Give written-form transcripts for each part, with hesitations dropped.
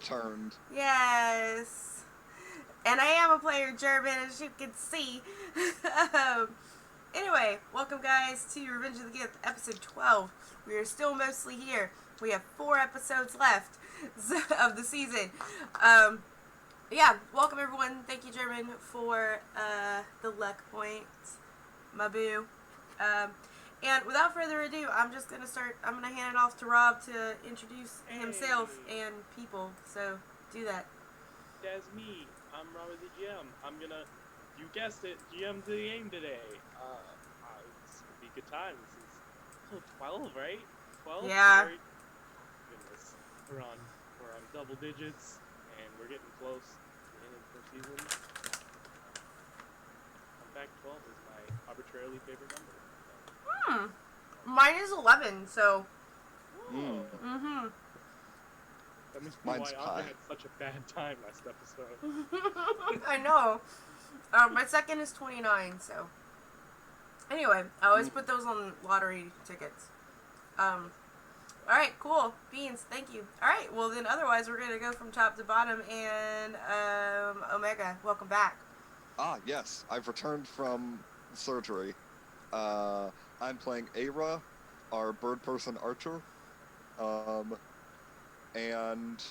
returned. Yes. And I am a player German, as you can see. Anyway, welcome guys to Revenge of the Gith, episode 12. We are still mostly here. We have 4 episodes left of the season. Yeah, welcome everyone. Thank you, German, for the luck point. My boo. And without further ado, I'm going to hand it off to Rob to introduce himself and people. So, do that. That's me. I'm Robert the GM. I'm gonna, you guessed it, GM to the game today. It's gonna be a good time. This is 12, right? 12? Yeah. Goodness. We're on double digits, and we're getting close to the end of the first season. In fact, 12 is my arbitrarily favorite number. Mine is 11, so. Mm-hmm. That must be Mine's why Andre had such a bad time last episode. I know. My second is 29, so. Anyway, I always put those on lottery tickets. Alright, cool. Beans, thank you. Alright, well then otherwise we're going to go from top to bottom, and Omega, welcome back. Yes, I've returned from surgery. I'm playing Aira, our bird person archer. And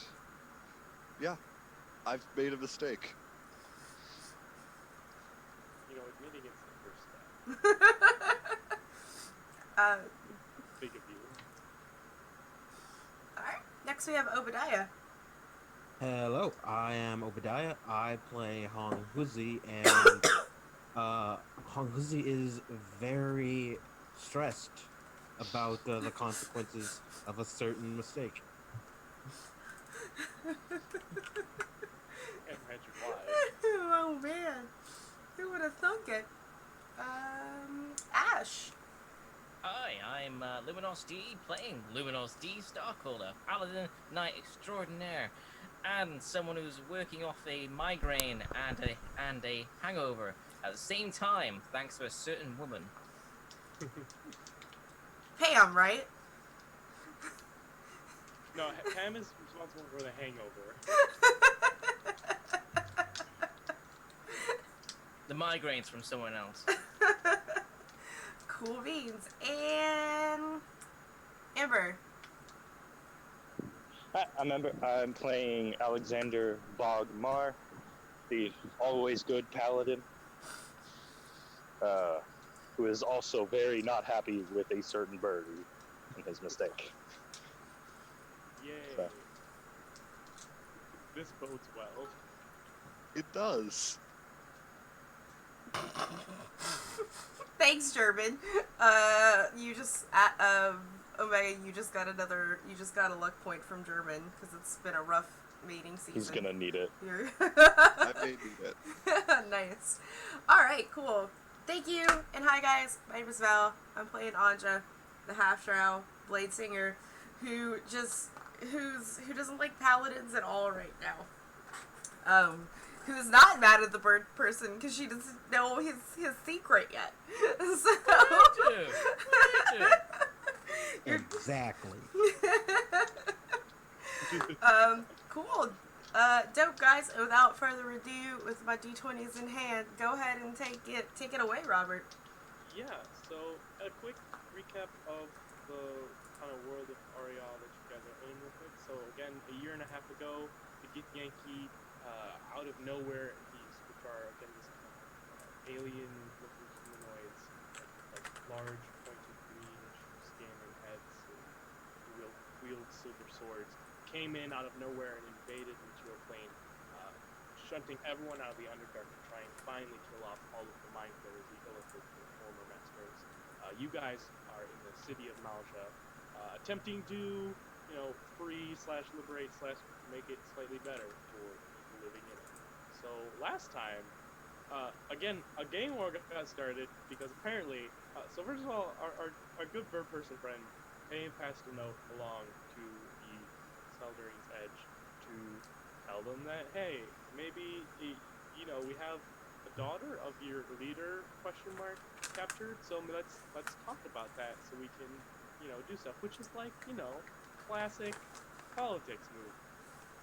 yeah, I've made a mistake. You know, admitting it's the first step. Big of you. Alright, next we have Obadiah. Hello, I am Obadiah. I play Hong Huzi, and Hong Huzi is very stressed about the consequences of a certain mistake. Can't imagine why. Oh man, who would have thunk it? Ash. Hi, I'm Luminos D, playing Luminos D Starcaller, Paladin Knight Extraordinaire, and someone who's working off a migraine and a hangover at the same time, thanks to a certain woman. Pam, right? No, Pam is responsible for the hangover. The migraine's from someone else. Cool beans. And Amber. Hi, I'm playing Alexander Bogmar, the always good paladin, who is also very not happy with a certain bird and his mistake. Yay. So. This bodes well. It does. Thanks, German. Omega, you just got a luck point from German because it's been a rough mating season. He's gonna need it. I may need it. Nice. Alright, cool. Thank you, and hi guys, my name is Val. I'm playing Anja, the half-drow blade singer, who doesn't like paladins at all right now. Who's not mad at the bird person because she doesn't know his secret yet. So, What do you do? Exactly. Cool. Dope, guys. Without further ado, with my D20s in hand, go ahead and take it away, Robert. Yeah, so a quick recap of the kind of world of Ariel that you guys are in real quick. So again, a year and a half ago, the Gith Yankee, out of nowhere, which are again these alien-looking humanoids, like large, pointed, greenish skin and heads, and wield silver swords, came in out of nowhere and invaded the material plane, shunting everyone out of the Underdark to try and finally kill off all of the Mind Flayers, the illicit former masters. You guys are in the city of Malja, attempting to, free/liberate/make it slightly better for people living in it. So last time, again, a game war got started because apparently, so first of all, our good bird person friend, Payne passed a note along to the Seldaring's Edge to tell them that, hey, maybe, we have a daughter of your leader, captured, so let's talk about that so we can, do stuff, which is like, classic politics move.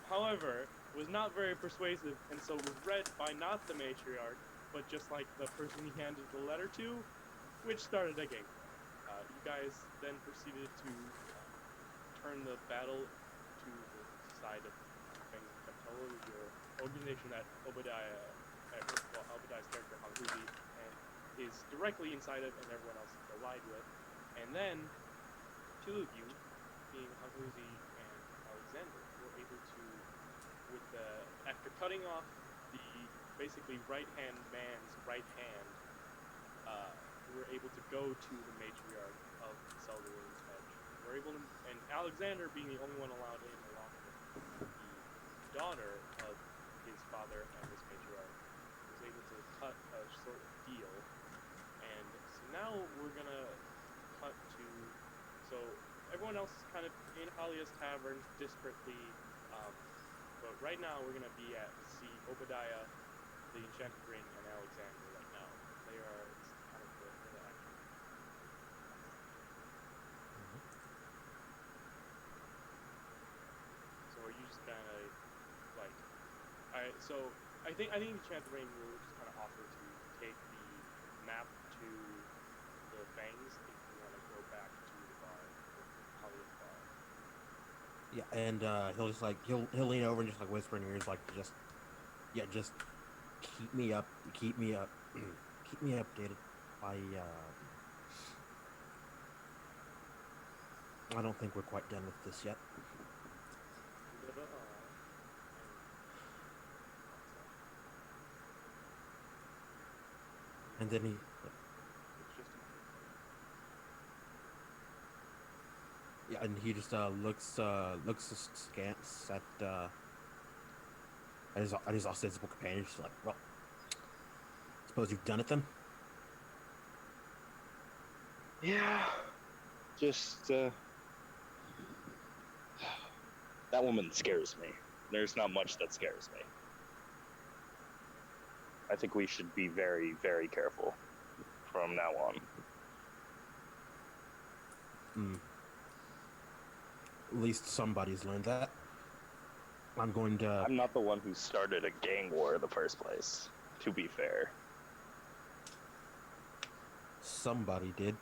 however, was not very persuasive, and so was read by not the matriarch, but just like the person he handed the letter to, which started a game. You guys then proceeded to turn the battle to the side of things in Capella, your organization that Obadiah's character Hanguzi and is directly inside of, and everyone else is allied with. And then two of you, being Hanguzi and Alexander, were able to, after cutting off the basically right-hand man's right hand, were able to go to the matriarch of Seldarin's Edge. We're able to, and Alexander, being the only one allowed in, along with the daughter of his father and this matriarch, was able to cut a sort of deal. And so now we're gonna cut to, so everyone else is kind of in Halia's tavern disparately, but right now we're gonna be at see Obadiah, the Enchanted Ring, and Alexander right now. They are kind of the action. So are you just kind of like, so I think the Enchanted Ring will just kind of offer to take the map to the Fangs if you want to go back to the bar, Halia's bar. Yeah, and he'll just like he'll lean over and just like whisper in your ears like just keep me keep me updated. I don't think we're quite done with this yet. And then he yeah, and he just looks askance at his ostensible companion, just like, well, suppose you've done it then. Yeah. Just, that woman scares me. There's not much that scares me. I think we should be very, very careful from now on. At least somebody's learned that. I'm not the one who started a gang war in the first place, to be fair. Somebody did.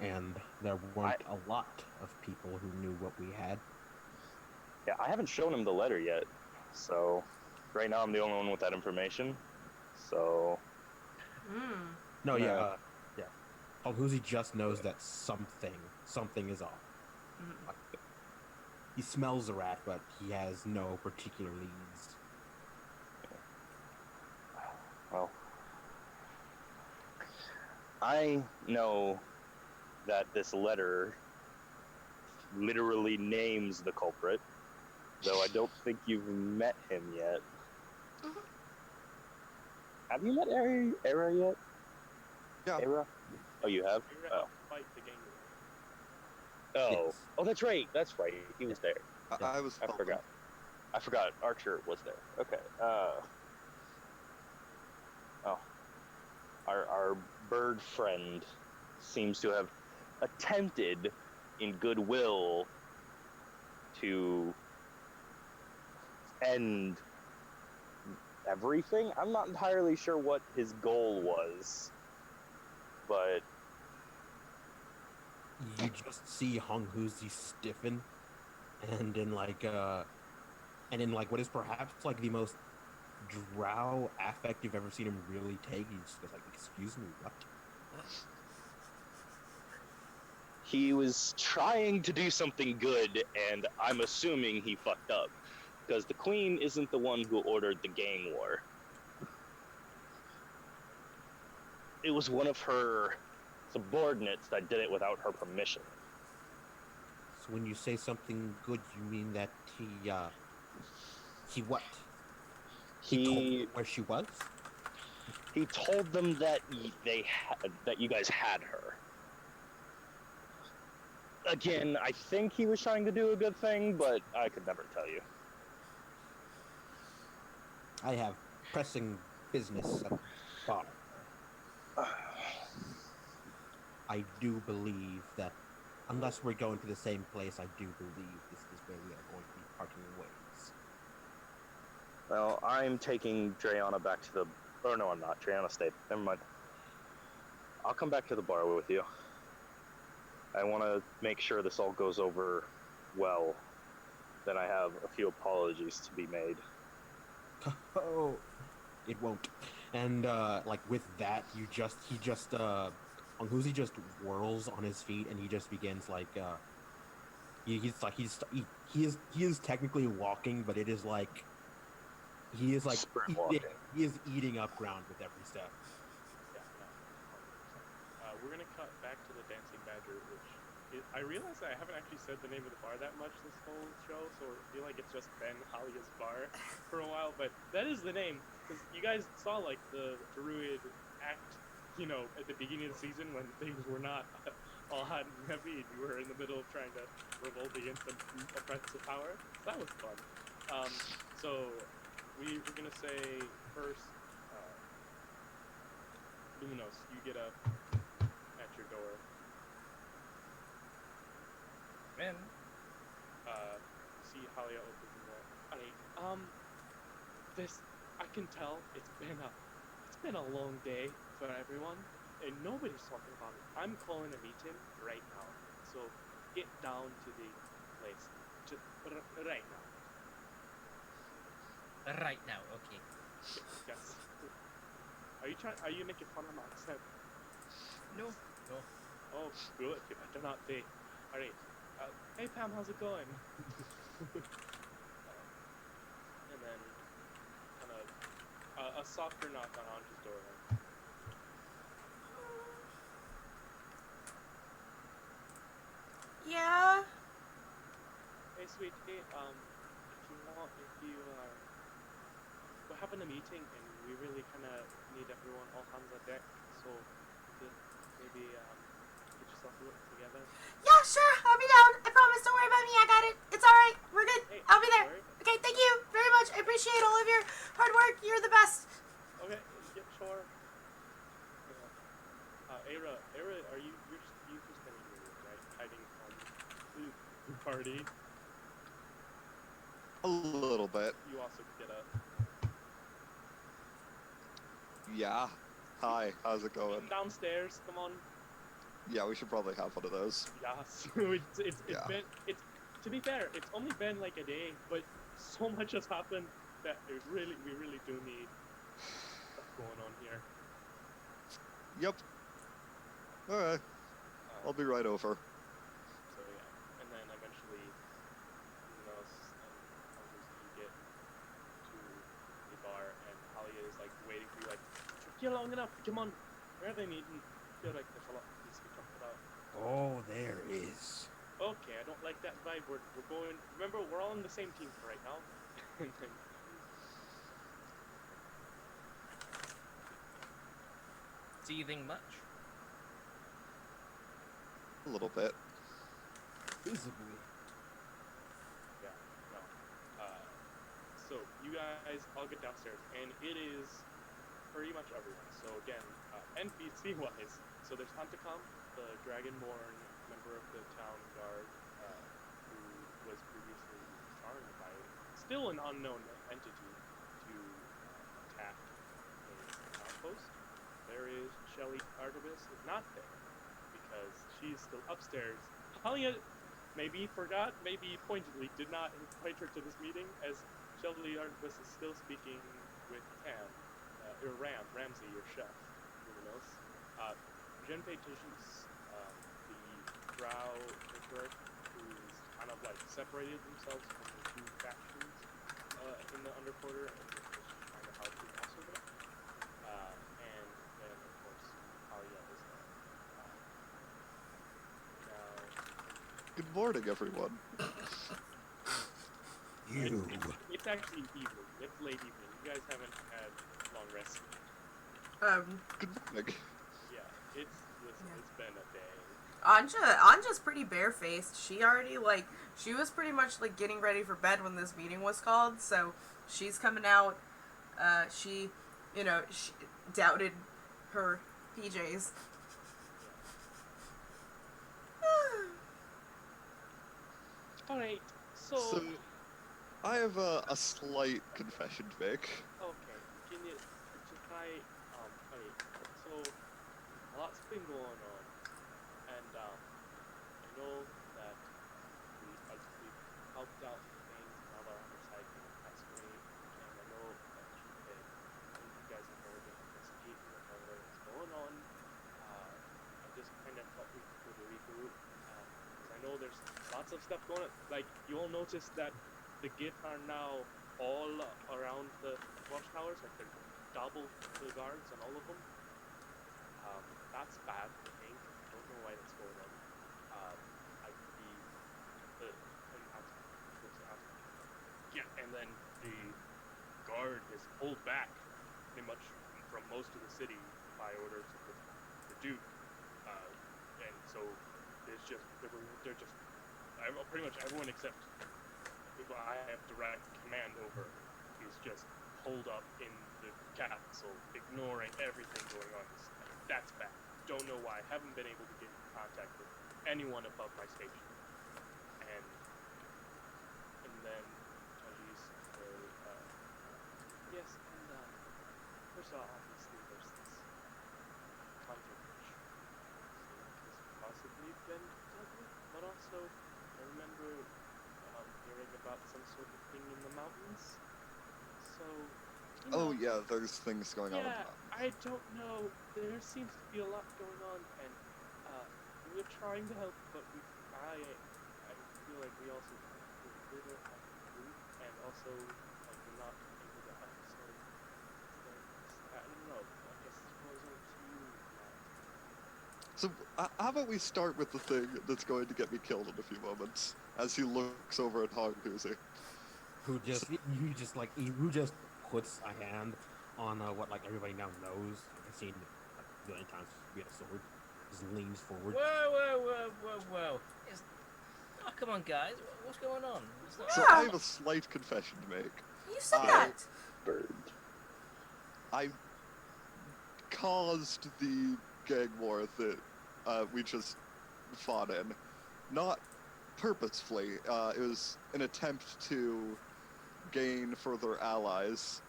And there weren't a lot of people who knew what we had. Yeah, I haven't shown him the letter yet, so right now I'm the only one with that information. So. No, yeah. Alhuzi just knows that something is off. Like, he smells a rat, but he has no particular leads. Well, I know that this letter literally names the culprit, though I don't think you've met him yet. Mm-hmm. Have you met Era yet? Yeah. Era? Oh, you have? Oh. Fight the gang. Oh. Yes. Oh, that's right. That's right. He was there. I forgot. Archer was there. Okay. Our bird friend seems to have attempted in goodwill to end everything. I'm not entirely sure what his goal was, but you just see Honghuzi stiffen, and in like what is perhaps like the most drow affect you've ever seen him really take, he just goes like, "Excuse me, what?" he was trying to do something good, and I'm assuming he fucked up, because the Queen isn't the one who ordered the gang war. It was one of her subordinates that did it without her permission. So when you say something good, you mean that he what? He told them where she was? He told them that that you guys had her. Again, I think he was trying to do a good thing, but I could never tell you. I have pressing business at the bar. I do believe that, unless we're going to the same place, I do believe this is where we are going to be parting ways. Well, I'm taking Drayana back to the. Oh no, I'm not. Drayana stayed. Never mind. I'll come back to the bar with you. I want to make sure this all goes over well. Then I have a few apologies to be made. Oh, it won't. And like with that, he just Anghuzi just whirls on his feet and he just begins like he is technically walking, but it is like he is like Sprint walking. he is eating up ground with every step. Yeah, no, 100%. We're gonna cut back to the Dancing Badger, which I realize I haven't actually said the name of the bar that much this whole show, so I feel like it's just Ben Halia's bar for a while, but that is the name, because you guys saw, like, the Druid act, you know, at the beginning of the season when things were not all hot and heavy, and you were in the middle of trying to revolt against the oppressive power. So that was fun. So we're gonna say first, Luminos, you get up at your door. Ben, See Halia opens the door. Honey, this, I can tell it's been a long day for everyone, and nobody's talking about it. I'm calling a meeting right now, so get down to the place, just right now. right now, okay. Yes. Are you making fun of my accent? No. Oh, good. You better not be. All right. Hey Pam, how's it going? And then, kind of, a softer knock on Anja's door. Yeah. Hey, sweetie. We're having a meeting and we really kind of need everyone all hands on deck. So, maybe get yourself a look together. Yeah, sure. I'll be down. I promise. Don't worry about me. I got it. It's all right. We're good. Hey, I'll be there. sorry. Okay. Thank you very much. I appreciate all of your hard work. You're the best. Okay, yeah, sure. Era, are you just been in your room, right? Hiding from the party. A little bit. You also get up. Yeah. Hi, how's it going? Downstairs, come on. Yeah, we should probably have one of those. Yes. it's Yeah. been, to be fair, it's only been like a day, but so much has happened that we really do need stuff going on here. Yep. Alright, I'll be right over. So yeah, and then eventually, Luminos and Albuzi get to the bar, and Halia is like waiting for you, like, you're long enough, come on, where are they meeting? I feel like there's a lot of things to talk about. Oh, there is. Okay, I don't like that vibe. We're going. Remember, we're all on the same team for right now. And then, Seething much? A little bit. Visibly. yeah, no. So you guys all get downstairs, and it is pretty much everyone. So again, NPC wise, so there's Antakam, the Dragonborn member of the town guard, who was previously charmed by still an unknown entity to attack a outpost. There is Shelly Artemis, is not there because she's still upstairs. Talia maybe forgot, maybe pointedly did not invite her to this meeting, as Shelly Artemis is still speaking with Tam, or Ramsey, your chef, Luminos. Genpei Tish's, the Drow patriarch, who's kind of like separated themselves from the two factions in the Underquarter, and is just trying to help the castle there. And then, of course, Talia is there. Now, Good morning, everyone. You. it's actually evening. It's late evening. You guys haven't had long rest. Good morning. Yeah, it's been a day. Anja's pretty barefaced. She was pretty much like getting ready for bed when this meeting was called, so she's coming out. She doubted her PJs. Alright, so So, I have a slight confession to make. Okay, can I, okay, so a lot's been going on, and I know that we've helped out things and all our recycling, that's great, and I know that you guys have already investigated what's going on. I just kind of thought we could regroup, because I know there's lots of stuff going on. Like, you'll notice that the Gith are now all around the watchtowers, like they're double the guards on all of them. That's bad, I think. I don't know why that's going on. I'd be, yeah, and then the guard is pulled back pretty much from most of the city by orders of the Duke, and so there's just they're just pretty much everyone except people I have direct command over is just holed up in the castle, ignoring everything going on. That's bad. Don't know why. Haven't been able to get in contact with anyone above my station. And then Taji's yes, and first of all, obviously there's this controversy has possibly been dealt with, but also I remember hearing about some sort of thing in the mountains. So, Oh yeah, there's things going on. yeah, I don't know. There seems to be a lot going on, and we're trying to help, but I feel like we also we don't have a group, and also like we're not able to help. So I don't know. I guess it goes over to you, Matt. So how about we start with the thing that's going to get me killed in a few moments, as he looks over at Hogguzi. Who just puts a hand on what like everybody now knows. I've seen it like a million times. Be a sword. Just leans forward. Whoa! Oh, come on, guys. What's going on? So Yeah. I have a slight confession to make. You said I- that. Bird. I caused the gang war that we just fought in. Not purposefully. It was an attempt to gain further allies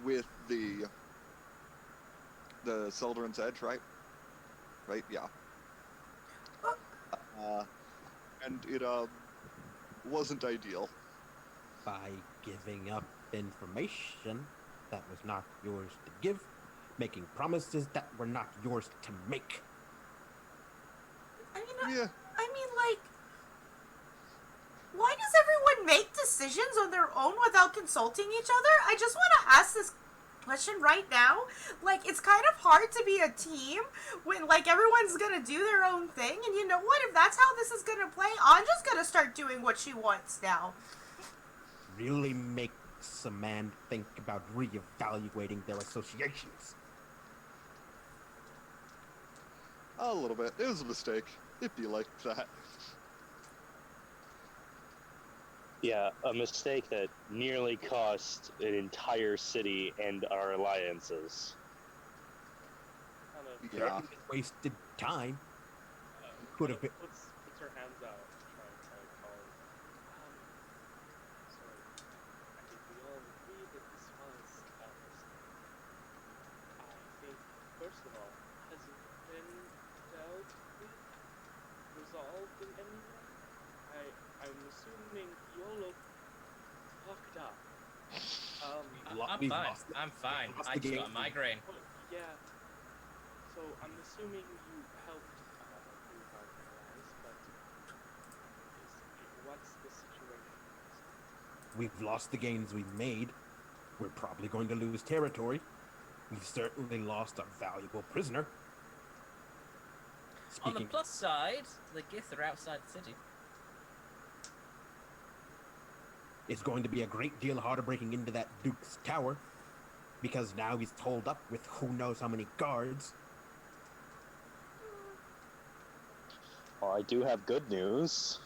with the Seldarin's Edge, right? Right, yeah. And it wasn't ideal. By giving up information that was not yours to give, making promises that were not yours to make. Yeah. I mean, like, why does everyone make decisions on their own without consulting each other? I just want to ask this question right now. Like, it's kind of hard to be a team when, like, everyone's gonna do their own thing. And you know what? If that's how this is gonna play, I'm just gonna start doing what she wants now. Really makes a man think about reevaluating their associations. A little bit. It was a mistake. It'd be like that. Yeah, a mistake that nearly cost an entire city and our alliances. Kind of Yeah. Wasted time. Could have been. puts her hands out, trying to call. Sorry. I think we all agree that this was a mistake. I think, first of all, has it been dealt with, resolved in any way? I'm assuming Yolo fucked up. We've I'm fine. lost it. I'm fine. Lost I the just got a game. migraine. Well, yeah. So I'm assuming you helped move our allies, but what's the situation? We've lost the gains we've made. We're probably going to lose territory. We've certainly lost a valuable prisoner. On the Speaking, plus side, the Gith are outside the city. it's going to be a great deal harder breaking into that Duke's tower because now he's holed up with who knows how many guards. Well, I do have good news.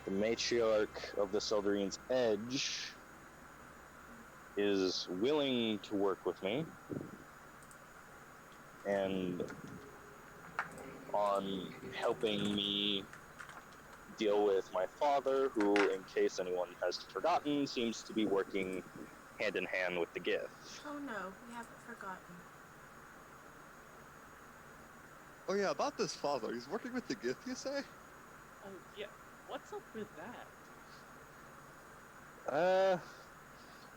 The matriarch of the Seldarin's Edge is willing to work with me and on helping me deal with my father, who, in case anyone has forgotten, seems to be working hand in hand with the Gith. Oh no, we haven't forgotten. Oh yeah, about this father. He's working with the Gith, you say? Oh yeah, what's up with that?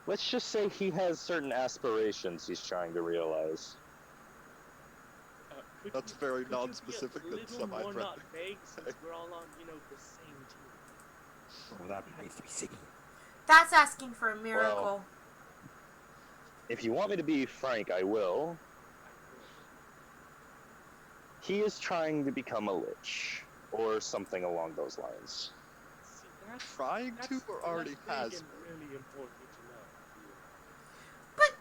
Let's just say he has certain aspirations he's trying to realize. That's very could you non-specific be a and little more semi-friendly. not vague since we're all on, the same team. Oh, that'd be nice to be seen. That's asking for a miracle. If you want me to be frank, I will. He is trying to become a lich, or something along those lines. See, Trying to or already has big and been? really important to know. But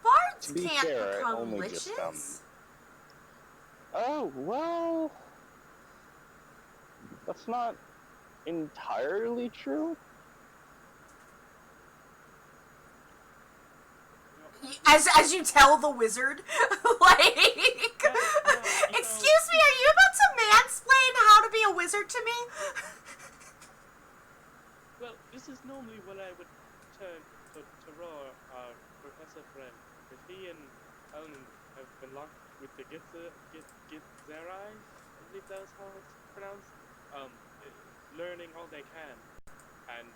bards To be can't fair, I become only liches. just, Oh, well... That's not entirely true. As you tell the wizard, like, excuse me, are you about to mansplain how to be a wizard to me? Well, this is normally when I would turn to Roar, our professor friend. If he and Ellen have been locked with the Githzerai, I believe that was how it's pronounced, learning all they can. And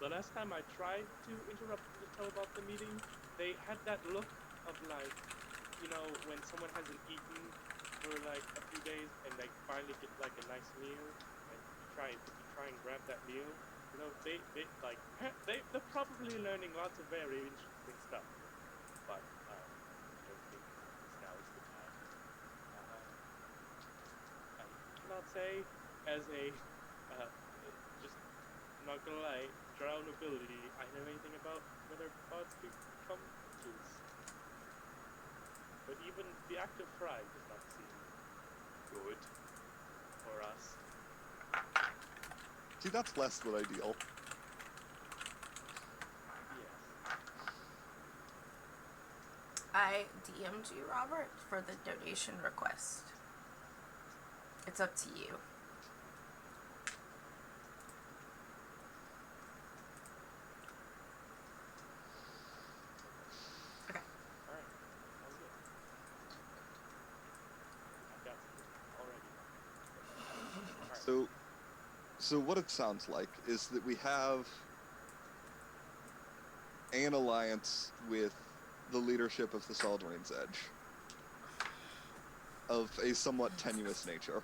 the last time I tried to interrupt to tell about the meeting, they had that look of like, when someone hasn't eaten for like a few days and they finally get like a nice meal and you try and grab that meal. They're probably learning lots of very interesting stuff. But I don't think now is the time. I cannot say as a just not gonna lie, drown ability, I know anything about whether bards become witches. But even the act of fry does not seem good for us. See, that's less than ideal. Yes. I DM'd you, Robert, for the donation request. It's up to you. Okay. Alright. Sounds good. I've got some already. So what it sounds like is that we have an alliance with the leadership of the Saldwain's Edge of a somewhat tenuous nature.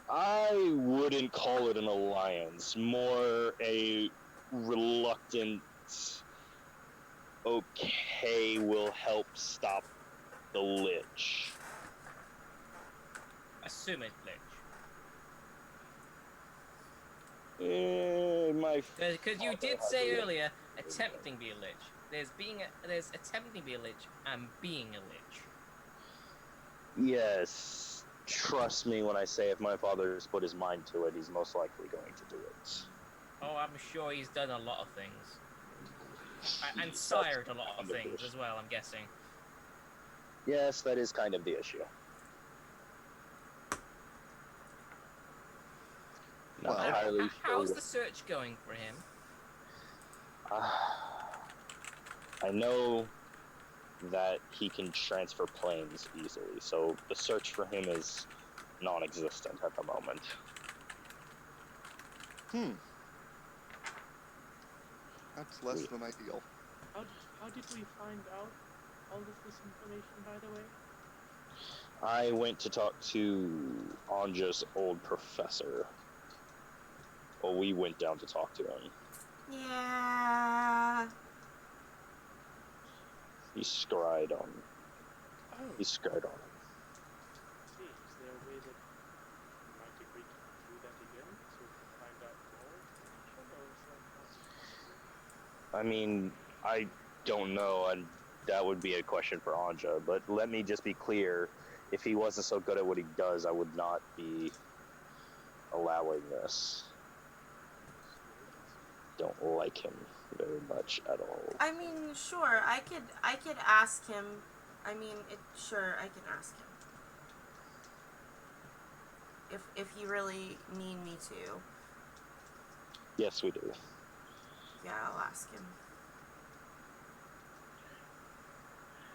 I wouldn't call it an alliance, more a reluctant, okay, we'll help stop the Lich. Assume it, Lich. Because you did say earlier, attempting to be a lich. There's attempting to be a lich and being a lich. Yes, trust me when I say if my father's put his mind to it, he's most likely going to do it. Oh, I'm sure he's done a lot of things. And sired a lot of things as well, I'm guessing. Yes, that is kind of the issue. Not Well, entirely How's sure. the search going for him? I know that he can transfer planes easily, so the search for him is non-existent at the moment. That's less than ideal. How did we find out all of this information, by the way? I went to talk to Anja's old professor. Well, we went down to talk to him. Yeah. He scried on. Oh. He scried on him. See, is there a way that you might agree to do that again so we can find out more information, or is that not? I mean, I don't know, and that would be a question for Anja, but let me just be clear, if he wasn't so good at what he does, I would not be allowing this. Don't like him very much at all. I mean, sure, I could ask him. I mean, sure, I can ask him. if you really need me to. Yes, we do. Yeah, I'll ask him.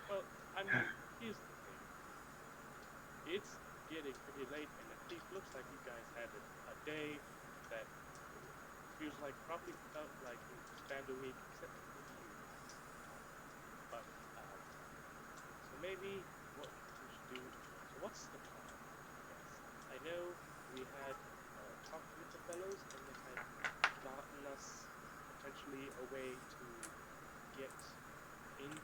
Well, I mean, here's the thing. It's getting pretty late, and it looks like you guys had a day that feels like probably felt like it spanned a week, except for you. But so maybe what we should do. So what's the plan? Yes, I know we had talked with the fellows, and they had gotten us potentially a way to get into the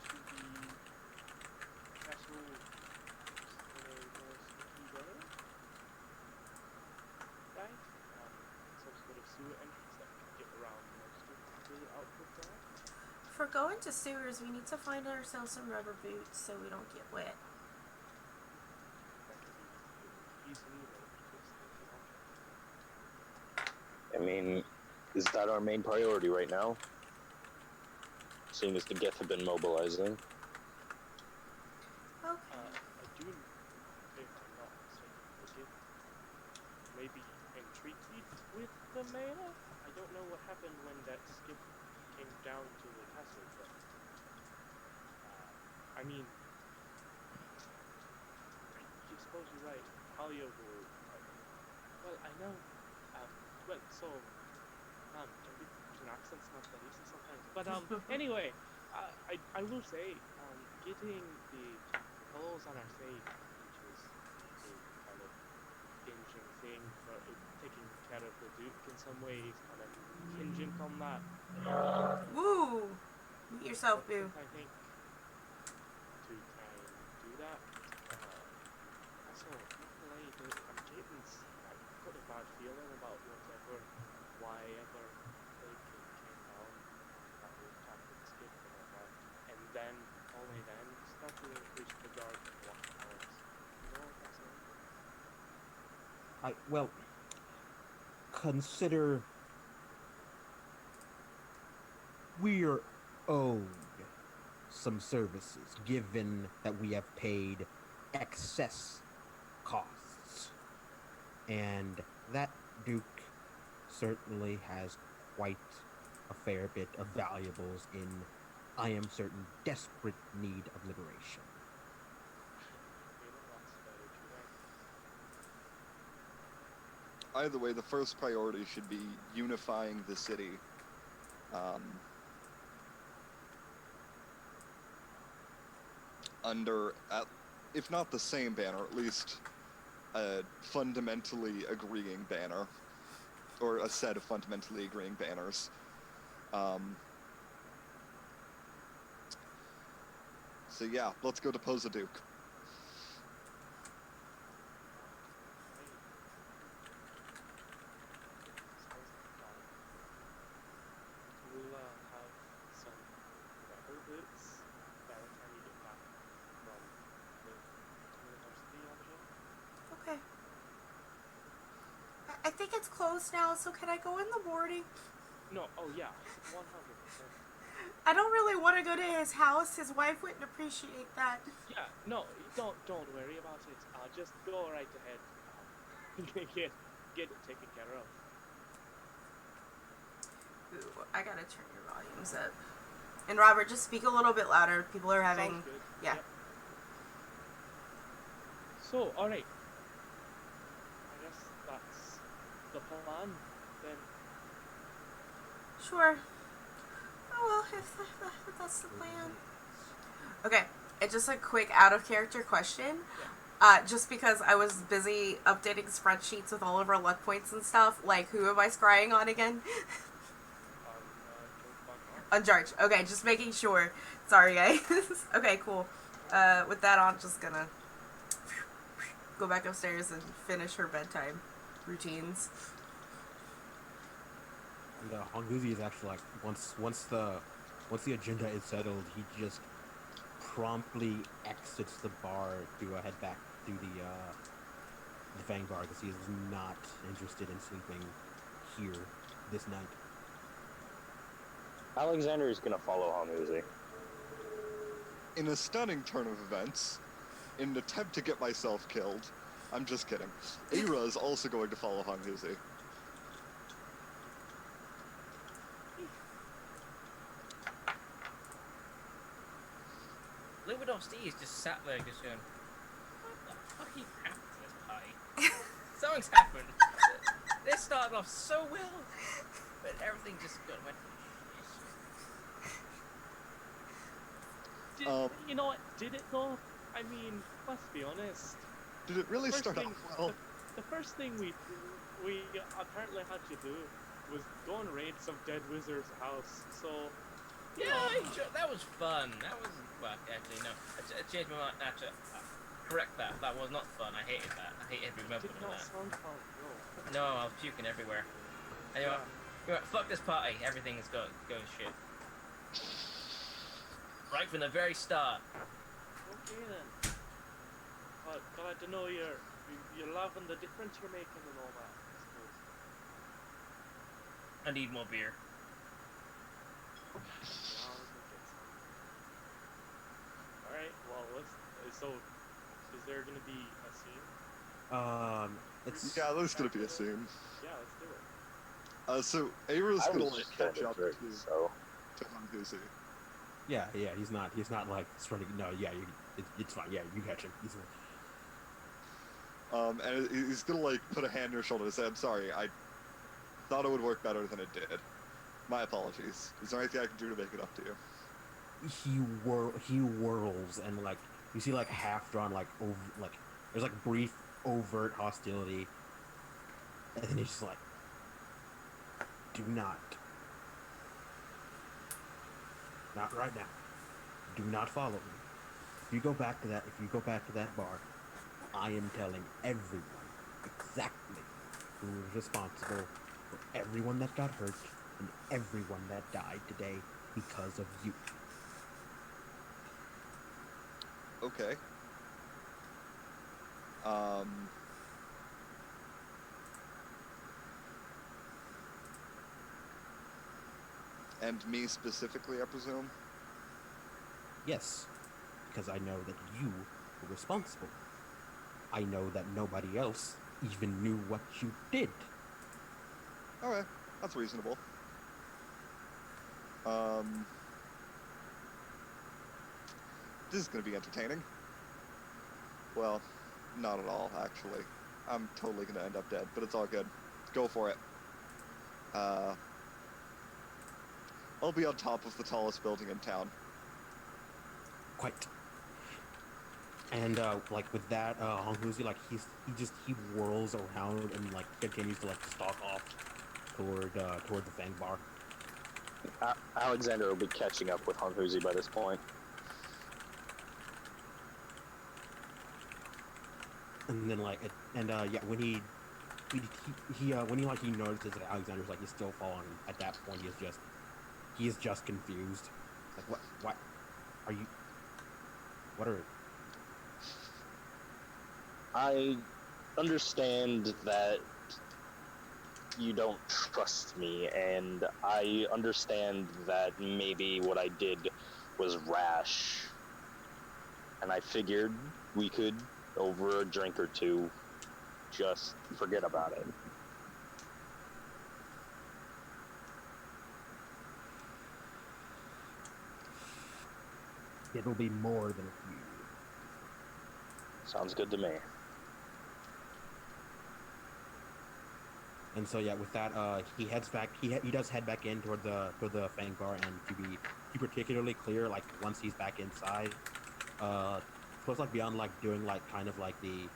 castle in a more sneaky way, right? Some sort of sewer entrance that we can get around most of the output there. For going to sewers, we need to find ourselves some rubber boots so we don't get wet. That can be easily arranged with sneaky object. I mean, is that our main priority right now? Seeing as the Gith have been mobilizing. Okay. I do, if I'm not mistaken, forgive maybe entreated with the mayor? I don't know what happened when that skip came down to the castle, but I mean, I suppose you're right. Talia will. Well, I know. Well, so accent's not that easy sometimes. But anyway, I will say, getting the holes on our safe, which is a kind of hinging thing, but taking care of the Duke in some ways, kind of hinging on that. Woo! Meet yourself, boo. I think to try and do that. Also, I'm getting I've got a bad feeling about whyever they came down that rooftop with the skip and whatnot, and then only then start to reach the guard and watch towers. You know what I'm saying? Well, consider we're owed some services, given that we have paid excess costs. And that Duke certainly has quite a fair bit of valuables in, I am certain, desperate need of liberation. Either way, the first priority should be unifying the city. Under, if not the same banner, at least a fundamentally agreeing banner. Or a set of fundamentally agreeing banners. So yeah, let's go depose the Duke. We'll have some rubber boots by the time you get back from the university, Abigail. Okay. I think it's closed now, so can I go in the morning? No, oh yeah, 100%. I don't really want to go to his house. His wife wouldn't appreciate that. Yeah, no, don't worry about it. Just go right ahead. Get it taken care of. Ooh, I gotta turn your volumes up. And Robert, just speak a little bit louder. People are having... Sounds good. Yeah. Yep. So, alright. I guess that's the plan, then. Sure. Oh, well, if that's the plan. Okay, it's just a quick out-of-character question. Just because I was busy updating spreadsheets with all of our luck points and stuff, like, who am I scrying on again? On George. Okay, just making sure. Sorry, guys. Okay, cool. With that, I'm just gonna go back upstairs and finish her bedtime routines. And Honguzi is actually like, once the agenda is settled, he just promptly exits the bar to head back to the Vanguard because he is not interested in sleeping here this night. Alexander is gonna follow Hamuzi. In a stunning turn of events, in an attempt to get myself killed, I'm just kidding. Aira is also going to follow Hong Huzi. Luminos D is just sat there just going, what the fucking happened to this party? Something's happened. This started off so well, but everything just went. You know what? Did it though? I mean, let's be honest. Did it really First start thing- off well? The first thing we apparently had to do was go and raid some dead wizard's house. So Yeah, that was fun. That was, well, actually, no. I changed my mind. Actually, correct that. That was not fun. I hated that. I hate every did moment of not that. sound fun. No. No, I was puking everywhere. Anyway, fuck this party. Everything is going shit. Right from the very start. Okay then. But glad to know you're loving the difference you're making and all that. I suppose. I need more beer. Yeah, we can get some. All right. Well, so is there gonna be a scene? It's Yeah, there's gonna be a scene. Yeah, let's do it. So Aira's I gonna was like just catch trying up to drink, to so Hong Huzi. yeah. He's not like starting. No, yeah, it's fine. Yeah, you catch him. He's And he's gonna like put a hand on your shoulder and say, "I'm sorry, I thought it would work better than it did. My apologies. Is there anything I can do to make it up to you?" he whirls and like you see like half drawn like over like there's like brief overt hostility, and then he's just like, do not right now. Do not follow me. If you go back to that bar, I am telling everyone exactly who is responsible for everyone that got hurt and everyone that died today because of you. Okay. And me specifically, I presume? Yes, because I know that you were responsible. I know that nobody else even knew what you did. Okay, that's reasonable. This is gonna be entertaining. Well, not at all, actually. I'm totally gonna end up dead, but it's all good. Go for it. I'll be on top of the tallest building in town. Quite. And like with that, Hong Huzi, like he whirls around and like continues to like stalk off toward the Fang Bar. Alexander will be catching up with Hong Huzi by this point. And then like yeah, when he notices that Alexander's like he's still following him, at that point he is just confused. Like what are you? What are? I understand that you don't trust me, and I understand that maybe what I did was rash, and I figured we could, over a drink or two, just forget about it. It'll be more than a few. Sounds good to me. And so yeah, with that, he heads back. He does head back in toward the Fang Bar, and to be particularly clear, like once he's back inside, supposed like beyond like doing like kind of like the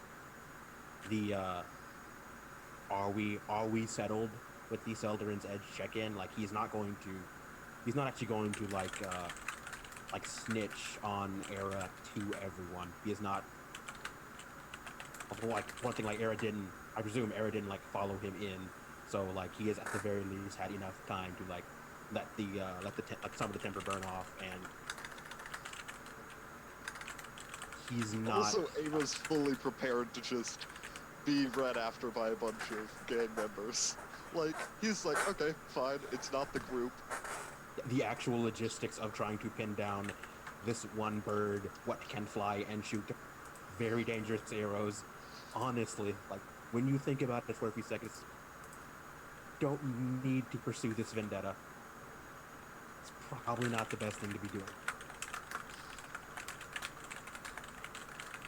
are we settled with the Seldarin's Edge check-in? Like he's not actually going to like snitch on Era to everyone. He is not. Like one thing, like I presume Era didn't like follow him in, so like he has at the very least had enough time to like let some of the temper burn off, and he's not. Also, Ava's fully prepared to just be read after by a bunch of gang members. Like, he's like, okay, fine, it's not the group. The actual logistics of trying to pin down this one bird, what can fly and shoot very dangerous arrows honestly, like, when you think about it for a few seconds, don't need to pursue this vendetta. It's probably not the best thing to be doing.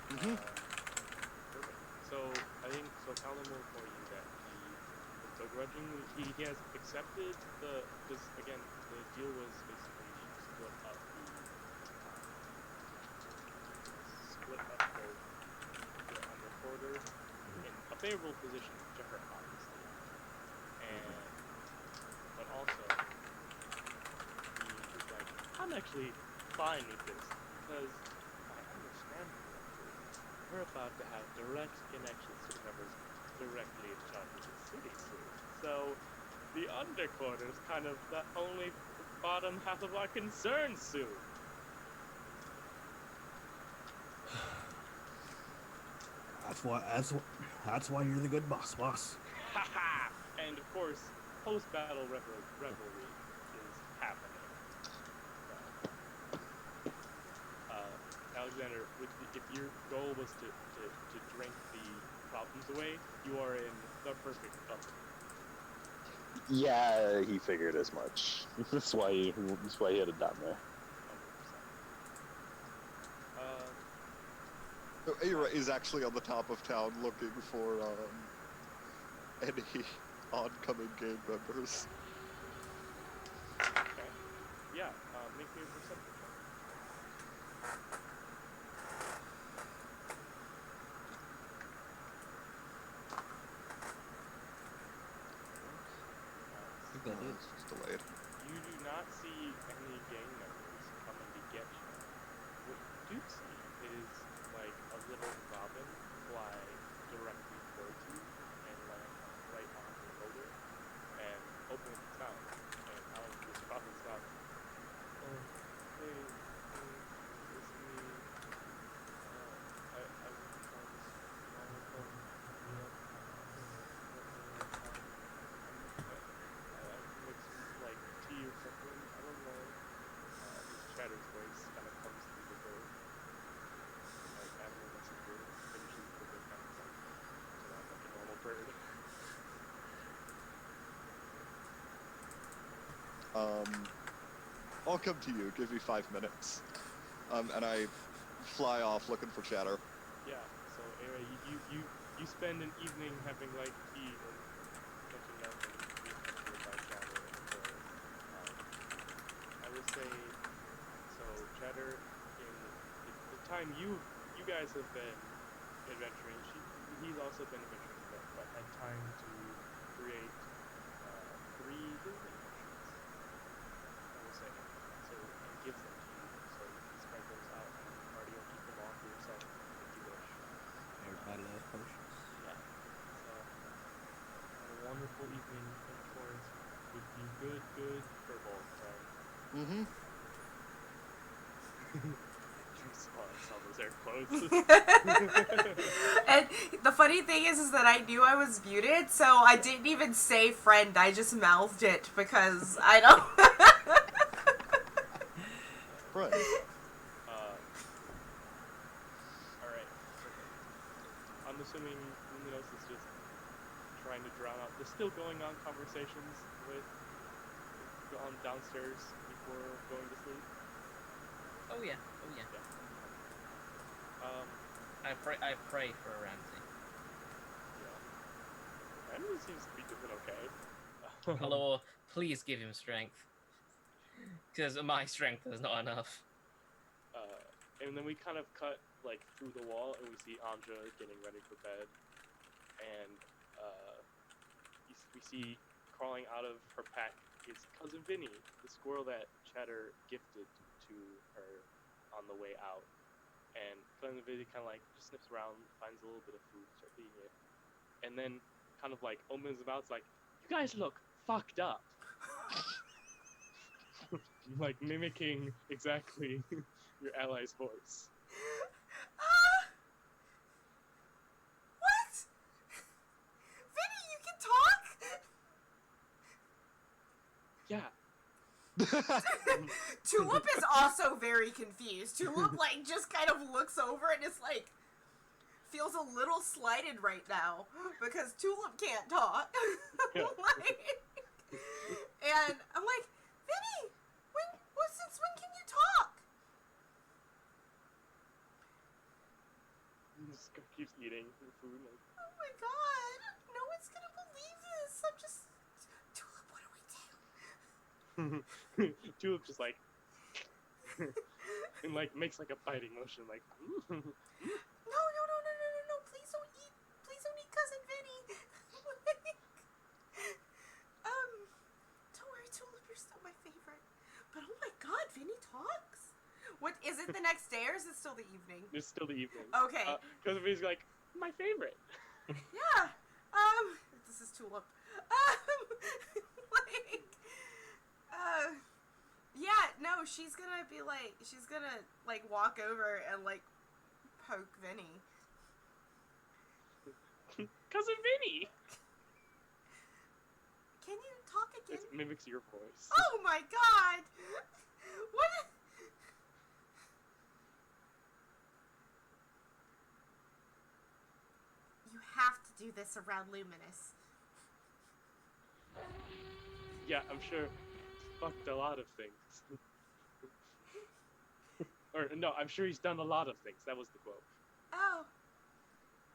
Mhm. Perfect. So I think so. Talon will inform you that so grudgingly, he has accepted because again the deal was basically split up the underquarter in a favorable position to her, obviously, and but also he was like, I'm actually fine with this because if I understand correctly, we're about to have direct connections to whoever's directly in charge of the city soon. So the underquarter is kind of the only bottom half of our concern soon. That's why you're the good boss. Haha! And of course, post-battle revelry is happening. Alexander, if your goal was to drink the problems away, you are in the perfect company. Yeah, he figured as much. That's why he had it down there. 100%. Aira is actually on the top of town looking for any oncoming gang members. Okay. Yeah. Make me a perception check. You good, dude? It's just delayed. You do not see any gang members coming to get you. What you do see is like a little robin fly directly towards you and land right on your shoulder and open its mouth. And out of this robin's mouth, oh, hey, it's me. I was trying to phone me up. I can make some like tea or something. I don't know. Chatter's voice kind of comes through the door. Like animal messenger finishes the book kind of like a normal bird. I'll come to you. Give me 5 minutes. And I fly off looking for Chatter. Yeah. So Aira, you spend an evening having like tea and catching up and being affected by Chatter in the forest. I will say, so Chatter, in the time you guys have been adventuring, he's also been adventuring a bit, but had time to create 3 building missions. I will say, so and gives them to you, so you can spread those out and already will keep them all for yourself if you wish. Everybody loves potions. Yeah. So a wonderful evening in the forest with the good furball friend. Mm-hmm. You saw those air quotes. And the funny thing is that I knew I was muted, so I didn't even say friend. I just mouthed it because I don't. Right. Alright, perfect. I'm assuming Luminos is just trying to drown out the still going on conversations with downstairs before going to sleep. Oh yeah. I pray for Ramsey. Yeah. Ramsey seems to be doing okay. Lord, please give him strength. Because my strength is not enough. And then we kind of cut like through the wall and we see Anja getting ready for bed. And we see crawling out of her pack is Cousin Vinny, the squirrel that Chatter gifted to her on the way out. And Cousin Vinny kind of like just sniffs around, finds a little bit of food, starts eating it, and then kind of like opens his mouth like, "You guys look fucked up." Like mimicking exactly your ally's voice. What? Vinny, you can talk? Yeah. Tulip is also very confused. Tulip, like, just kind of looks over and is like, feels a little slighted right now because Tulip can't talk. Yeah. And I'm like, Vinny, since when can you talk? He just keeps eating the food. Like, Oh my god, no one's gonna believe this. I'm just, Tulip, what do we do? Julep just like and like makes like a biting motion, like. No, please don't eat cousin Vinny. Don't worry, Tulip, you're still my favorite. But oh my god, Vinny talks? What, is it the next day or is it still the evening? It's still the evening. Okay. Because he's like my favorite. Yeah, this is Tulip. Like, yeah, no, she's gonna walk over and, like, poke Vinny. Cousin Vinny! Can you talk again? It mimics your voice. Oh my god! What? You have to do this around Luminous. Yeah, I'm sure. Fucked a lot of things. Or no, I'm sure he's done a lot of things. That was the quote. Oh.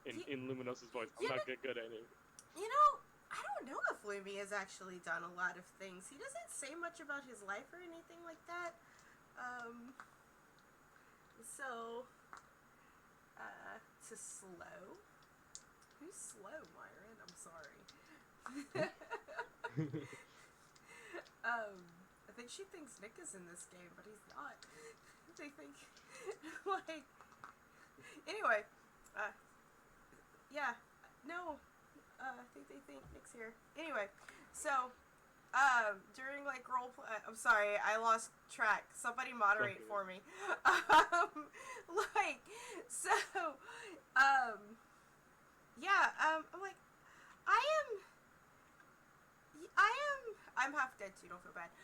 In Luminosa's voice. I'm You not know- good at it. You know, I don't know if Lumi has actually done a lot of things. He doesn't say much about his life or anything like that. So, to Slow. Who's Slow, Myron? I'm sorry. I think she thinks Nick is in this game, but he's not. They think, like, anyway, yeah, no, I think they think Nick's here. Anyway, so, during, like, roleplay, I'm sorry, I lost track. Somebody moderate for me. Like, so, yeah, I'm like, I'm half dead too, don't feel bad.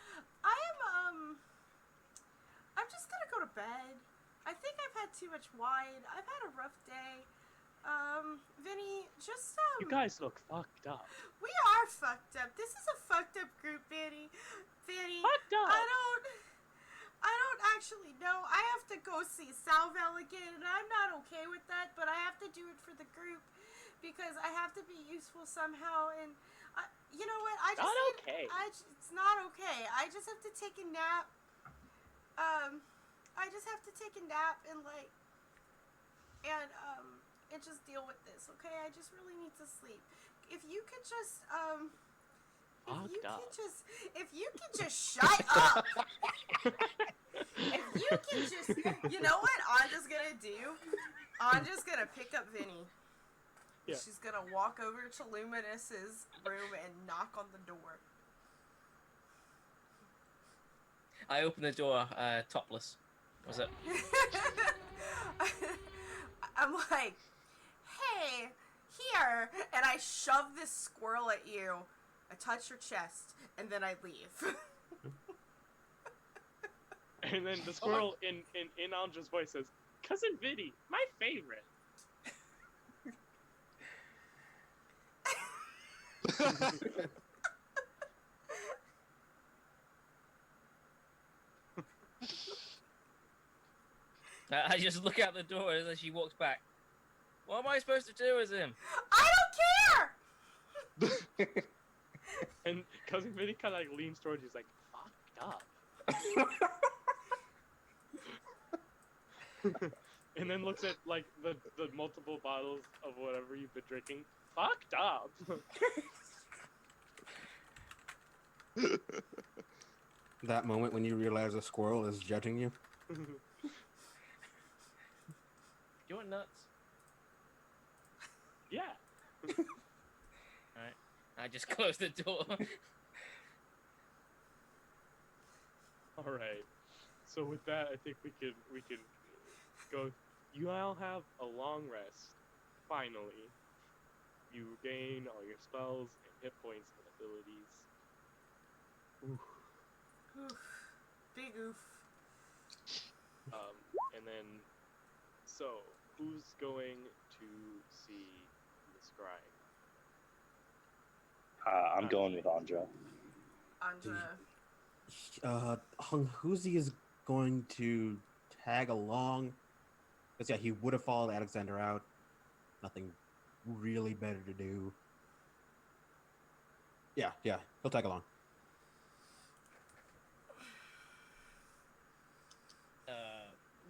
I'm just gonna go to bed. I think I've had too much wine. I've had a rough day. Vinny, just, You guys look fucked up. we are fucked up. This is a fucked up group, Vinny. Fucked up! I don't actually know. I have to go see Salvel again, and I'm not okay with that, but I have to do it for the group because I have to be useful somehow, and you know what? It's not okay. I just have to take a nap. I just have to take a nap and just deal with this, okay? I just really need to sleep. If you could just, if you could just shut up. If you can just, you know what Anja's gonna do? Anja's gonna pick up Vinny. Yeah. She's gonna walk over to Luminous's room and knock on the door. I open the door, topless. What's up? I'm like, hey, here, and I shove this squirrel at you. I touch your chest, and then I leave. And then the squirrel in Anja's voice says, Cousin Vinny, my favorite. I just look out the door as she walks back. What am I supposed to do with him? I don't care! And Cousin Vinny kind of like leans towards you, he's like, fucked up. And then looks at like the multiple bottles of whatever you've been drinking. Fucked up. That moment when you realize a squirrel is judging you. You want nuts? Yeah. Alright. I just close the door. All right. So with that, I think we can go. You all have a long rest. Finally, you gain all your spells and hit points and abilities. Oof. Oof. Big oof. And then, so who's going to see the scribe? I'm going with Andra. Andra. Hung Huzi is going to tag along. Because, yeah, he would have followed Alexander out. Nothing really better to do. Yeah, he'll tag along.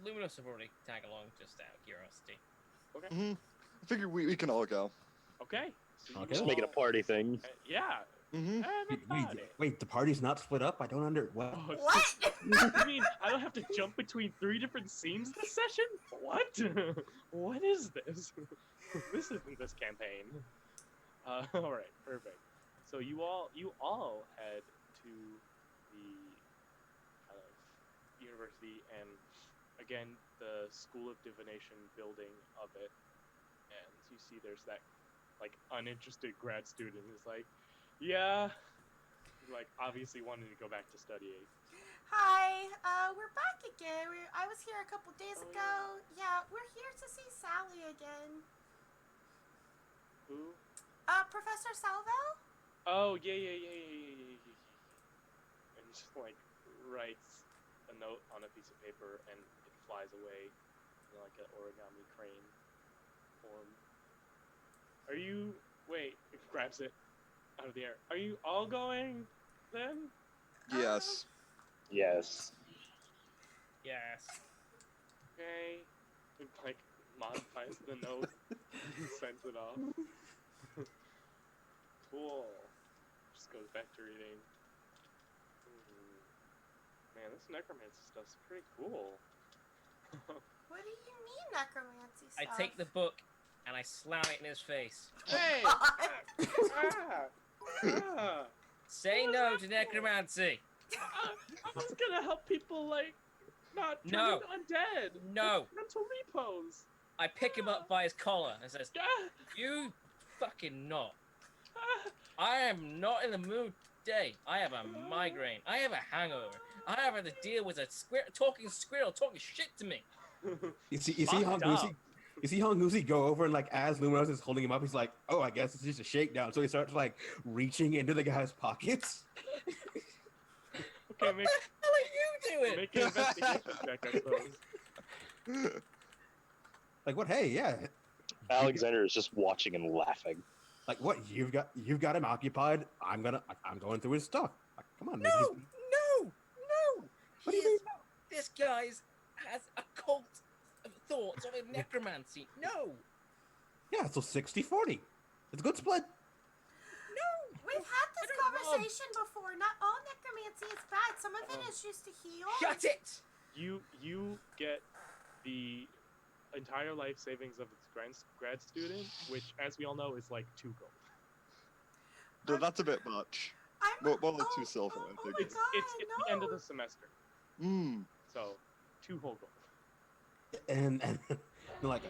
Luminous will probably tag along just out of curiosity. Okay. I figured we can all go. Okay. So you Okay. Just make it a all- party thing. Yeah. Mm-hmm. Everybody. Wait, the party's not split up? I don't what? Oh, What? You mean I don't have to jump between 3 different scenes this session? What? What is this? This isn't this campaign. All right, perfect. So you all head to the kind of university and again the School of Divination building of it, and you see there's that like uninterested grad student who's like, yeah, like obviously wanting to go back to studying. Hi, we're back again. I was here a couple days Oh, ago. Yeah, we're here to see Sally again. Who? Professor Salvo? Oh yeah. And he just like writes a note on a piece of paper and it flies away in like an origami crane form. Are you? Wait, it grabs it out of the air. Are you all going then? Yes. Yes. Yes. Okay. It like modifies the note and sends it off. Cool. Just goes back to reading. Man, this necromancy stuff's pretty cool. What do you mean necromancy I stuff? take the book and I slam it in his face. Hey! Ah! Say What was no that to for? necromancy. I was gonna help people like not turn No. into undead. No. Mental repos. I pick him up by his collar and says, Ah! "You fucking not. Ah! I am not in the mood today. I have a migraine. I have a hangover. I have to deal with a talking squirrel talking shit to me." You see Fucked Hong Huzi? up. You see Hong Huzi go over and like as Luminos is holding him up, he's like, "Oh, I guess it's just a shakedown." So he starts like reaching into the guy's pockets. Okay, make What the hell are you doing? an investigation check, I suppose. Like what? Hey, yeah. Alexander is just watching and laughing. Like what? You've got him occupied. I'm going through his stuff. Like, come on, No, maybe no. What do you mean? This guy's has a cult of thoughts of necromancy. No. Yeah, so 60-40. It's a good split. No. We've had this I don't rob. conversation before. Not all necromancy is bad. Some of it is just to heal. Shut it. You get the entire life savings of its grad student, which, as we all know, is like 2 gold. No, that's a bit much. I'm More like 2 silver, I oh think. my It's God, it's the end of no. the semester, Mm. so 2 whole gold. And like,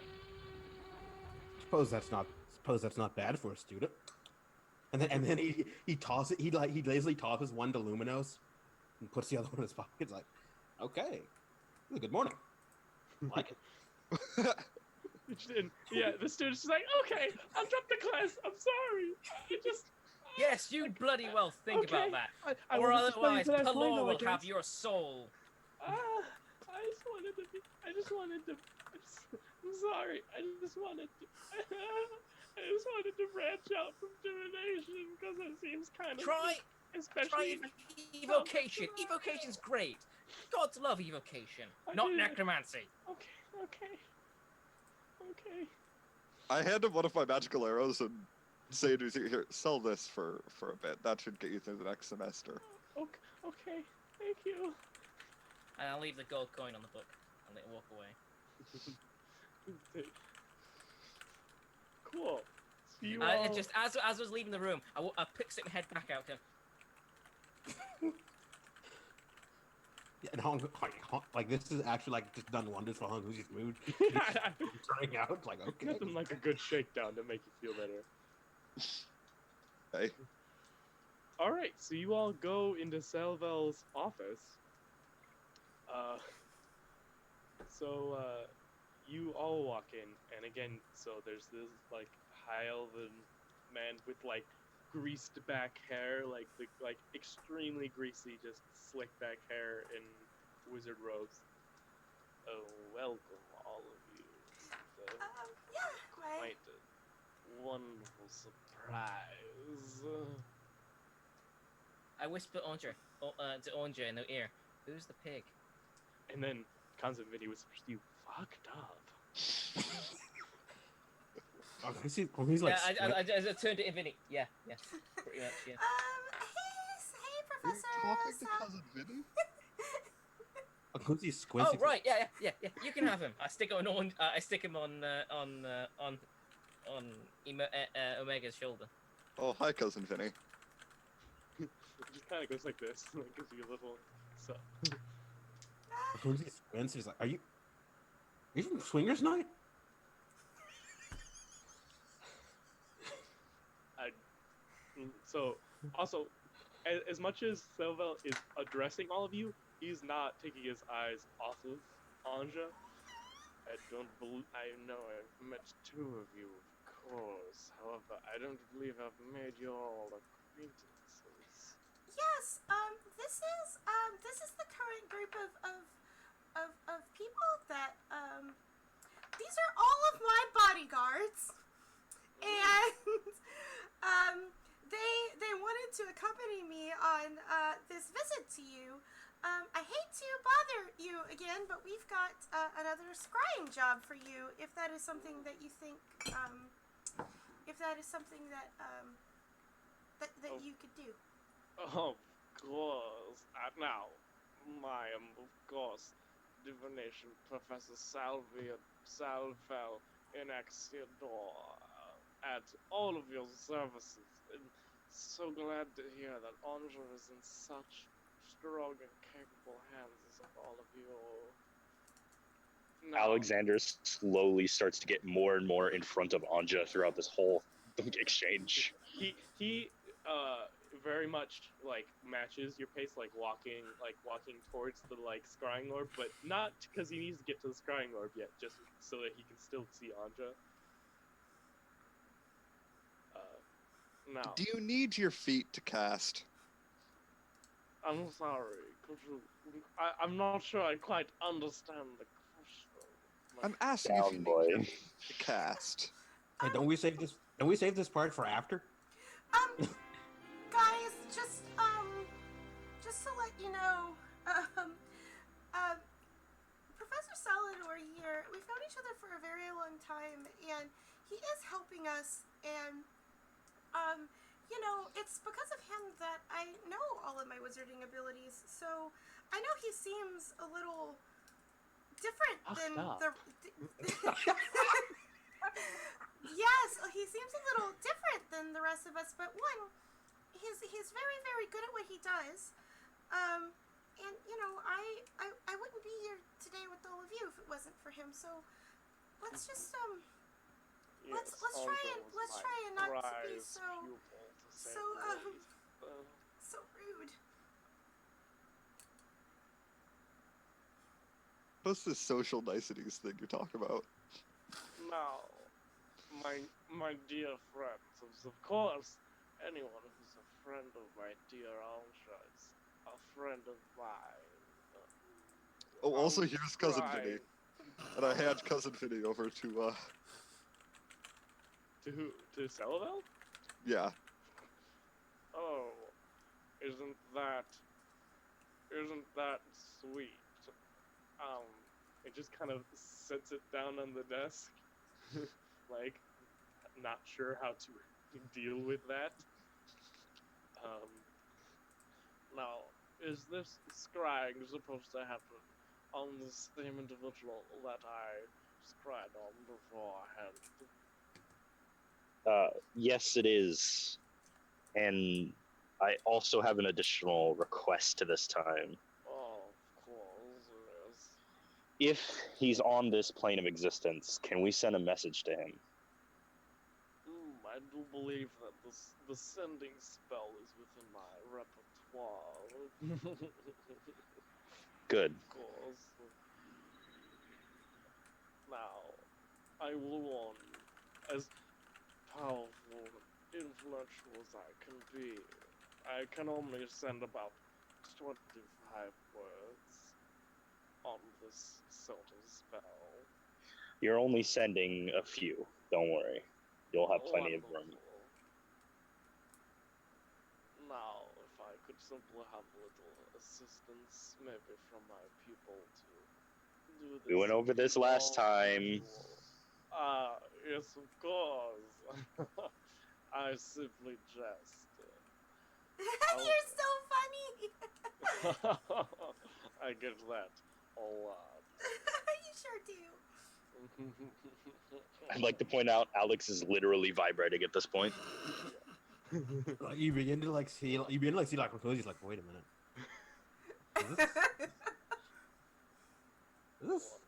suppose that's not bad for a student. And then he tosses he lazily tosses one to Luminos and puts the other one in his pocket. It's like, okay, good morning. I like it. Yeah, the student's just like, okay, I'll drop the class. I'm sorry. I just. Yes, you bloody well think Okay. about that. I Or wanted to study otherwise, for that Palor final, I will have guess. your soul. I just wanted to be. I'm sorry. I just wanted to branch out from divination because it seems kind of. Try Especially. evocation. Evocation's great. Gods love evocation, not Okay. necromancy. Okay. I hand him one of my magical arrows and say to you, here, sell this for a bit. That should get you through the next semester. Okay. Thank you. And I'll leave the gold coin on the book and let it walk away. Cool. So you all. Just as I was leaving the room, I picked it and head back out. Yeah, and like this is actually like just done wonders for Hong Huzi's mood. Turning out like okay. Nothing like a good shakedown to make you feel better. Hey. All right, so you all go into Salvel's office. you all walk in, and again, so there's this like high elven man with like greased back hair, like extremely greasy, just slick back hair in wizard robes. Oh, welcome all of you. This is Yeah, my quite a wonderful surprise. I whisper to Andre in the ear, "Who's the pig?" And then Constant Vinny whispers, "You fucked up." He's like, I turned to Infinity. Yeah, pretty much. Yeah. hey, Are you Professor. talking to Cousin Vinny? He's squinting. Oh right, yeah. You can have him. I stick him on. I stick him on Omega's shoulder. Oh, hi, Cousin Vinny. It just kind of goes like this, like gives you a little. So He squints. He's like, "Are you from Swingers Night?" so also, as much as Selvel is addressing all of you, he's not taking his eyes off of Anja. I know I've met two of you, of course. However, I don't believe I've made your all acquaintances. Yes, this is the current group of people that, these are all of my bodyguards, and, they wanted to accompany me on, this visit to you. I hate to bother you again, but we've got, another scrying job for you, if that is something that you think, if that is something that, that you could do. Of course. Now, I am, of course, divination Professor Salvel in Axiodor at all of your services. And so glad to hear that Anja is in such strong and capable hands of all of you. Now, Alexander slowly starts to get more and more in front of Anja throughout this whole exchange. he very much like matches your pace, like walking towards the like scrying orb, but not because he needs to get to the scrying orb yet, just so that he can still see Anja. Now, Do you need your feet to cast? I'm sorry. Could you? I'm not sure I quite understand the question. I'm asking if you Down, need boy. your feet to cast. Hey, don't we save this? Don't we save this part for after? Guys, just to let you know, Professor Salador here, we've known each other for a very long time, and he is helping us, and, you know, it's because of him that I know all of my wizarding abilities, so I know he seems a little different than yes, he seems a little different than the rest of us, but one, he's very, very good at what he does. And you know, I wouldn't be here today with all of you if it wasn't for him. So let's just let's try and not to be so rude. What's this social niceties thing you're talking about? Now, my dear friends, of course, anyone who's a friend of my dear Anja is a friend of mine. Oh, also I'll here's Cousin try. Vinny. And I hand Cousin Vinny over to, To who? To Salavel? yeah. Oh, isn't that sweet? It just kind of sets it down on the desk, like, not sure how to deal with that. Now, is this scrying supposed to happen on the same individual that I scried on beforehand? Yes, it is. And I also have an additional request to this time. Oh, of course it is. If he's on this plane of existence, can we send a message to him? I do believe that the sending spell is within my repertoire. Good. Of course. Now, I will warn you, as powerful and influential as I can be, I can only send about 25 words on this sort of spell. You're only sending a few. Don't worry. You'll have plenty of room. Wonderful. Now, if I could simply have a little assistance, maybe from my pupil to do this. We went over this last time. Ah, yes, of course. I simply jest. You're so funny. I get that a lot. You sure do. I'd like to point out Alex is literally vibrating at this point. Like you begin to like see like He's like, wait a minute. Is this? Is this?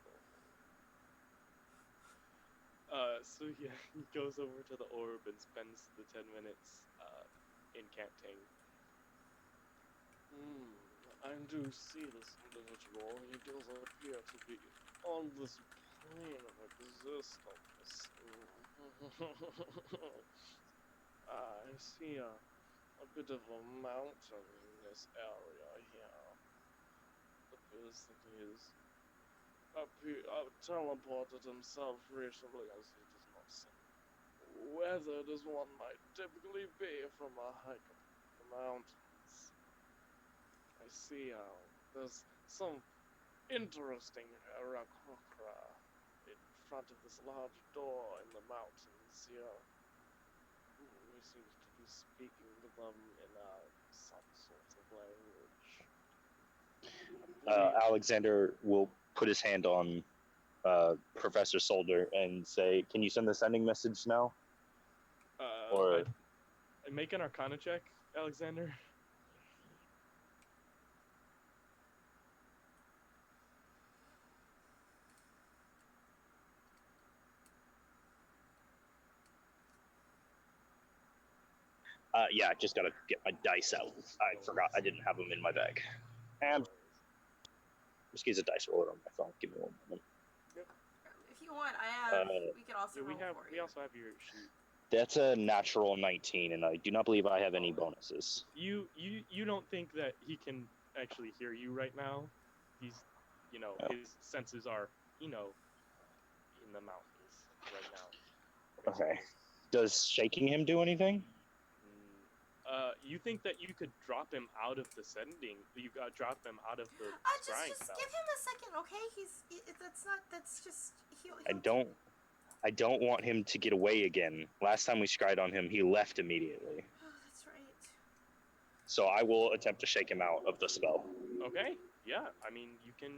So yeah, he goes over to the orb and spends the 10 minutes incanting. I do see this individual. He does appear to be on this plane of existence. I see a bit of a mountain in this area here. Appears that he has teleported himself recently, as he does not say whether this one might typically be from a hike up the mountains. I see there's some interesting Rakokra in front of this large door in the mountains here. He seems to be speaking to them in some sort of language. Alexander will put his hand on Professor Solder and say, "Can you send the sending message now?" Or make an Arcana check, Alexander. yeah, I just gotta get my dice out. I forgot I didn't have them in my bag. And just use a dice roller on my phone. Give me 1 moment. If you want, I have. We could also roll for we you. also have your sheet. That's a natural 19, and I do not believe I have any bonuses. You don't think that he can actually hear you right now? He's, his senses are, in the mountains right now. Okay. Does shaking him do anything? You think that you could drop him out of the sending? You got drop him out of the scrying Just spell. give him a second, okay? That's just. I don't want him to get away again. Last time we scryed on him, he left immediately. Oh, that's right. So I will attempt to shake him out of the spell. Okay. Yeah. I mean, you can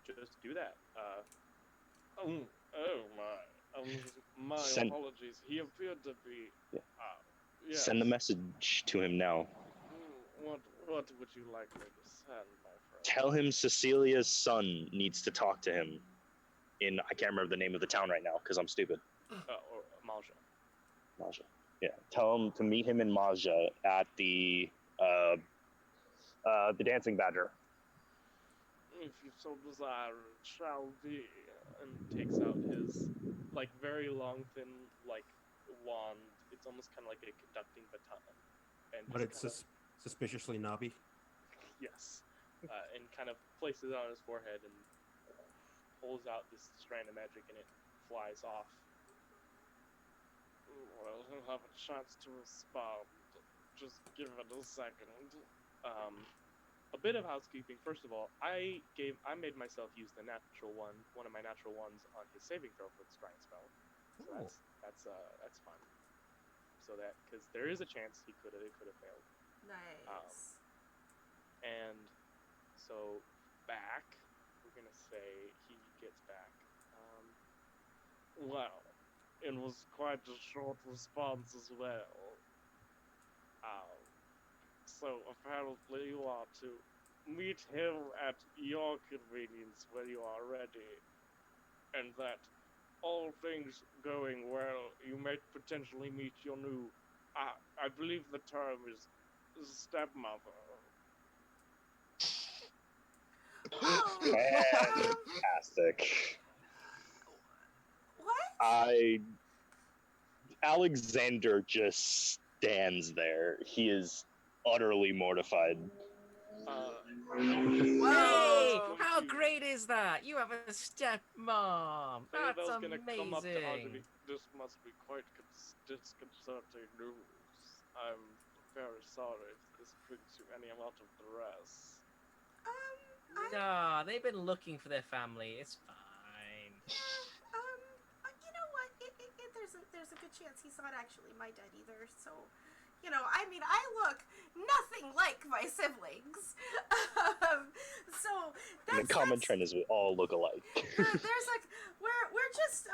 just do that. My apologies. He appeared to be. Yes. Send the message to him now. What would you like me to send, my friend? Tell him Cecilia's son needs to talk to him. I can't remember the name of the town right now because I'm stupid. Or Maja. Maja. Yeah. Tell him to meet him in Maja at the Dancing Badger. If you so desire, it shall be. And takes out his very long, thin wand. It's almost kind of like a conducting baton. But it's suspiciously knobby. Yes. And kind of places it on his forehead and pulls out this strand of magic, and it flies off. Well, he'll have a chance to respond. Just give it a second. A bit of housekeeping. First of all, I made myself use one of my natural ones on his saving throw for the scrying spell. So that's fun. So that, because there is a chance it could have failed. Nice. And so back, we're gonna say he gets back. Well, it was quite a short response as well. So apparently you are to meet him at your convenience when you are ready, and that all things going well, you may potentially meet your new, I believe the term is stepmother. Fantastic. Alexander just stands there. He is utterly mortified. Hey, Whoa. how great is that? You have a stepmom. That's Annabelle's gonna come up to Audrey. amazing. This must be quite disconcerting news. I'm very sorry if this brings you any amount of duress. Nah, they've been looking for their family. It's fine. You know what? There's a good chance he's not actually my dad either. So, you know, I mean, I look nothing like my siblings. So that's The common trend is we all look alike. there's like we're just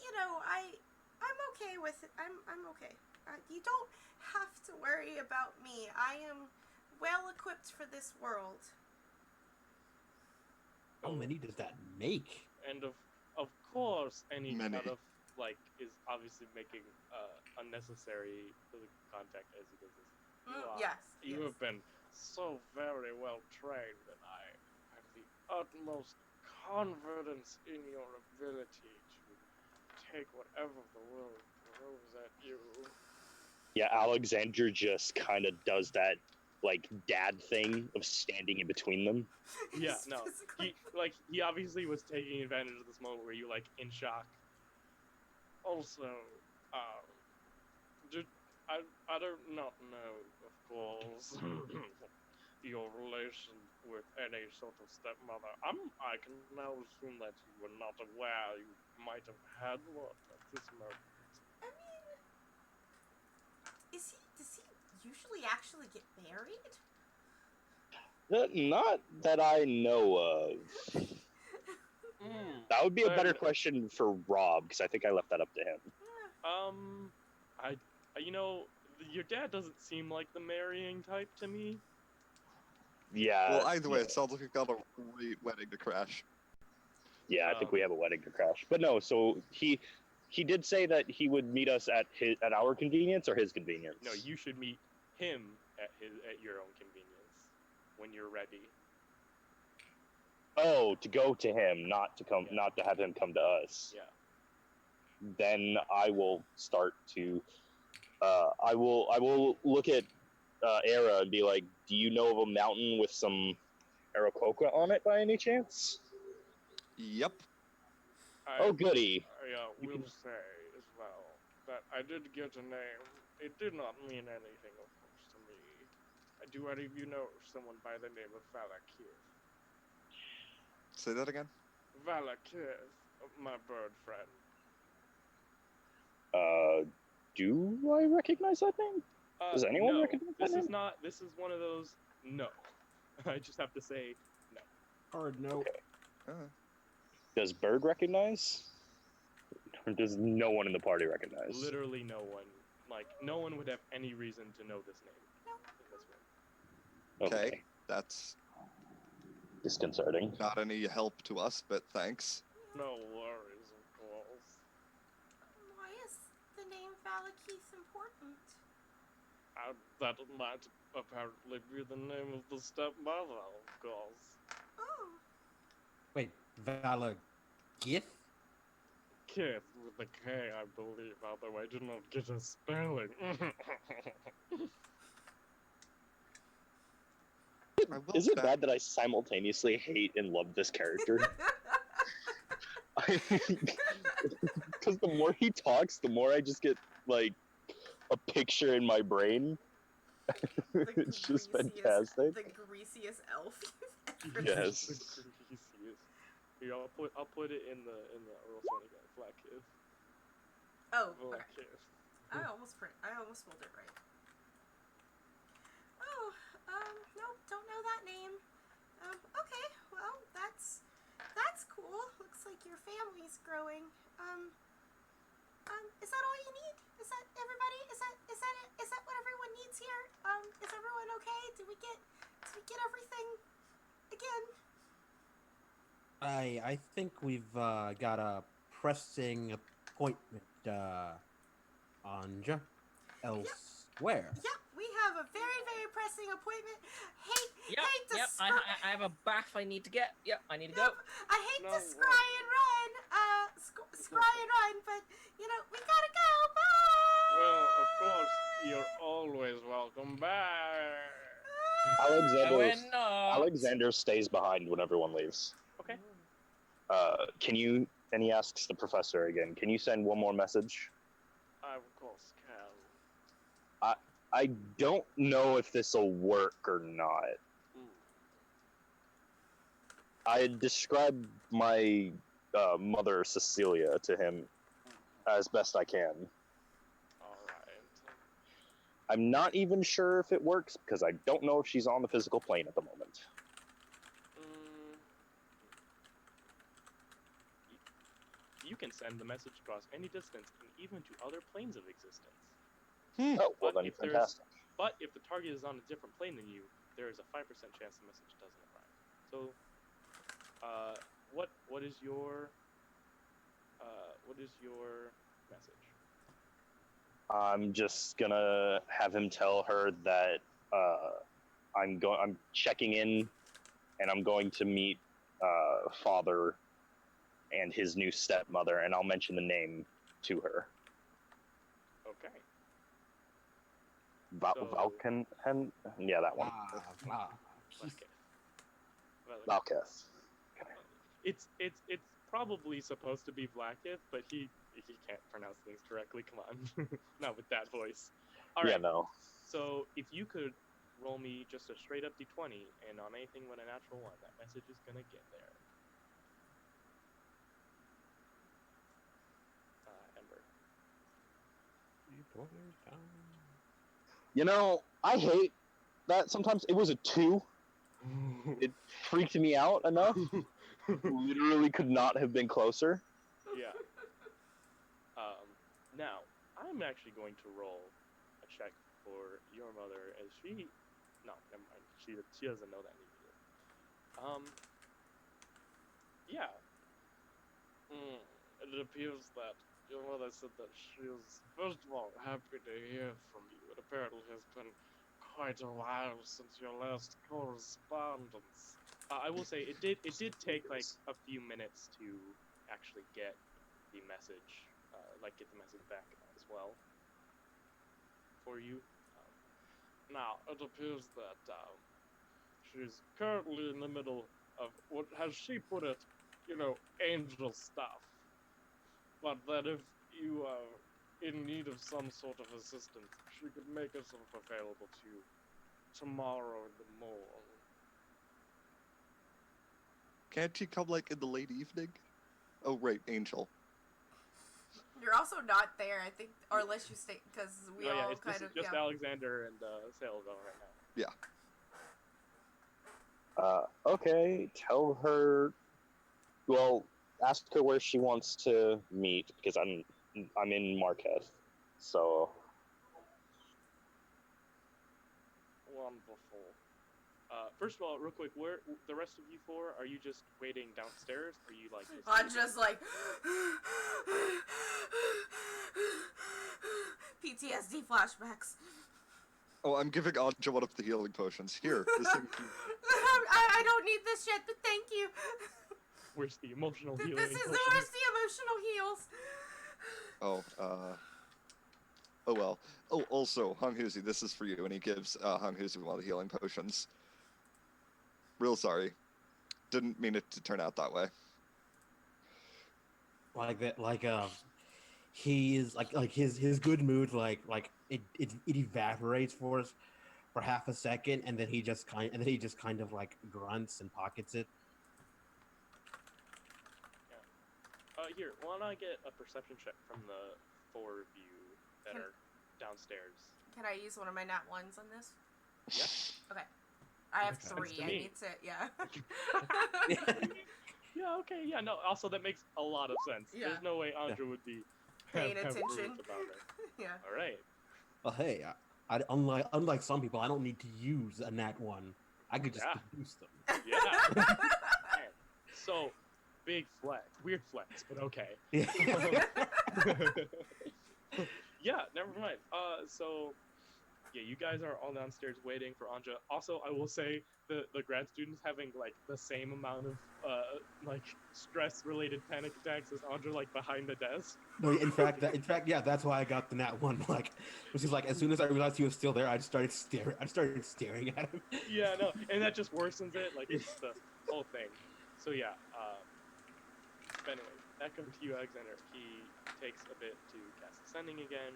you know, I'm okay with it. I'm okay. You don't have to worry about me. I am well equipped for this world. How many does that make? And of course, any Many. kind of like is obviously making unnecessary physical contact as he does this. Yes. You have been so very well trained, and I have the utmost confidence in your ability to take whatever the world throws at you. Yeah, Alexander just kind of does that, like, dad thing of standing in between them. Yeah, no. He obviously was taking advantage of this moment where you like in shock. Also, I don't not know, of course, your relation with any sort of stepmother. I can now assume that you were not aware you might have had one at this moment. I mean, does he usually actually get married? Not that I know of. That would be a better Then- question for Rob, because I think I left that up to him. You know, your dad doesn't seem like the marrying type to me. Yeah. Well, either way, it sounds like we've got a great wedding to crash. Yeah, I think we have a wedding to crash. But no, so he did say that he would meet us at our convenience or his convenience. No, you should meet him at your own convenience when you're ready. Oh, to go to him, not to have him come to us. Yeah. Then I will start to. I will look at Era and be like, "Do you know of a mountain with some Aarakocra on it by any chance?" Yep. Oh, goody. Yeah, You we'll can- say as well that I did get a name. It did not mean anything, of course, to me. Do any of you know someone by the name of Valakith? Say that again. Valakith, my bird friend. Do I recognize that name? Does anyone no, recognize that this is name? not. This is one of those. No, I just have to say no. Hard no. Okay. Does Bird recognize? Or does no one in the party recognize? Literally no one. Like no one would have any reason to know this name in this room. Okay. That's Disconcerting. not any help to us, but thanks. No worries, of course. Why is the name Valakith important? That might apparently be the name of the stepmother, of course. Oh, Wait, Vala Gith? Kith with a K, I believe, although I did not get a spelling. I will Is it back- bad that I simultaneously hate and love this character? Because the more he talks, the more I just get, like, a picture in my brain. the It's just greasiest- fantastic. The greasiest elf you've ever Yes. Here, I'll put it in the Earl Sonic guy, Flat Kith. Oh, Flat okay. Kith. I almost spelled it right. Oh, nope, don't know that name. Okay, well, that's cool. Looks like your family's growing. Is that all you need? Is that everybody? Is that it? Is that what everyone needs here? Is everyone okay? Did we get everything again? I think we've got a pressing appointment, Anja, elsewhere. Yep, we have a very, very pressing appointment. Yep, Hate to yep. I have a bath I need to get. Yep, I need to go. I hate No to scry and run, scry and run, but we gotta go. Bye. Well, of course, you're always welcome back. Alexander stays behind when everyone leaves. Okay. And he asks the professor again, can you send one more message? I of course can. I don't know if this will work or not. I had described my mother, Cecilia, to him as best I can. Alright. I'm not even sure if it works, because I don't know if she's on the physical plane at the moment. You can send the message across any distance and even to other planes of existence. Oh, well But then, if fantastic. But if the target is on a different plane than you, there is a 5% chance the message doesn't arrive. So, what is your message? I'm just gonna have him tell her that I'm checking in, and I'm going to meet father and his new stepmother, and I'll mention the name to her. Okay. Valken? Yeah, that one. Valketh. It's probably supposed to be Blackith, but he can't pronounce things correctly. Come on, not with that voice. All right. Yeah, no. So if you could roll me just a straight up d20, and on anything with a natural 1, that message is gonna get there. Ember. You know, I hate that sometimes. It was a 2. It freaked me out enough. Literally could not have been closer. Yeah. Now, I'm actually going to roll a check for your mother, as she... No, never mind. She doesn't know that either. Yeah. It appears that your mother said that she is, first of all, happy to hear from you. It apparently has been quite a while since your last correspondence. I will say, it did take, like, a few minutes to actually get the message, get the message back as well for you. Now, it appears that she's currently in the middle of, what has she put it, angel stuff. But that if you are in need of some sort of assistance, she could make herself available to you tomorrow in the morning. Can't she come, in the late evening? Oh, right, Angel. You're also not there, I think, or unless you stay, because we all it's kind of, just Alexander and Sailville right now. Yeah. Okay, tell her. Well, ask her where she wants to meet, because I'm in Marquette, so. Wonderful. First of all, real quick, where the rest of you four, are you just waiting downstairs? Or are you I'm just like PTSD flashbacks. Oh, I'm giving Anja one of the healing potions. Here, this thing. I don't need this yet, but thank you. Where's the emotional healing Where's the emotional heals? Oh, oh well. Oh, also, Hung Huzi, this is for you, and he gives Hung Huzi one of the healing potions. Real sorry. Didn't mean it to turn out that way. He is his good mood it evaporates for us for half a second, and then he just kind of grunts and pockets it. Yeah. Here, why don't I get a perception check from the 4 of you that are downstairs? Can I use one of my nat ones on this? Yeah. Okay. I have Makes sense 3. to I me. need to, yeah. Yeah, okay, yeah, no, also that makes a lot of sense. Yeah. There's no way Andra would be Paying have attention. worries about her. Yeah. Alright. Well, hey, unlike some people, I don't need to use a nat 1. I could just produce them. Yeah. Man. So, big flex. Weird flex, but okay. Yeah, never mind. So, yeah, you guys are all downstairs waiting for Anja. Also, I will say the grad students having like the same amount of like stress-related panic attacks as Anja, like behind the desk. No, in fact, yeah, that's why I got the nat one. Like, which is like, as soon as I realized he was still there, I started staring at him. Yeah, no, and that just worsens it. Like it's the whole thing. So yeah. But anyway, back over to you, Alexander. He takes a bit to cast Ascending again.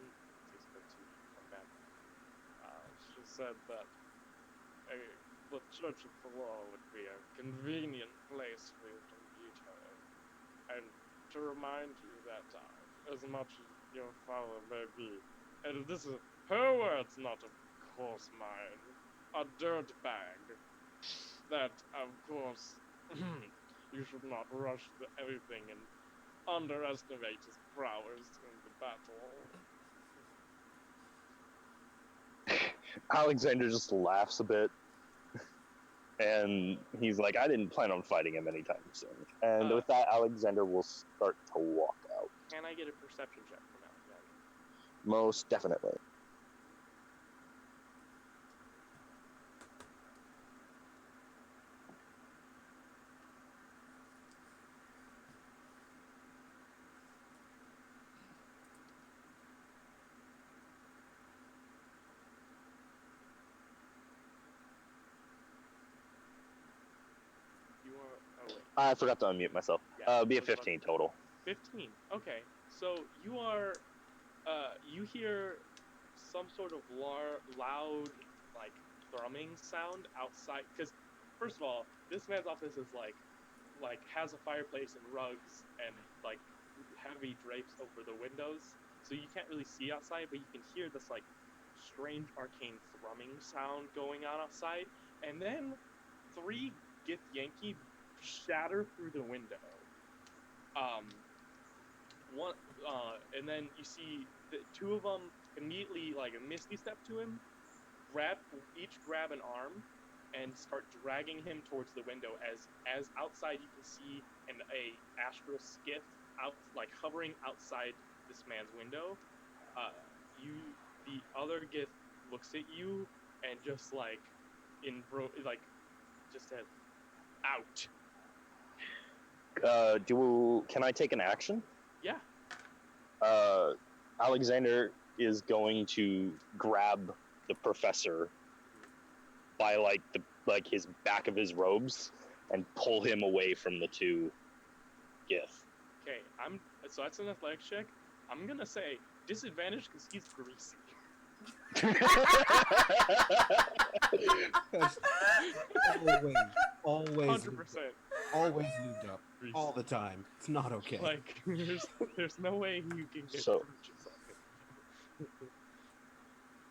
Takes a bit to come back. She said that the Church of the Law would be a convenient place for you to meet her, and to remind you that as much as your father may be, and this is her words, not of course mine, a dirtbag, that of course you should not rush to everything and underestimate his prowess in the battle. Alexander just laughs a bit, and he's like, I didn't plan on fighting him anytime soon. And with that, Alexander will start to walk out. Can I get a perception check from Alexander? Most definitely. You are. Oh wait. I forgot to unmute myself. Yeah, Be a 15 total. 15. Okay. So you are. You hear some sort of loud, like thrumming sound outside. Because, first of all, this man's office is like has a fireplace and rugs and like heavy drapes over the windows, so you can't really see outside, but you can hear this like strange arcane thrumming sound going on outside, and then 3 Gith Yankee shatter through the window. One, and then you see the 2 of them immediately like misty step to him, each grab an arm, and start dragging him towards the window. As outside you can see a astral skiff out like hovering outside this man's window. The other Gith looks at you and just like just says, "Out." Can I take an action? Yeah. Alexander is going to grab the professor by like his back of his robes and pull him away from the 2 Gith. Okay, so that's an athletics check. I'm gonna say disadvantage because he's greasy. always 100%. always lubed up all the time. It's not okay. Like there's no way you can get So- purchase on it.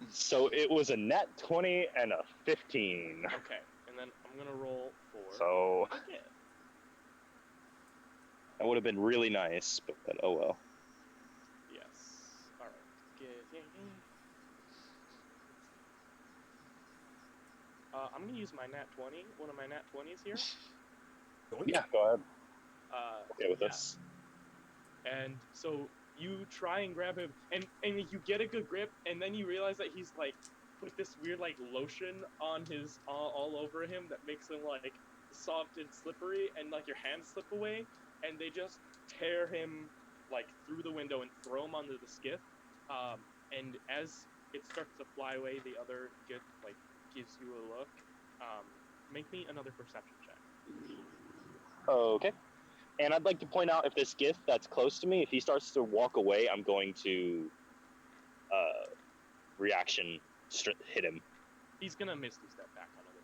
So it was a net 20 and a 15. Okay, and then I'm gonna roll for. So Yeah. that would have been really nice, but oh well. Yes. All right. I'm gonna use my nat 20. One of my nat 20s here. Yeah, go ahead. Okay with yeah. this. And so you try and grab him, and you get a good grip, and then you realize that he's like put this weird like lotion on his all over him that makes him like soft and slippery, and like your hands slip away, and they just tear him like through the window and throw him onto the skiff. And as it starts to fly away, the other Gith like gives you a look. Make me another perception check. Okay. And I'd like to point out, if this Gith that's close to me, if he starts to walk away, I'm going to reaction hit him. He's gonna misty step back on the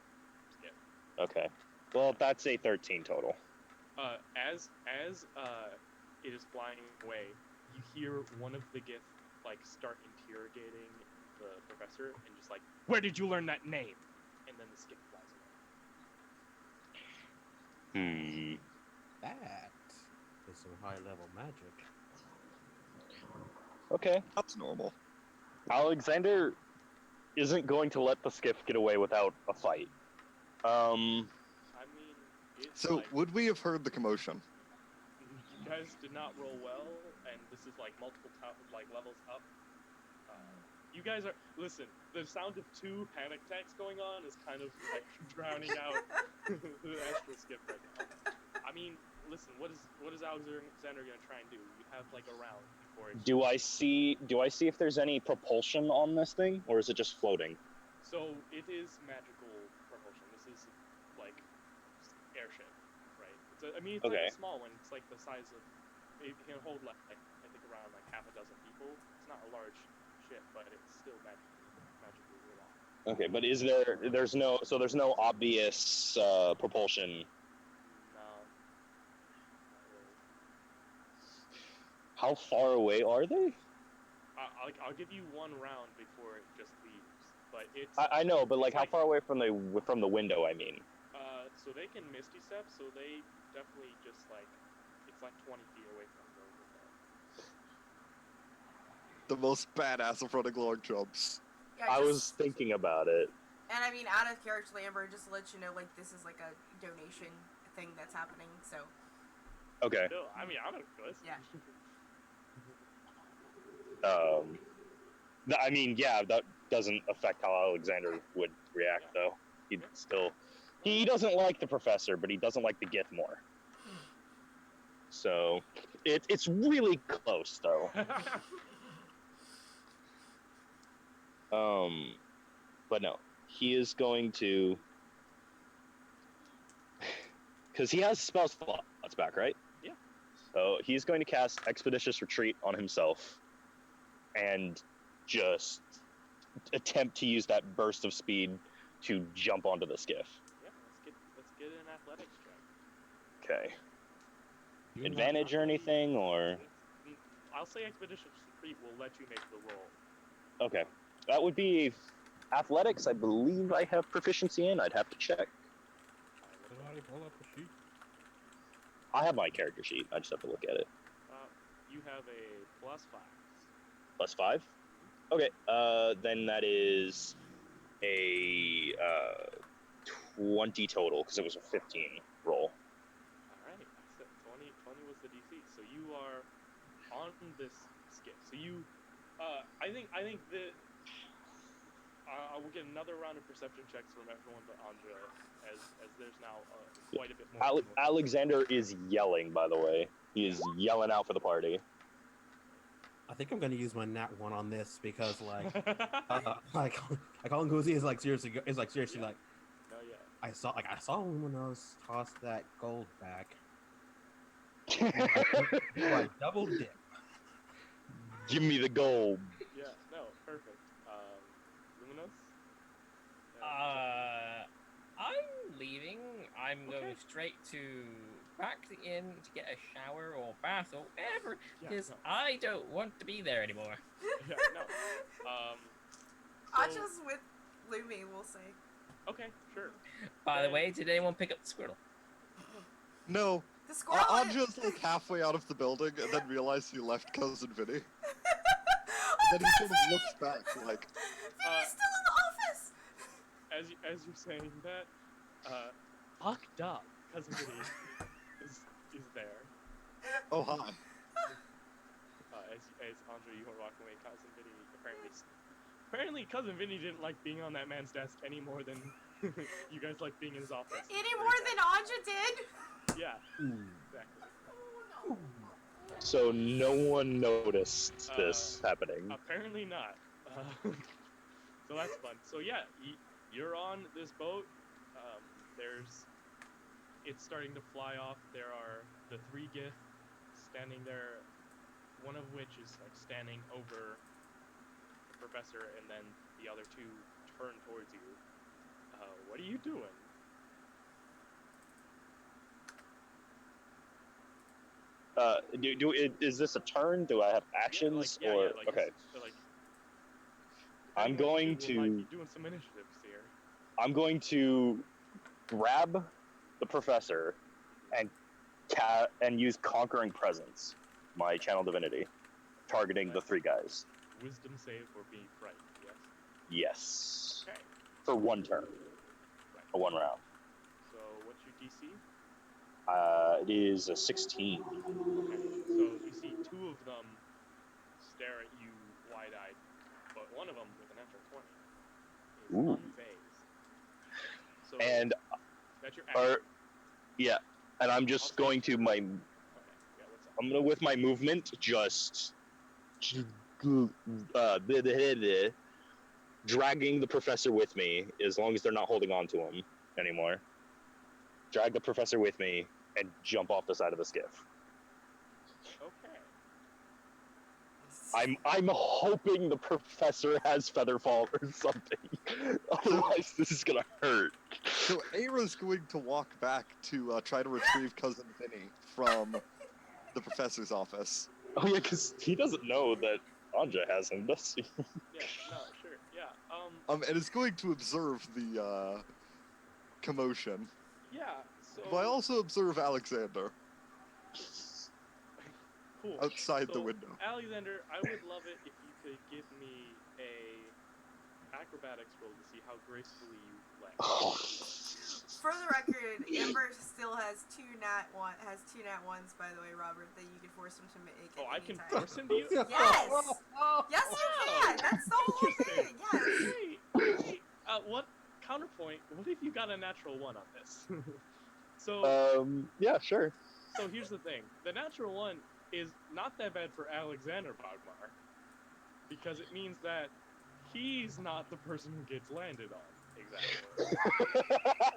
skiff. Okay. Well, that's a 13 total. As it is flying away, you hear one of the Gith like start interrogating the professor and just like, "Where did you learn that name?" And then the skiff flies away. That is some high level magic. Okay. That's normal. Alexander isn't going to let the skiff get away without a fight. I mean, it's So, like, would we have heard the commotion? you guys did not roll well, and this is like multiple levels up. You guys are listen. The sound of 2 panic attacks going on is kind of like drowning out the astral skip right now. I mean, listen. What is Alexander gonna try and do? You have like a round before it. Do I see if there's any propulsion on this thing, or is it just floating? So it is magical propulsion. This is like airship, right? I mean, it's like Okay. a small one. It's like the size of. It can hold like I think around like half a dozen people. It's not a large ship, but it's still magically long. Okay, but there's no obvious propulsion. No. How far away are they? I'll give you 1 round before it just leaves, but it's. I know, but like it's how far away from the window? I mean. So they can misty step, so they definitely just like it's like 20 feet away from the window. The most badass of running long jumps. Yeah, I was thinking about it. And I mean, out of character, Amber, just to let you know, like, this is like a donation thing that's happening, so. Okay. Still, I mean, I'm gonna listen. Yeah. I mean, yeah, that doesn't affect how Alexander would react, though. He doesn't like the professor, but he doesn't like the Gith more. So, it's really close, though. But no, he is going to, because he has spell slots back, right? Yeah. So he's going to cast Expeditious Retreat on himself, and just attempt to use that burst of speed to jump onto the skiff. Yeah, let's get an athletics check. Okay. Advantage or anything, or? I'll say Expeditious Retreat will let you make the roll. Okay. That would be athletics, I believe I have proficiency in. I'd have to check. Somebody pull up the sheet. I have my character sheet. I just have to look at it. You have a +5. +5? Okay. Then that is a 20 total, because it was a 15 roll. Alright, so 20 was the DC. So you are on this skip. So you, I think that I will get another round of perception checks from everyone but Andrea, as there's now quite a bit more. Alexander is yelling, by the way. He is yelling out for the party. I think I'm gonna use my nat 1 on this because like Honguzi is like seriously like No, yeah. I saw Luminos toss that gold back. I double dip. Give me the gold. Yeah, no, perfect. Luminos? I'm leaving. I'm going straight back to the inn to get a shower or bath or whatever, because I don't want to be there anymore. Yeah, no. Acha's with Lumi, we'll say. Okay, sure. By the way, did anyone pick up the squirrel? No. The squirrel. Anja's like halfway out of the building and then realized he left Cousin Vinny. Then he sort of looks back like, Vinny's still in the office. As you're saying that, fucked up Cousin Vinny is there. oh hi. As Andre, you were walking away, Cousin Vinny apparently Cousin Vinny didn't like being on that man's desk any more than you guys like being in his office. Any more than Anja did? Yeah, exactly. Oh no. So no one noticed this happening. Apparently not. So that's fun. So yeah, you're on this boat. It's starting to fly off. There are the 3 Gith standing there, one of which is like standing over the professor, and then the other 2 turn towards you. What are you doing? Is this a turn? Do I have actions okay? I'm going to be doing some initiatives here. I'm going to grab the professor and use Conquering Presence, my channel divinity, targeting the 3 guys. Wisdom save or being frightened, yes? Yes. Okay. For 1 turn. Right. Or 1 round. So what's your DC? It is a 16. Okay. So you see 2 of them stare at you wide-eyed, but one of them with a natural 20 is Ooh. unfazed. So And that's your action. yeah, and I'm just going to my. Okay, yeah, what's up? I'm gonna with my movement just dragging the professor with me as long as they're not holding on to him anymore. Drag the professor with me and jump off the side of the skiff. Okay. I'm hoping the professor has featherfall or something. Otherwise, this is gonna hurt. So Aira's going to walk back to try to retrieve Cousin Vinny from the professor's office. Oh yeah, because he doesn't know that Anja has him, does he? Yeah, no, sure, yeah. And is going to observe the commotion. Yeah, so... But I also observe Alexander Cool. outside the So, window. Alexander, I would love it if you could give me a acrobatics roll to see how gracefully you land. For the record, Ember still has two nat ones, by the way, Robert, that you can force him to make. Oh, I can anytime. force him to use? Yes! Yes, you can! That's the whole thing, yes! Wait. What counterpoint? What if you got a natural 1 on this? So, yeah, sure. so here's the thing. The natural 1 is not that bad for Alexander Bogmar, because it means that he's not the person who gets landed on. Exactly.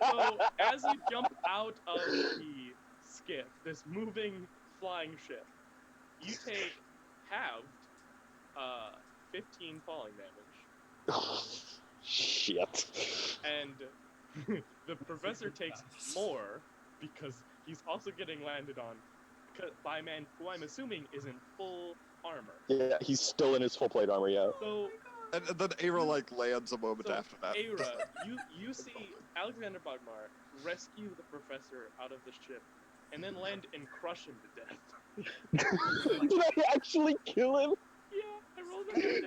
So, as you jump out of the skiff, this moving, flying ship, you take halved 15 falling damage. Shit. And the professor takes more because he's also getting landed on by a man who I'm assuming is in full armor. Yeah, he's still in his full plate armor, yeah. So, And then Aira lands a moment so after that. Aira, you see Alexander Bogmar rescue the professor out of the ship, and then land and crush him to death. Did I actually kill him? Yeah, I rolled that damage.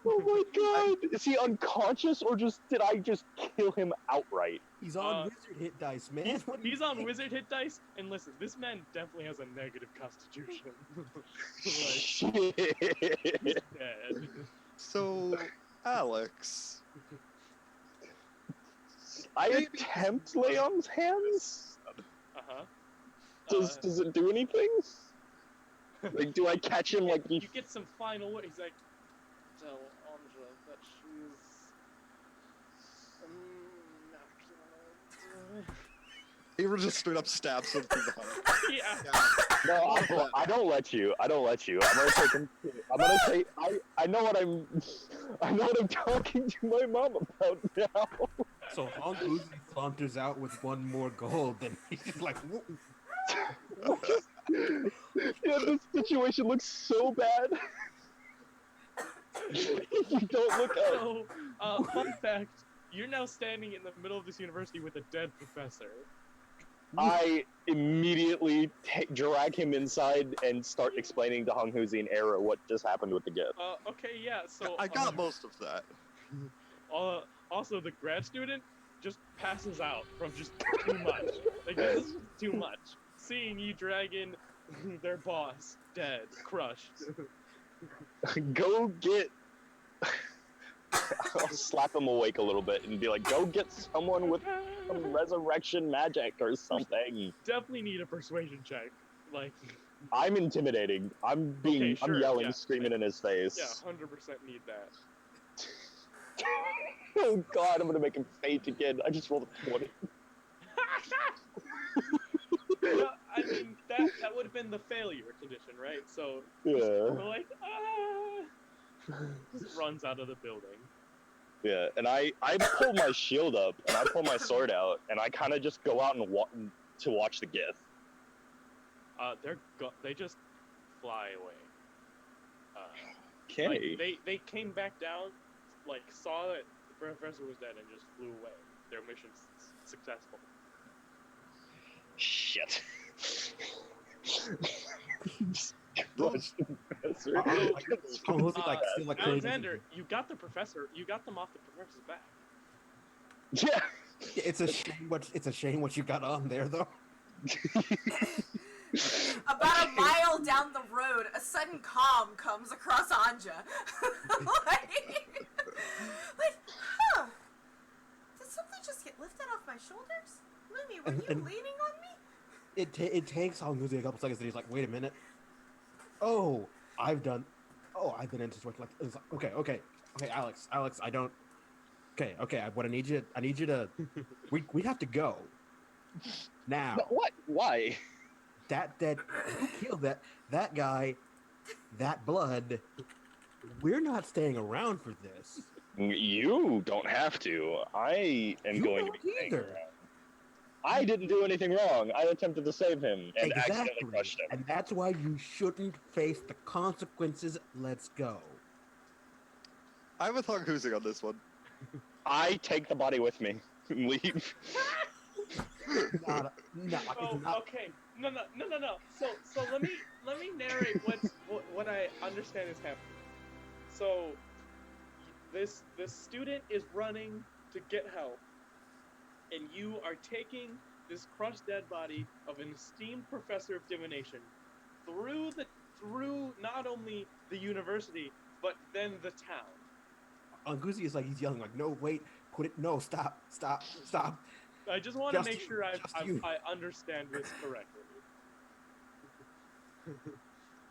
Oh my god! Is he unconscious or did I just kill him outright? He's on wizard hit dice, man. What do you He's on think? wizard hit dice, and listen, this man definitely has a negative constitution. Shit. He's dead. So, Alex, I attempt Leon's hands? Uh-huh. Does it do anything? Like, do I catch him like You get some final word. He's like, tell Anja that she's Aira just straight up stabs him through the heart. yeah. No, I don't let you. I'm gonna take him. I'm gonna say I know what I'm talking to my mom about now. So Hong Uzi flaunters out with one more gold, and he's just like, "Whoa." Yeah, this situation looks so bad. If you don't look up. So, fun fact, you're now standing in the middle of this university with a dead professor. I immediately drag him inside and start explaining to Hung Huzi and Era what just happened with the gift. Okay, yeah, so... I got most of that. Also, the grad student just passes out from just too much. Like, this is just too much. Seeing you drag in their boss, dead, crushed. Go get... I'll slap him awake a little bit and be like, go get someone with some resurrection magic or something. Definitely need a persuasion check. Like... I'm intimidating. I'm yelling, screaming in his face. Yeah, 100% need that. Oh god, I'm gonna make him faint again. I just rolled a 20. No, I mean, that would have been the failure condition, right? So, Yeah. we're like, just runs out of the building. Yeah, and I pull my shield up, and I pull my sword out, and I kind of just go out and to watch the Gith. They just fly away. Okay. Like, they came back down, like, saw that the professor was dead, and just flew away. Their mission's successful. Shit. Those- Alexander, you got the professor. You got them off the professor's back. Yeah. It's a shame what you got on there, though. About a mile down the road, a sudden calm comes across Anja. like, huh? Did something just get lifted off my shoulders? Lumi, were you leaning on me? It takes Honghuzi a couple seconds, and he's like, "Wait a minute. Oh, I've been in a situation like this. Okay, Alex, I don't. Okay. What I need you to. We have to go now. But what? Why? Who killed that guy? That blood. We're not staying around for this. You don't have to. I am You going to don't be staying either. around. I didn't do anything wrong. I attempted to save him and accidentally Exactly, crushed him. and that's why you shouldn't face the consequences. Let's go. I'm with Honghuzi on this one. I take the body with me. Leave. No. Okay. No. So let me narrate what I understand is happening. So this student is running to get help, and you are taking this crushed dead body of an esteemed professor of divination through not only the university but then the town. Anguzi is like, he's yelling like, "No, wait, put it, no, stop. I just want to Just make you, sure I understand this correctly.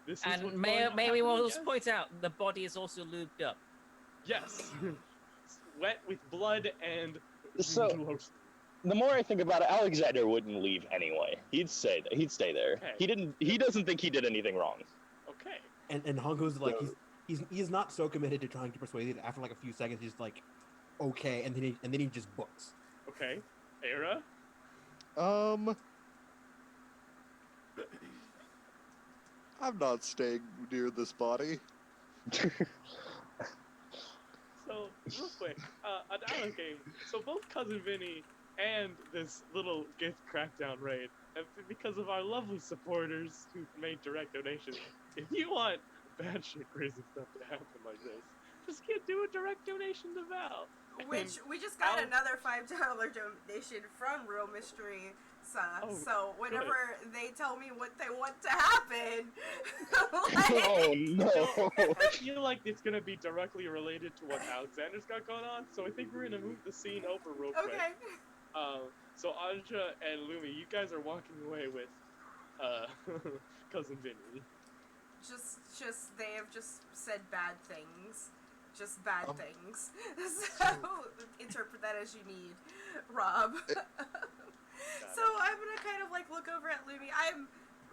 This is what's And going may to we happen, also yes? point out the body is also lubed up. Yes. Wet with blood and So- lotion. The more I think about it, Alexander wouldn't leave anyway. He'd stay there. Okay. He doesn't think he did anything wrong. Okay. And Hongo's like, he's not so committed to trying to persuade it. After like a few seconds, he's like, okay, and then he just books. Okay. Era? I'm not staying near this body. So, real quick, an Allen game. So both Cousin Vinny and this little Gith crackdown raid have been because of our lovely supporters who've made direct donations. If you want batshit crazy stuff to happen like this, just do a direct donation to Val. Which we just got Al- another $5 donation from Real Mystery Sa. Oh, so whenever they tell me what they want to happen, like, Oh no! I feel like it's gonna be directly related to what Alexander's got going on, so I think we're gonna move the scene over real quick. okay. So Anja and Lumi, you guys are walking away with Cousin Vinny. Just they have just said bad things. Just bad things. So interpret that as you need, Rob. So I'm gonna kind of like look over at Lumi. I'm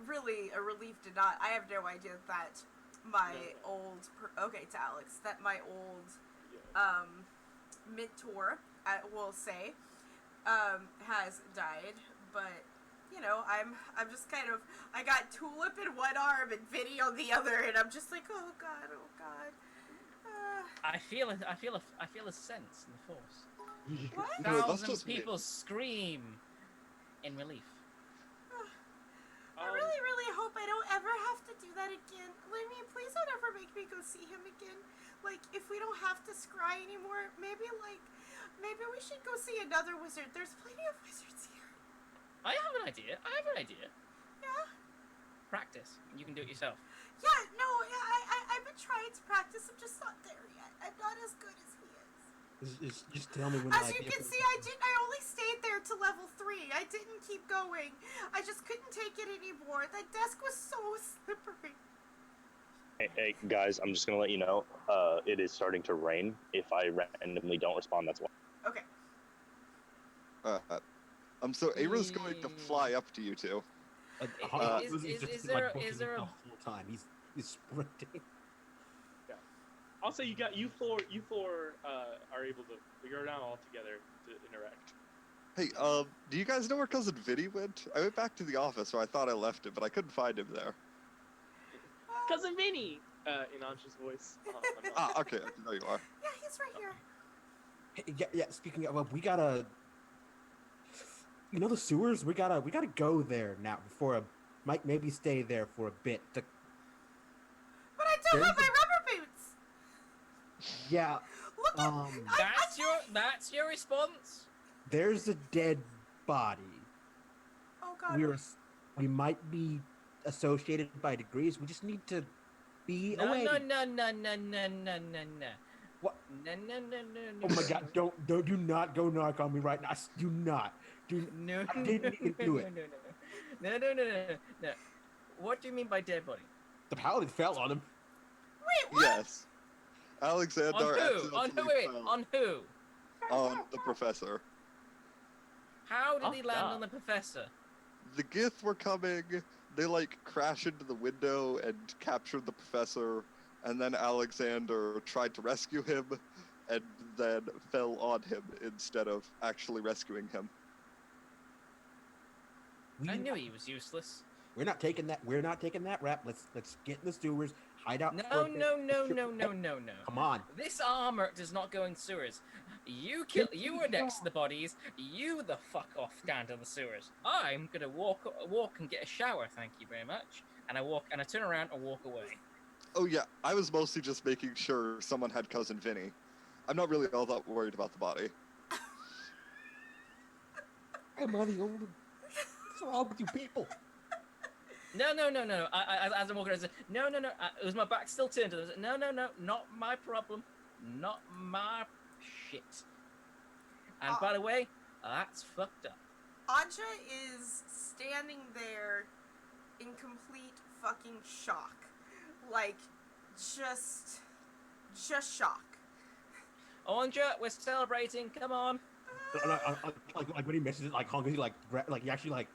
really relieved to not. I have no idea that my old. Okay, to Alex, that my old mentor, I will say, has died. But you know, I'm just kind of. I got Tulip in one arm and Vinny on the other, and I'm just like, oh god. I feel a sense in the force. What? No, that's Thousands just of me. people scream in relief. I really hope I don't ever have to do that again. Lumi, please don't ever make me go see him again. Like, if we don't have to scry anymore, maybe we should go see another wizard. There's plenty of wizards here. I have an idea. Yeah? Practice. You can do it yourself. Yeah, no, I've been trying to practice. I'm just not there yet. I'm not as good as he is. Just tell me when. As you can see, I only stayed there to level 3. I didn't keep going. I just couldn't take it anymore. That desk was so slippery. Hey guys, I'm just gonna let you know. It is starting to rain. If I randomly don't respond, that's why. Okay. So Era's going to fly up to you two. Is there a- the whole time? He's sprinting. I'll say you four are able to. You're now all together to interact. Hey, do you guys know where Cousin Vinny went? I went back to the office where I thought I left him, but I couldn't find him there. Cousin Vinny! In Anja's voice. Okay, there you are. Yeah, he's right here. Hey, yeah. Speaking of, we gotta. You know the sewers? We gotta go there now might maybe stay there for a bit. But I don't have my rubber boots. Yeah. Look at That's your response. There's a dead body. Oh god. We might be associated by degrees. We just need to be No, away. no, no, no, no, no, no, no, no. What? No, no, no, no, no. Oh my God! Do not go knock on me right now. Do not. No, I no, didn't even do it. no, no, no, no, no, no. What do you mean by dead body? The paladin fell on him. Wait, what? Yes. On Alexander who? accidentally Wait, fell on who? on the professor. How did Oh, he land God. on the professor? The Gith were coming. They like crash into the window and captured the professor, and then Alexander tried to rescue him, and then fell on him instead of actually rescuing him. I knew he was useless. We're not taking that. We're not taking that rap. Let's get in the sewers. Hide out. No, no, no, no, no, no, no. Come on. This armor does not go in sewers. You were next to the bodies. You the fuck off down to the sewers. I'm gonna walk and get a shower. Thank you very much. And I turn around and walk away. Oh yeah, I was mostly just making sure someone had cousin Vinny. I'm not really all that worried about the body. Am I the only? What's wrong with you people? No, no, no, no. As I'm walking, I said, no, no, no. It was my back still turned to them. No, no, no. Not my problem. Not my shit. And by the way, that's fucked up. Anja is standing there in complete fucking shock. Like, just shock. Anja, we're celebrating. Come on. Like when he misses it, like Honky, he actually like,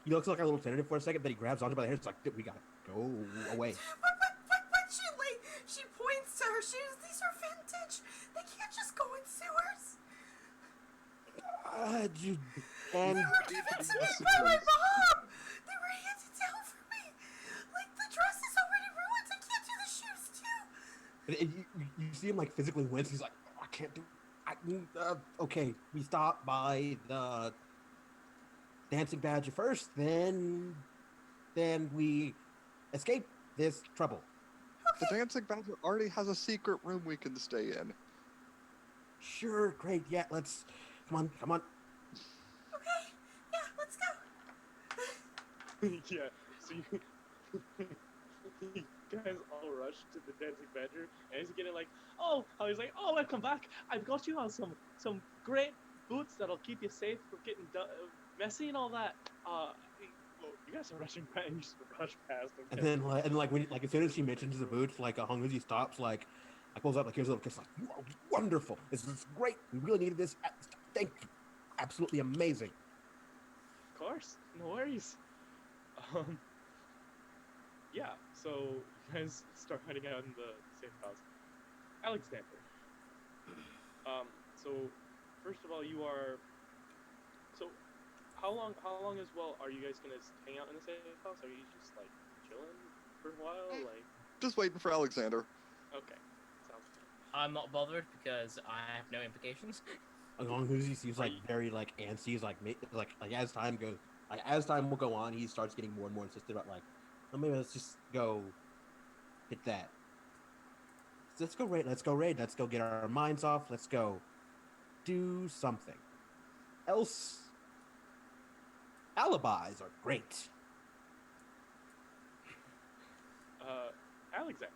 he looks like a little tentative for a second, then he grabs onto by the hair. It's like, we gotta go away. But she points to her shoes. These are vintage. They can't just go in sewers. And They were given to me by my mom. They were handed down for me. Like, the dress is already ruined. I can't do the shoes too. you see him like physically wince. He's like, I can't do. Okay, we stop by the dancing badger first, then we escape this trouble. The dancing badger already has a secret room we can stay in. Sure, great, yeah, let's come on. Okay, yeah, let's go. Yeah, so you guys all rush to the dancing bedroom, and he's getting like, oh, welcome back. I've got you on some great boots that'll keep you safe from getting messy and all that. Well, you guys are rushing past, you just rush past him. And then when as soon as she mentions the boots, like Hong Uzi stops, like I pulls up, like here's a little kiss, like you are wonderful. This is great. We really needed this. Thank you. Absolutely amazing. Of course, no worries. Yeah, so you guys start heading out in the safe house. Alexander. So first of all, so how long as well are you guys gonna hang out in the safe house? Are you just like chilling for a while? Like, Just waiting for Alexander. okay, sounds good. I'm not bothered because I have no implications. Hong Uzi seems like very like antsy. He's like as time goes, like as time will go on, he starts getting more and more insistent about like, well, maybe let's just go hit that. Let's go raid. Let's go get our minds off. Let's go do something else. Alibis are great. Alexander,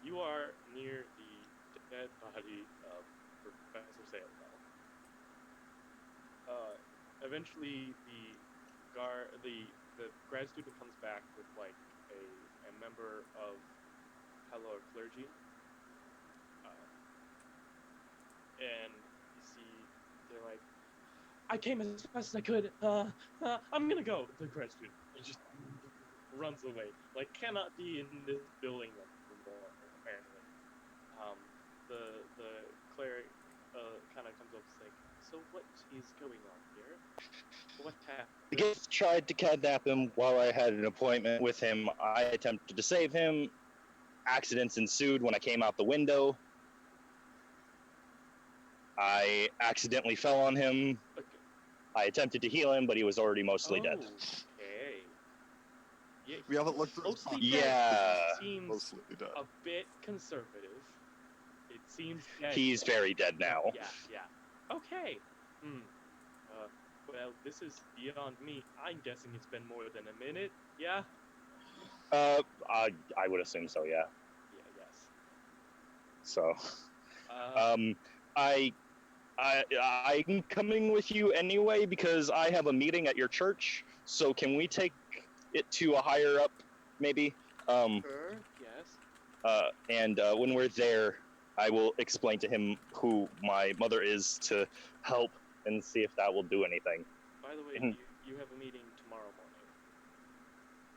you are near the dead body of Professor Sailbell. Eventually, the grad student comes back with like a member of Hello Clergy, and you see they're like, I came as fast as I could. I'm gonna go. The grad student just runs away. Like, cannot be in this building anymore. Apparently, the cleric kind of comes up and like, so what is going on here? What happened? The Gith tried to kidnap him while I had an appointment with him. I attempted to save him. Accidents ensued when I came out the window. I accidentally fell on him. Okay. I attempted to heal him, but he was already mostly dead. Okay. Yeah, We haven't looked through his mostly pockets. dead Yeah. seems Mostly dead. a bit conservative. It seems dead. He's very dead now. Yeah. Okay. Well, this is beyond me. I'm guessing it's been more than a minute. Yeah? I would assume so, yeah. Yeah, yes. So, Uh, I I'm coming with you anyway because I have a meeting at your church. So can we take it to a higher up, maybe? sure, yes. And when we're there, I will explain to him who my mother is to help and see if that will do anything. By the way, Mhm. you have a meeting tomorrow morning.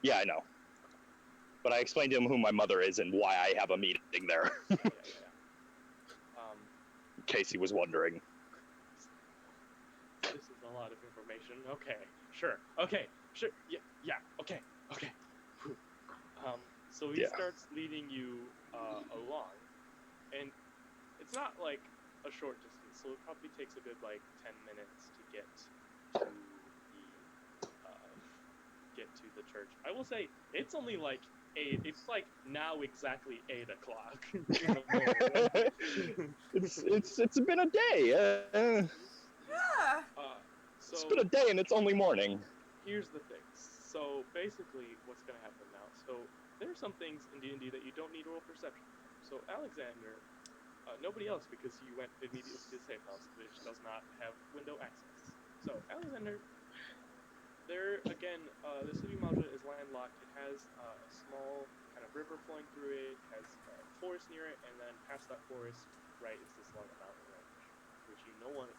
Yeah, I know. But I explained to him who my mother is and why I have a meeting there, Yeah. in case he was wondering. This is a lot of information. Okay, sure. Okay, sure. Yeah. Okay. Whew. So he Yeah. starts leading you along, and it's not like a short distance, so it probably takes a good like 10 minutes to get to the church. I will say it's only like 8. It's like now exactly 8 o'clock in the morning. It's been a day. Yeah. It's So been a day and it's only morning. here's the thing. So basically, what's going to happen now? So there are some things in D&D that you don't need roll perception. So Alexander, nobody else because you went immediately to the safe house, which does not have window access. So Alexander, there again, the city of Malta is landlocked. It has a small kind of river flowing through it. It has a forest near it, and then past that forest, right, is this long mountain range, which you know one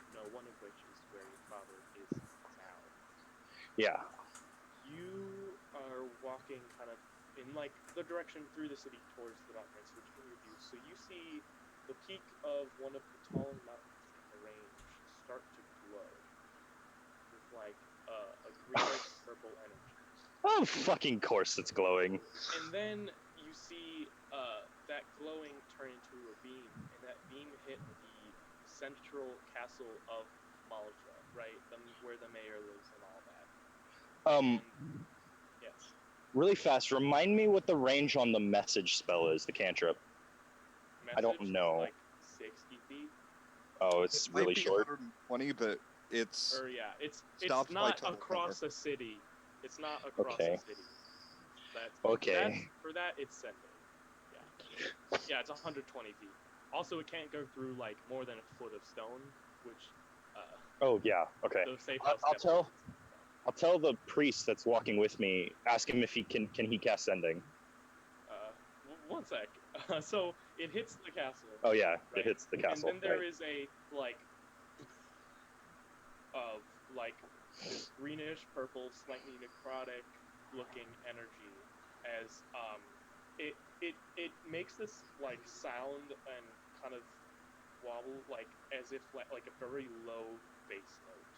of which is where your father is now. Yeah. You are walking kind of in like the direction through the city towards the mountain range, which in your view. So you see the peak of one of the tall mountains in the range start to glow with like a greenish purple energy. Oh, fucking course it's glowing. And then you see that glowing turn into a beam, and that beam hit the central castle of Malta, right? Where the mayor lives and all that. And, yes. Really fast, remind me what the range on the message spell is, the cantrip. Message I don't know. Is like 60 feet. Oh, it's It really might be short. 120, but it's Or yeah, it's stopped by not total across a city. It's not across Okay. a city. Okay. For that, it's sending. Yeah, it's 120 feet. Also, it can't go through like more than a foot of stone, which Oh yeah. Okay. those safe I'll house tell- I'll tell the priest that's walking with me. Ask him if he can he cast sending. One sec. So it hits the castle. Oh yeah, Right. it hits the castle. And then there right. is a like of like this greenish purple, slightly necrotic looking energy as it makes this like sound and kind of wobble like as if like a very low bass note,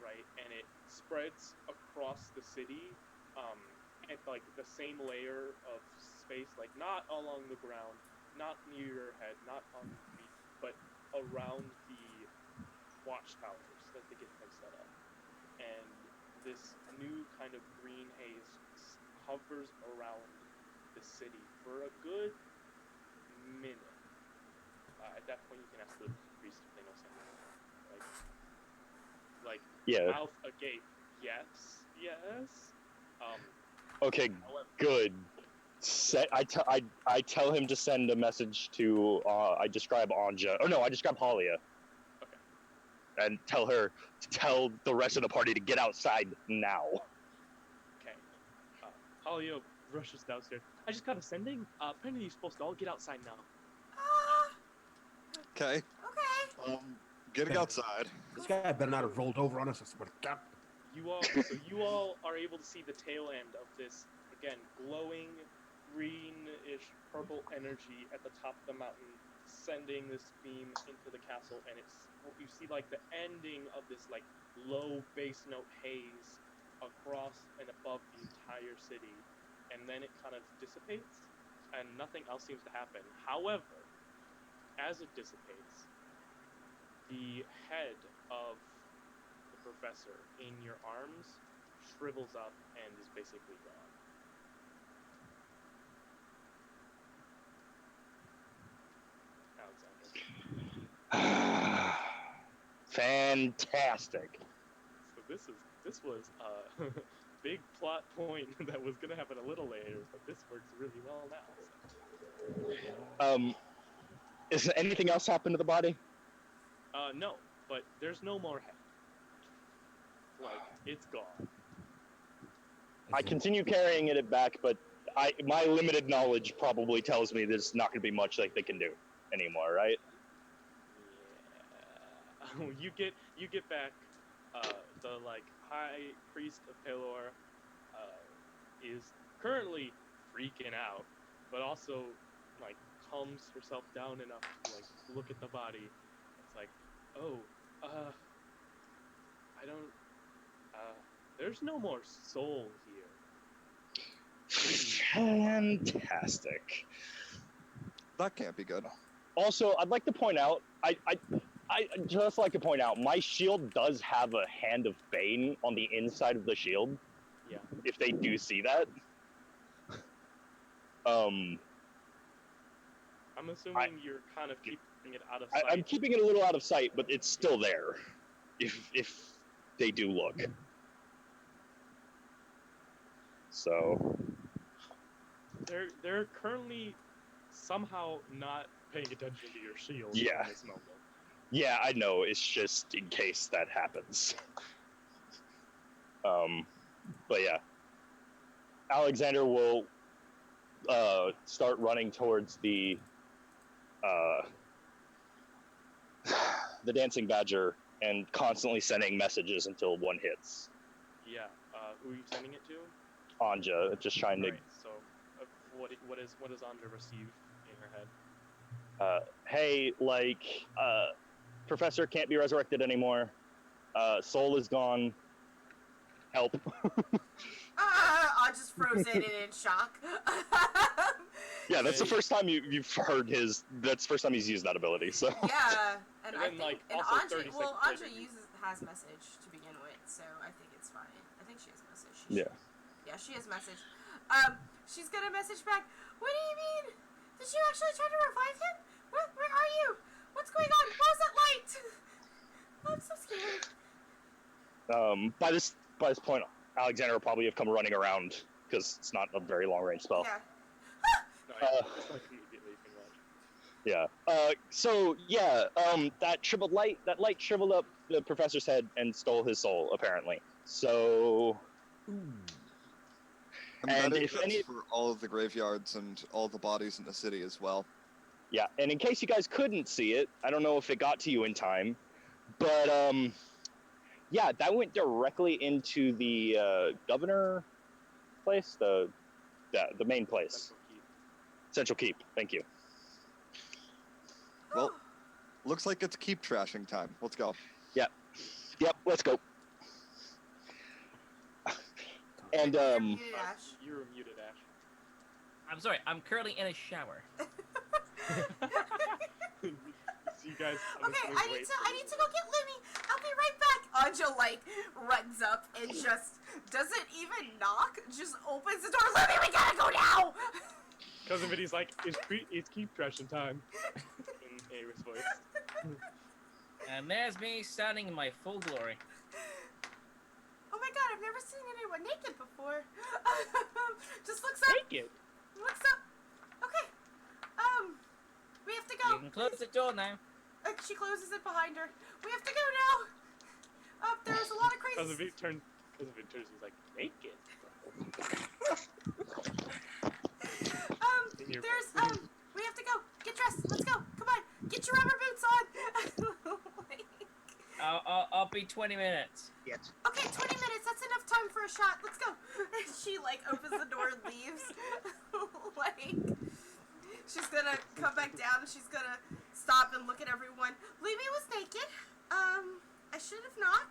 right? And it spreads across the city at like the same layer of space, like not along the ground, not near your head, not on your feet, but around the watchtowers that the Gith have set up. And this new kind of green haze hovers around the city for a good minute. At that point, you can ask the priest if they know something. Like Yeah. mouth agape. Yes. Okay. Good. I tell him to send a message to I describe Anja. Oh no, I describe Halia. Okay. And tell her to tell the rest of the party to get outside now. Okay. Halio rushes downstairs. I just got a sending. Apparently you're supposed to all get outside now. okay. Okay. Getting outside. This guy better not have rolled over on us, I swear to God. You all are able to see the tail end of this again glowing greenish purple energy at the top of the mountain, sending this beam into the castle, and you see like the ending of this like low bass note haze across and above the entire city, and then it kind of dissipates, and nothing else seems to happen. However, as it dissipates, the head of the professor in your arms shrivels up and is basically gone. Alexander. Fantastic. So this was a big plot point that was gonna happen a little later, but this works really well now. Is anything else happen to the body? No, but there's no more head. Like, it's gone. I continue carrying it back, but my limited knowledge probably tells me there's not going to be much like they can do anymore, right? Yeah. you get back. The like high priest of Pelor is currently freaking out, but also like calms herself down enough to like look at the body. It's like, oh, I don't. There's no more soul here. Fantastic. That can't be good. Also, I'd like to point out, I just like to point out, my shield does have a hand of Bane on the inside of the shield. Yeah. If they do see that. I'm assuming you're kind of keeping it out of sight. I'm keeping it a little out of sight, but it's still there. If they do look. So. They're currently somehow not paying attention to your shield Yeah. in this moment. Yeah, I know. It's just in case that happens. But yeah. Alexander will start running towards the dancing badger and constantly sending messages until one hits. Yeah. Who are you sending it to? Anja, just trying to. Right. So, what does Anja receive in her head? Hey, like, Professor can't be resurrected anymore. Soul is gone. Help. I just frozen and in shock. Yeah, that's the first time you've heard his. That's the first time he's used that ability. So. Yeah, and And I then, think like, also Anja, 30 well, seconds Anja later, has message to begin with, so I think it's fine. I think she has message. Yeah. Yeah, she has message. She's gonna message back. What do you mean? Did you actually try to revive him? Where are you? What's going on? What was that light? I'm so scared. By this point, Alexander will probably have come running around because it's not a very long range spell. Yeah. No, it's like immediately you can run. Yeah. So yeah. That light shriveled up the professor's head and stole his soul, apparently. So. And And if any. for all of the graveyards and all the bodies in the city as well. Yeah, and in case you guys couldn't see it, I don't know if it got to you in time, but yeah, that went directly into the governor place, the main place, Central Keep. Central Keep. Thank you. Well, looks like it's keep trashing time. Let's go. Yep, let's go. And You're muted, Ash. You're muted, Ash. I'm sorry, I'm currently in a shower. So you guys. Okay, I need to go get Lemmy. I'll be right back. Anja like runs up and just doesn't even knock. Just opens the door. Lemmy, we gotta go now. Cousin Vinny's like, it's keep trashing time. In Avis voice. And there's me standing in my full glory. Oh my god, I've never seen anyone naked before. Just looks up. Naked. Looks up. Okay. We have to go. You can close the door now. She closes it behind her. We have to go now. There's a lot of crazy. Cousin Vinny turns. He's like, naked. There's we have to go. Get dressed. Let's go. Come on. Get your rubber boots on. Like, I'll be 20 minutes. okay, 20 minutes. That's enough time for a shot. Let's go. And she like opens the door and leaves. Like, she's gonna come back down and she's gonna stop and look at everyone. Levy was naked. I should have not.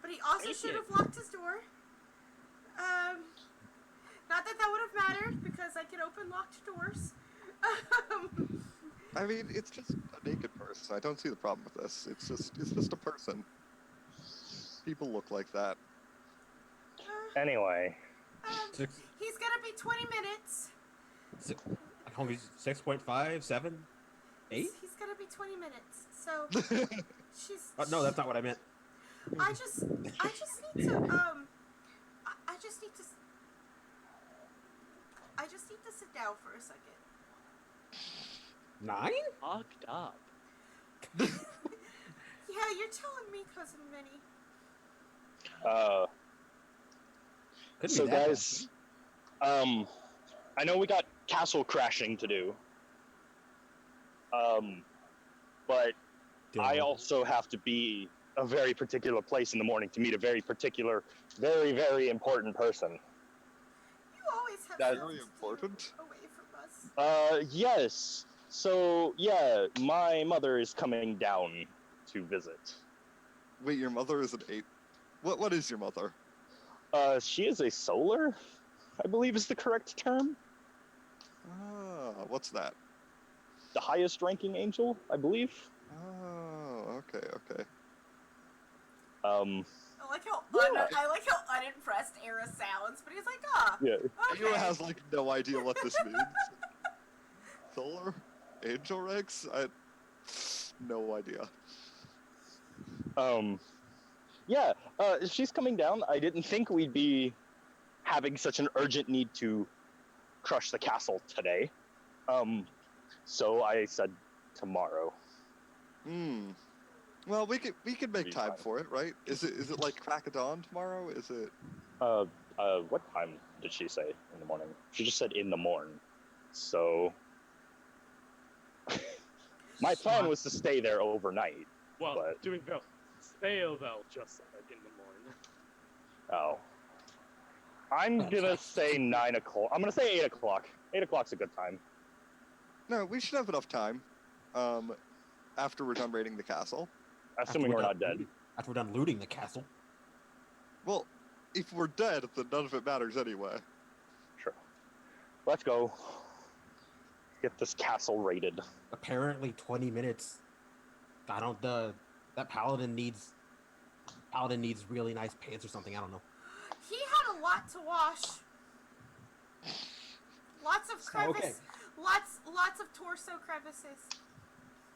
But he also should have locked his door. Not that would have mattered because I can open locked doors. I mean, it's just a naked person. I don't see the problem with this. It's just a person. People look like that. Anyway. He's gonna be 20 minutes. 6.5, 7, 8? He's gonna be 20 minutes. So she's. No, that's not what I meant. I just need to I just need to sit down for a second. 9? Locked up. Yeah, you're telling me, Cousin Minnie. Could be So that guys, I know we got castle crashing to do. But bad. I also have to be a very particular place in the morning to meet a very particular, very, very important person. You always have That's stuff very to important. do away from us. Yes. So, yeah, my mother is coming down to visit. Wait, your mother is an 8. What is your mother? She is a solar, I believe is the correct term. Ah, what's that? The highest ranking angel, I believe. Oh, okay. Um, I like how unimpressed Era sounds, but he's like, yeah. okay. Hero has like no idea what this means. Solar? Angel ranks? No idea. Yeah, she's coming down. I didn't think we'd be having such an urgent need to crush the castle today. So I said tomorrow. Well, we could make time Fine. for it, right? Is it like crack of dawn tomorrow? Is it? What time did she say in the morning? She just said in the morn. So my plan was to stay there overnight. Well, But- doing well. Sailvel just said in the morning. Oh. I'm gonna say 9 o'clock. I'm gonna say 8 o'clock. 8 o'clock's a good time. No, we should have enough time. After we're done raiding the castle. Assuming we're not dead. After we're done looting the castle. Well, if we're dead, then none of it matters anyway. Sure. Let's go. Get this castle raided. Apparently 20 minutes. That paladin needs really nice pants or something, I don't know. He had a lot to wash. Lots of crevices. Okay. Lots of torso crevices.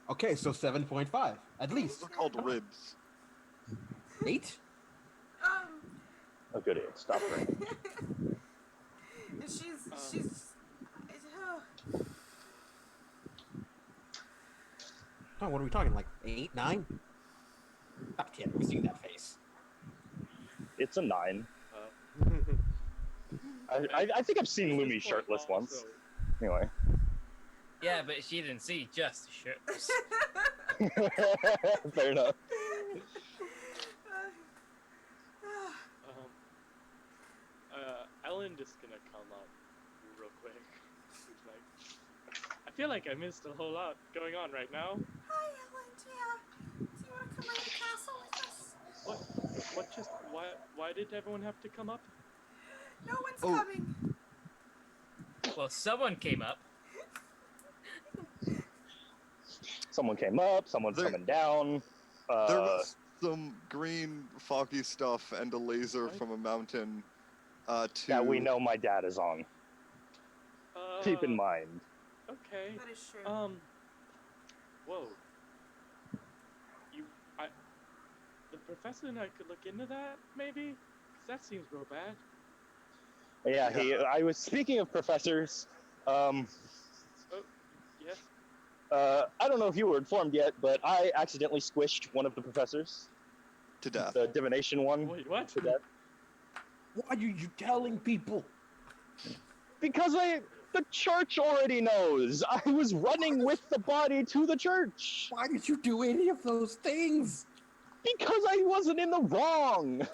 Okay, so 7.5 at Those least. are called ribs. 8? Oh, goody. Stop raining. she's Oh, what are we talking? Like 8, 9? Stop kidding. We've seen that face. It's a 9. Uh, I think I've seen At Lumi this point shirtless once. also- Anyway. Yeah, but she didn't see just shirts. Fair enough. Ellen just gonna come up real quick. She's like, I feel like I missed a whole lot going on right now. Hi, Ellen. Yeah. Do you want to come raid the castle with us? What just, why did everyone have to come up? No one's Oh. coming. Well, someone came up. Someone came up, someone's There- coming down. There was some green foggy stuff and a laser What? from a mountain. To That we know my dad is on. Keep in mind. Okay. That is true. Whoa. The professor and I could look into that, maybe? 'Cause that seems real bad. Yeah, I was speaking of professors. Yes? I don't know if you were informed yet, but I accidentally squished one of the professors. to death. The divination one. Wait, what? To death. Why are you telling people? Because the church already knows. I was running with the body to the church. Why did you do any of those things? Because I wasn't in the wrong.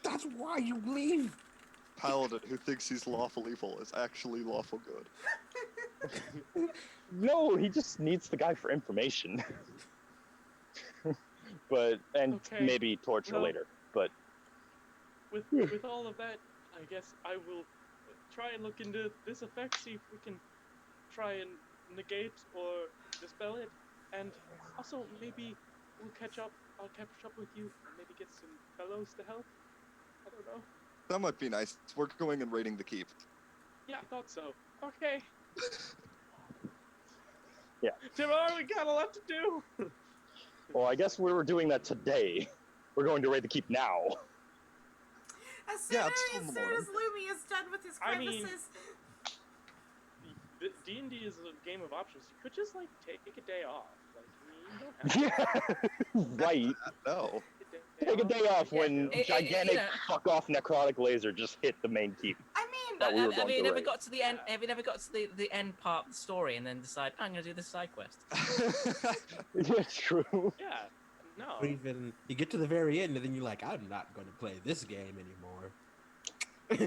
That's why you leave. Paladin who thinks he's lawful evil is actually lawful good. No, he just needs the guy for information. And Okay. maybe torture Well- later. But With all of that, I guess I will try and look into this effect, see if we can try and negate or dispel it, and also maybe I'll catch up with you and maybe get some fellows to help. I don't know. That might be nice. We're going and raiding the keep. Yeah, I thought so. Okay. Yeah. Tomorrow we got a lot to do. Well, I guess we were doing that today. We're going to raid the keep now. As soon, Yeah, it's still as, in the soon morning. as Lumi is done with his I mean- crevices. D&D is a game of options. You could just like take a day off. Like you don't have to Yeah, right. No. Take a day off Yeah, when gigantic you know. fuck off necrotic laser just hit the main keep. I mean, That we were have going you to never raid. got to the end? Yeah. Have you never got to the end part of the story and then decide I'm gonna do this side quest? Yeah, true. Yeah. No. Or even you get to the very end and then you're like, I'm not going to play this game anymore.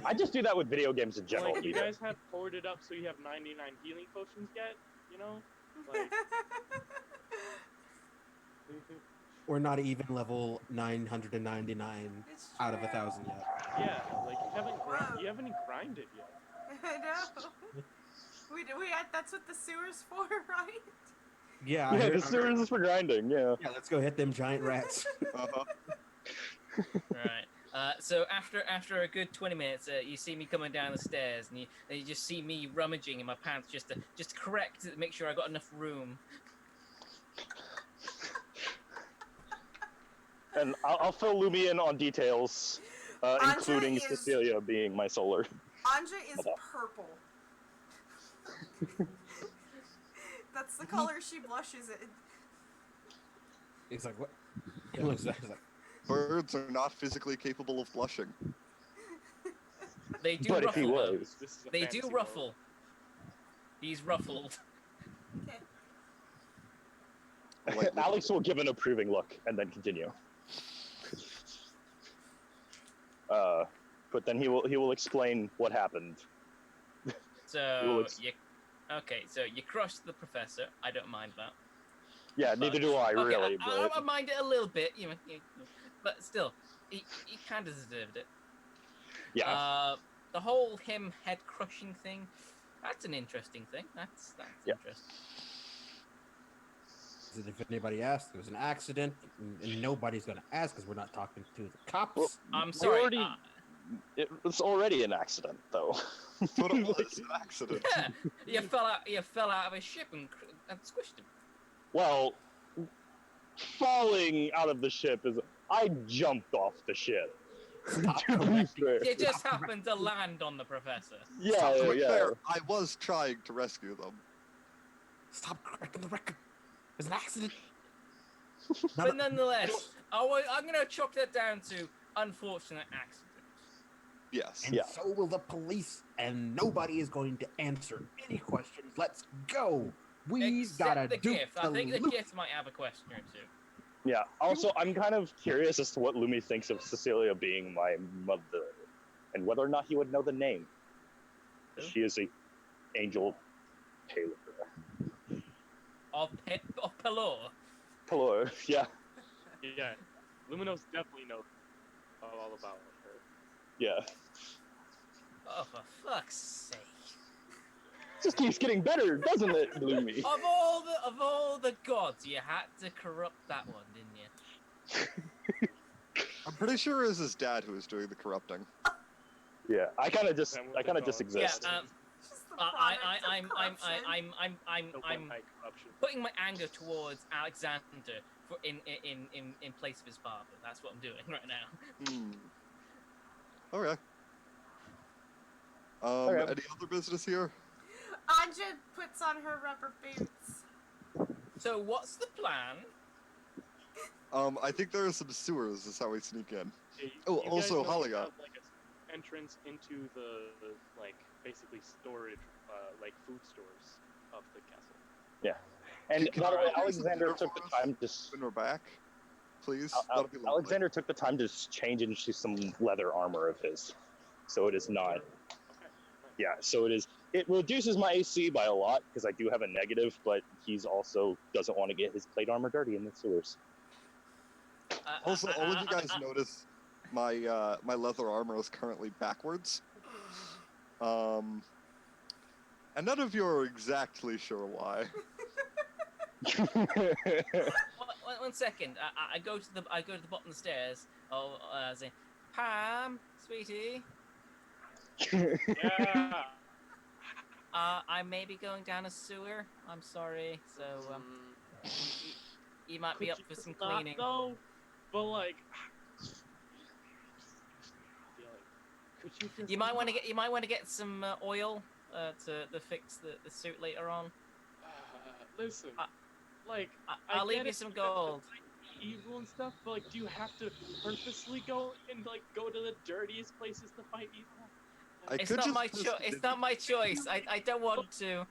I just do that with video games in general. Like, you either. guys have hoarded up so you have 99 healing potions yet? You know? Like, We're not even level 999 it's out of true. 1,000 yet. yeah, like Whoa. you haven't grinded yet. I know. We had, that's what the sewer's for, right? Yeah, I Yeah, heard- the sewers is for grinding. Yeah. Yeah, let's go hit them giant rats. Uh-huh. Right. So after a good 20 minutes, you see me coming down the stairs, and you just see me rummaging in my pants just to correct, make sure I got enough room. And I'll fill Lumi in on details, Anja including is- Cecilia being my solar. Anja is Hold on. purple. That's the color she blushes in. It's like, what? He looks at it, he's like, Birds are not physically capable of blushing. They do But if ruffle. he though. was, This is a They fantasy do world. ruffle. He's ruffled. Okay. Like, Alex will give an approving look and then continue. But then he will explain what happened. So so you crushed the professor. I don't mind that. Yeah, neither do I, Okay, really. I But mind it a little bit, but still, he kind of deserved it. yeah, The whole him head crushing thing, that's an interesting thing. That's Yeah. interesting. if anybody asks, it was an accident, and nobody's going to ask because we're not talking to the cops. Well, I'm we sorry. already- it was already an accident, though. But it was an accident. Yeah, you fell out of a ship and squished him. Well, falling out of the ship is. I jumped off the ship. Stop To be correcting. fair. It just happened to land on the professor. Yeah, Stop, to be yeah. fair, I was trying to rescue them. Stop correcting the record. It was an accident. But nonetheless, I'm going to chalk that down to unfortunate accident. Yes. And Yeah. so will the police, and nobody is going to answer any questions. Let's go. We've got a Except the Duke gift. to I think the loot. gift might have a question or two. Yeah. Also, I'm kind of curious as to what Lumi thinks of Cecilia being my mother, and whether or not he would know the name. Who? She is a angel Taylor. Of Pelor. Hello. Yeah. Yeah. Luminos definitely knows all about her. Yeah. Oh, for fuck's sake! Just keeps getting better, doesn't it, Lumi? Of all the gods, you had to corrupt that one, didn't you? I'm pretty sure it was his dad who was doing the corrupting. Yeah. I kind of just Yeah. exist. Just the I, product of I'm corruption. The I'm one-eye corruption. putting my anger towards Alexander for in place of his father. That's what I'm doing right now. Hmm. Okay. Okay. Any other business here? Anja puts on her rubber boots. So what's the plan? I think there are some sewers. Is how we sneak in. Yeah, Oh, you guys also, know Halia. you have, like, a entrance into the like basically storage, like food stores of the castle. And Can by the I way, use the Alexander dinner took the for us? time to. When we're back, please. That'll be lovely. Alexander took the time to change into some leather armor of his, so it is not. Okay. Yeah, so it is. It reduces my AC by a lot because I do have a negative, but he's also doesn't want to get his plate armor dirty in the sewers. Also, all of you guys notice my my leather armor is currently backwards. And none of you are exactly sure why. One second. I go to the bottom of the stairs. Oh, say, Pam, sweetie. Yeah. I may be going down a sewer. I'm sorry. So you might be Could up you for some just not, cleaning. though? But like, feeling. Could you just? You might want to not? get some oil to fix the suit later on. Listen, I- like I'll leave get you it, some you have to gold. fight evil and stuff, but like, do you have to purposely go to the dirtiest places to fight evil? I It's could not just my twist it It's into- not my choice. I don't want to.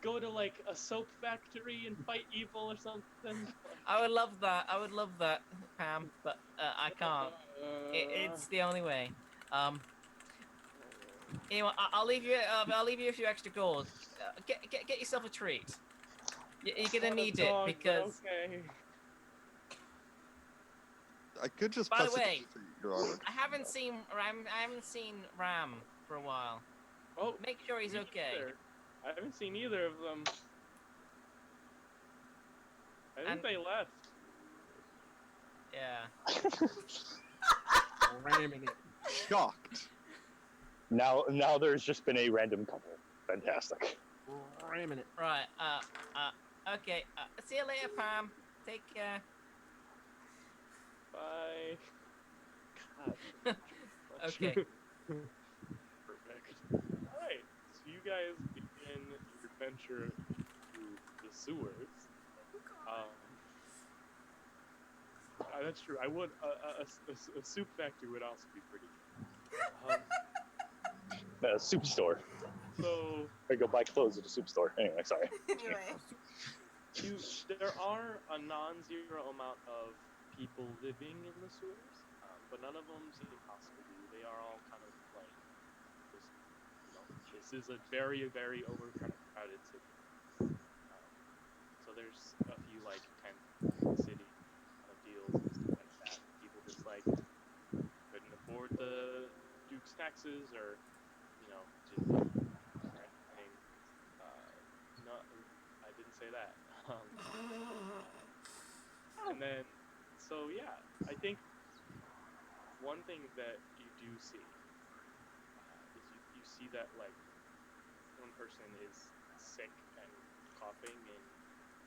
Go to like a soap factory and fight evil or something. I would love that. I would love that, Pam, but I can't. It's the only way. Anyway, I'll leave you. I'll leave you a few extra gold. Get yourself a treat. You're gonna Not a need it dog, but because. okay. I could just By the press it way, into your armor. I haven't seen Ram for a while. Oh, Make sure he's me okay. neither. I haven't seen either of them. I think And- they left. Yeah. Ramming it. Shocked. Now there's just been a random couple. Fantastic. Ramming it. Right. Okay. See you later, Pam. Take care. Bye. God. Okay. Perfect. Alright, so you guys begin your adventure through the sewers. That's true. I would. A soup factory would also be pretty good. Soup store. So I go buy clothes at a soup store. Anyway, sorry. Anyway. there are a non-zero amount of people living in the sewers, but none of them seem possible to you. They are all kind of like just, this is a very, very overcrowded city. So there's a few like tent city kind of deals and stuff like that. People just like couldn't afford the Duke's taxes, or just anything. No, I didn't say that. And then, so yeah, I think one thing that you do see is you see that like one person is sick and coughing and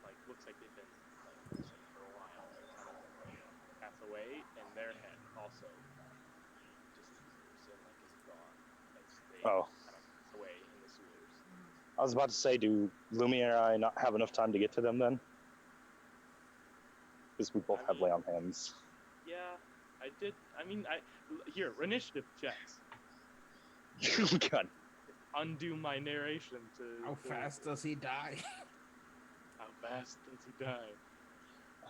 like looks like they've been like sick for a while and kind of pass away, and their head also disappears and like is gone as they Oh. kind of pass away in the sewers. I was about to say, do Lumiere and I not have enough time to get to them then? Because we both have lay on hands. Yeah, I did. I mean, here, initiative checks. God. Undo my narration to. How fast does he die? How fast does he die?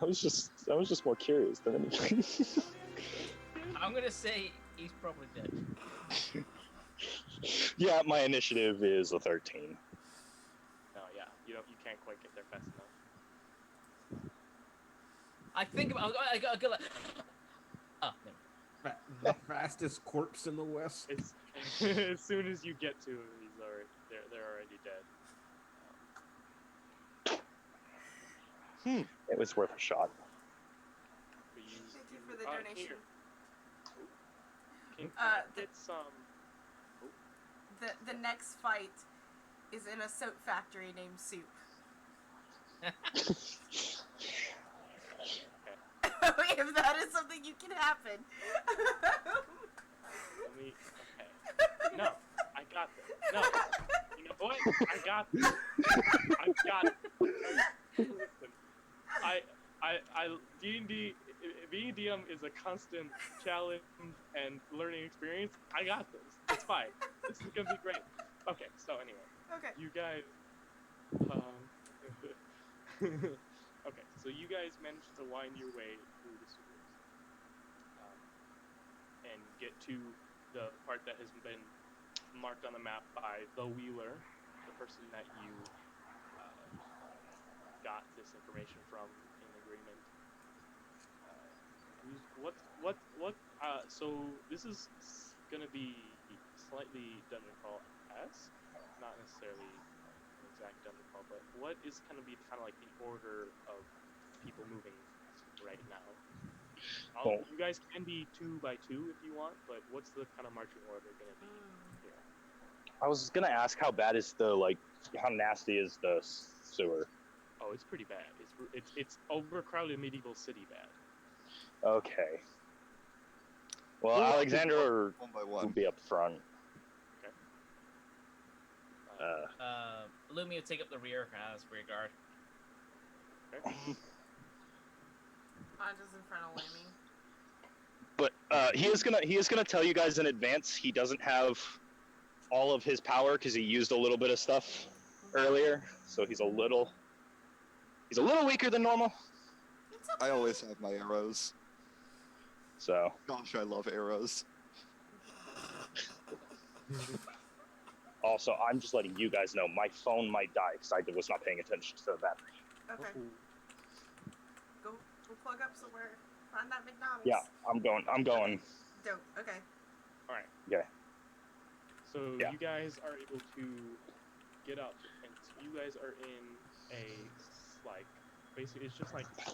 I was just more curious than anything. I'm gonna say he's probably dead. Yeah, my initiative is a 13. No, yeah, you can't quite get there fast enough. I think about. I go like. Oh, no. The fastest corpse in the West. It's as soon as you get to him, they're already dead. It was worth a shot. But Thank you for the donation. Here. Can The- get some. The next fight is in a soap factory named Soup. If that is something you can happen. Let me. Okay. No, I got this. No, you know what? I got this. I got it. Listen, D&D, being a DM is a constant challenge and learning experience. I got this. It's fine. This is gonna be great. Okay, so anyway, Okay. you guys, okay, so you guys managed to wind your way through the sewers, and get to the part that has been marked on the map by the Wheeler, the person that you got this information from in agreement. So this is gonna be slightly dungeon crawl esque, not necessarily an exact dungeon crawl, but what is gonna be kind of like the order of people moving right now? Cool. You guys can be 2 by 2 if you want, but what's the kind of marching order gonna be here? I was gonna ask how bad is how nasty is the sewer? Oh, it's pretty bad. It's it's overcrowded medieval city bad. Okay. Well, We'll walk Alexander one by will one. be up front. Lumi will take up the rear as rear guard. I'm just in front of Lumi. But he is gonna tell you guys in advance he doesn't have all of his power because he used a little bit of stuff earlier, so he's a little weaker than normal. It's okay. I always have my arrows. So Gosh, I love arrows. also, I'm just letting you guys know my phone might die because I was not paying attention to the battery. Okay. Go plug up somewhere. Find that McDonald's. Yeah, I'm going. Dope. Okay. All right. Okay. So Yeah. you guys are able to get up, and so you guys are in a like basically it's just like a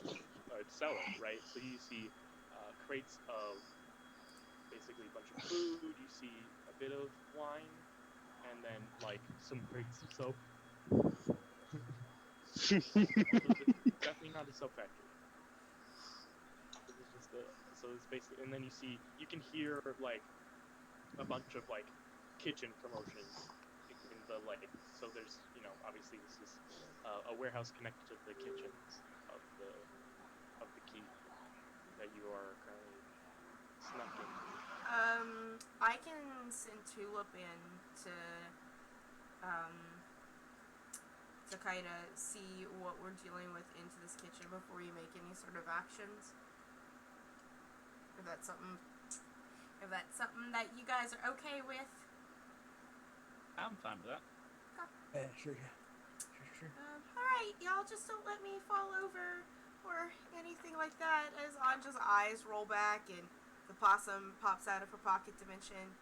cellar, right? So you see crates of basically a bunch of food. You see a bit of wine, and then like some crates of soap. Definitely not a soap factory. This is just so it's basically, and then you can hear like a bunch of like kitchen commotion in the like. So there's obviously this is a warehouse connected to the kitchens of the key that you are currently snuck in. I can send Tulip in to kind of see what we're dealing with into this kitchen before you make any sort of actions. If that's something that you guys are okay with. I'm fine with that. Yeah, sure. All right, y'all just don't let me fall over or anything like that. As Anja's eyes roll back and the possum pops out of her pocket dimension,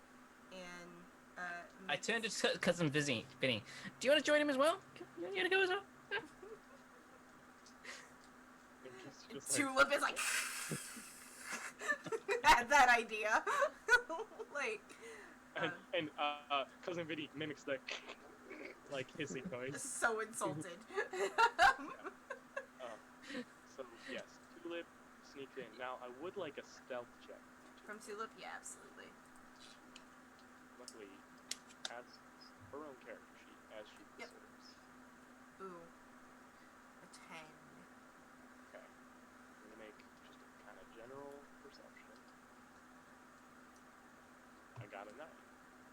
and I turned to cousin Vinny. Do you want to join him as well? You want to go as well? Just Tulip is like had that idea. Like and cousin Vinny mimics the like hissing noise. so insulted. So yes, Tulip sneaks in. Now I would like a stealth check. From Tulip, yeah, absolutely. Luckily, has her own character sheet as she Yep. deserves. Ooh, a 10. Okay, I'm gonna make just a kind of general perception. I got a 9.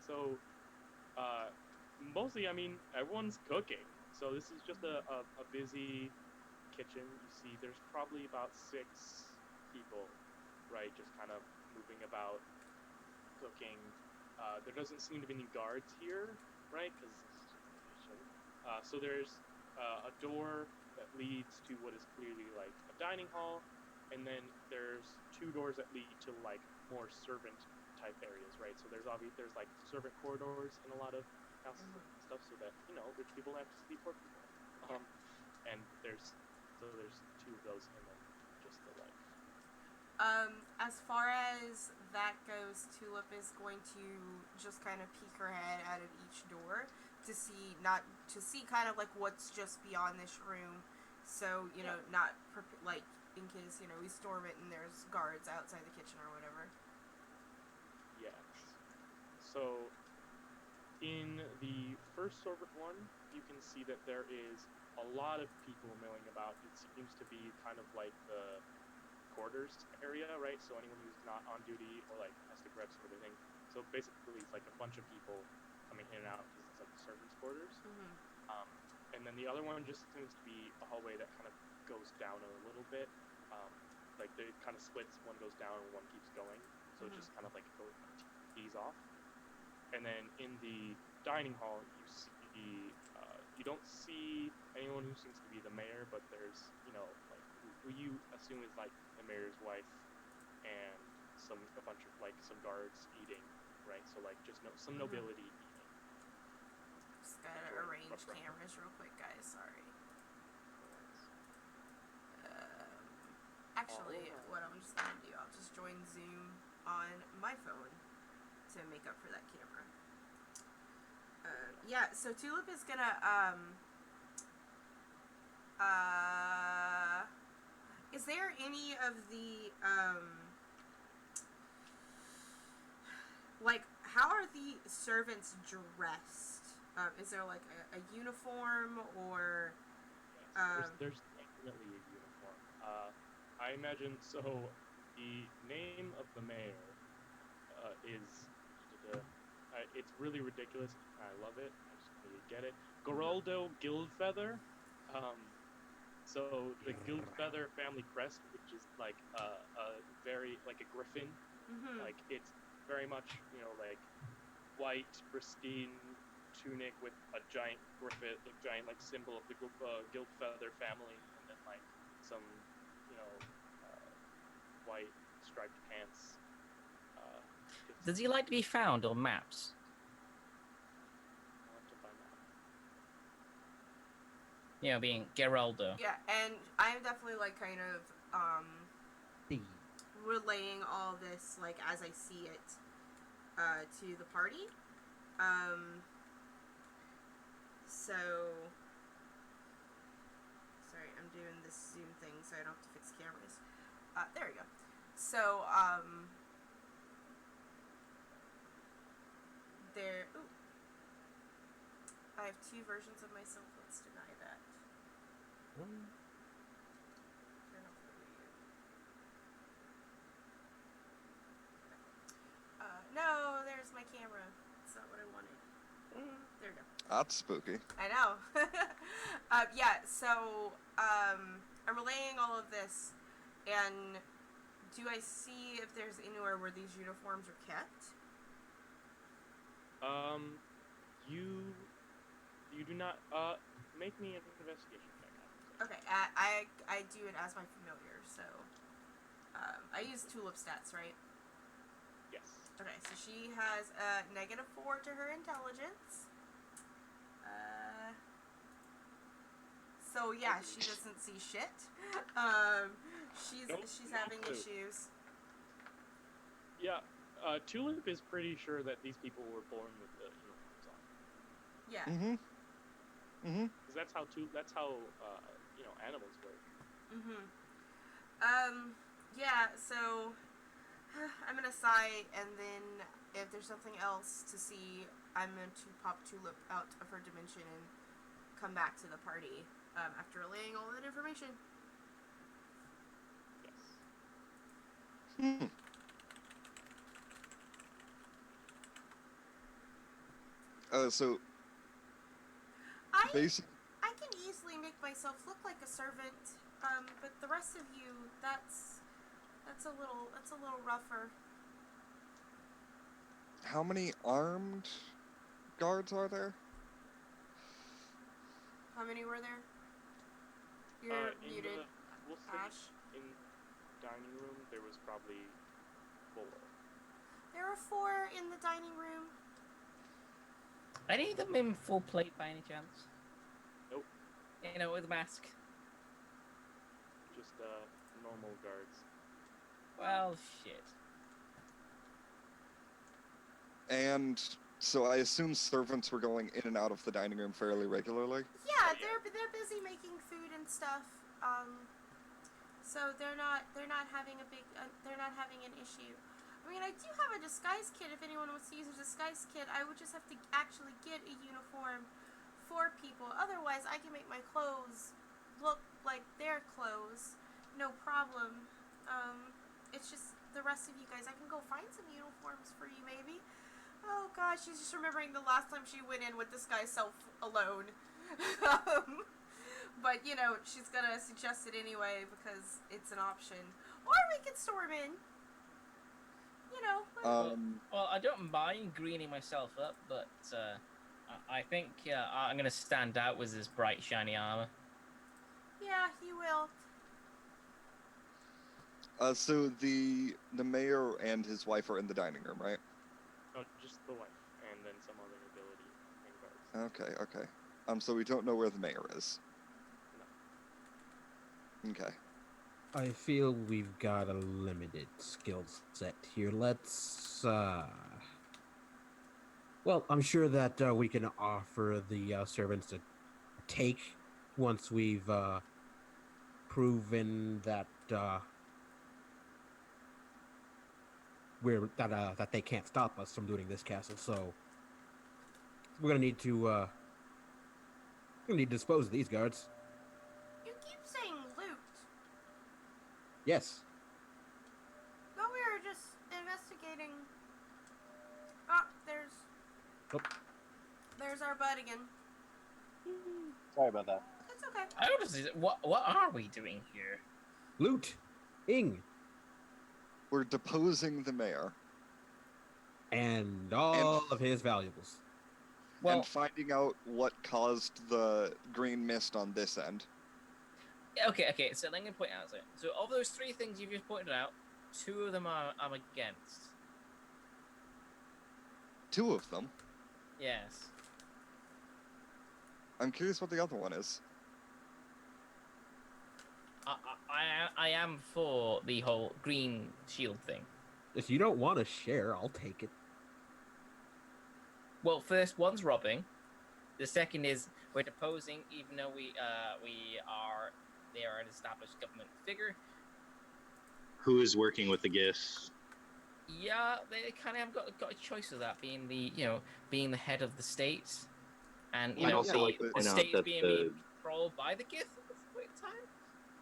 So, mostly, I mean, everyone's cooking. So this is just a busy kitchen. You see, there's probably about 6 people, right? Just kind of moving about, cooking. There doesn't seem to be any guards here, right? Because this is just a kitchen. So there's a door that leads to what is clearly like a dining hall, and then there's 2 doors that lead to like more servant type areas, right? So there's like servant corridors in a lot of houses and stuff, so that rich people have to see poor people. And there's 2 of those, and then just the like. As far as that goes, Tulip is going to just kind of peek her head out of each door to see kind of like what's just beyond this room. So, not like in case, we storm it and there's guards outside the kitchen or whatever. Yes. So in the first servant one, you can see that there is a lot of people milling about. It seems to be kind of like the quarters area, right? So anyone who's not on duty or like has to grab sort of thing. So basically, it's like a bunch of people coming in and out because it's like the servants' quarters. Mm-hmm. And then the other one just seems to be a hallway that kind of goes down a little bit. Like it kind of splits. One goes down and one keeps going. So it just kind of like tees off. And then in the dining hall, you don't see anyone who seems to be the mayor, but there's like who you assume is like the mayor's wife and a bunch of like some guards eating, right? So like just some nobility eating. Just gotta arrange cameras real quick, guys. Sorry. Actually, what I'm just gonna do, I'll just join Zoom on my phone to make up for that camera. Yeah, so Tulip is gonna Is there any of the like, how are the servants dressed? Is there like a uniform or Yes, there's definitely a uniform. I imagine so. The name of the mayor is. It's really ridiculous. I love it. I just really get it. Geraldo Guildfeather. Um, so the Guildfeather family crest, which is like a very like a griffin, mm-hmm. like it's very much like white pristine tunic with a giant griffin, a giant like symbol of the Guildfeather family, and then like some white striped pants. Uh, Does he like to be found on maps? I'll have to find out. You know, being Geraldo. Yeah, and I'm definitely like kind of relaying all this like as I see it to the party. So sorry, I'm doing this Zoom thing so I don't have to fix cameras. There we go. So there. Ooh, I have two versions of myself. Let's deny that. Turn off the video. No, there's my camera. That's not what I wanted. There we go. That's spooky. I know. Yeah, so I'm relaying all of this, and do I see if there's anywhere where these uniforms are kept? You do not make me an investigation check. Okay, I do it as my familiar, so I use tulip stats, right? Yes. Okay, so she has a -4 to her intelligence. So yeah, she doesn't see shit. She's having issues. Yeah, Tulip is pretty sure that these people were born with the uniforms on. Yeah. Because that's how animals work. Yeah. So I'm gonna sigh, and then if there's something else to see, I'm going to pop Tulip out of her dimension and come back to the party after relaying all that information. Yes. So I basically, can easily make myself look like a servant, but the rest of you, that's a little rougher. how many armed guards are there? How many were there? You're muted, We'll say Ash. in dining room there was probably 4. There were 4 in the dining room. Any of them in full plate by any chance? Nope. With a mask. Just normal guards. Well, shit. And so I assume servants were going in and out of the dining room fairly regularly? Yeah, they're busy making food and stuff. So they're not having they're not having an issue. I mean, I do have a disguise kit if anyone wants to use a disguise kit. I would just have to actually get a uniform for people. Otherwise, I can make my clothes look like their clothes. No problem. It's just the rest of you guys. I can go find some uniforms for you, maybe. Oh gosh, she's just remembering the last time she went in with this guy's self alone. But, she's gonna suggest it anyway because it's an option. Or we can storm in. Well, I don't mind greening myself up, but I think I'm going to stand out with this bright, shiny armor. Yeah, you will. So the mayor and his wife are in the dining room, right? No, just the wife, and then some other nobility and guards. Okay. So we don't know where the mayor is. No. Okay. I feel we've got a limited skill set here. Let's, well, I'm sure that we can offer the servants a take once we've proven that that they can't stop us from looting this castle. So we're gonna need to dispose of these guards. You keep saying loot. Yes. Thought we were just investigating. Oh, Oh. there's our bud again. Sorry about that. It's okay. I noticed. What are we doing here? Loot. Ing. We're deposing the mayor And all of his valuables. Well, and finding out what caused the green mist on this end. okay. So let me point out something. So of those three things you've just pointed out, two of them I'm against. Two of them. Yes. I'm curious what the other one is. I am for the whole green shield thing. If you don't want to share, I'll take it. Well, first one's robbing. The second is we're deposing, even though they are an established government figure. Who is working with the Gith? Yeah, they kind of have got a choice of that being being the head of the state, and I'd also like to the point out state that being controlled by the Gith at this point in time.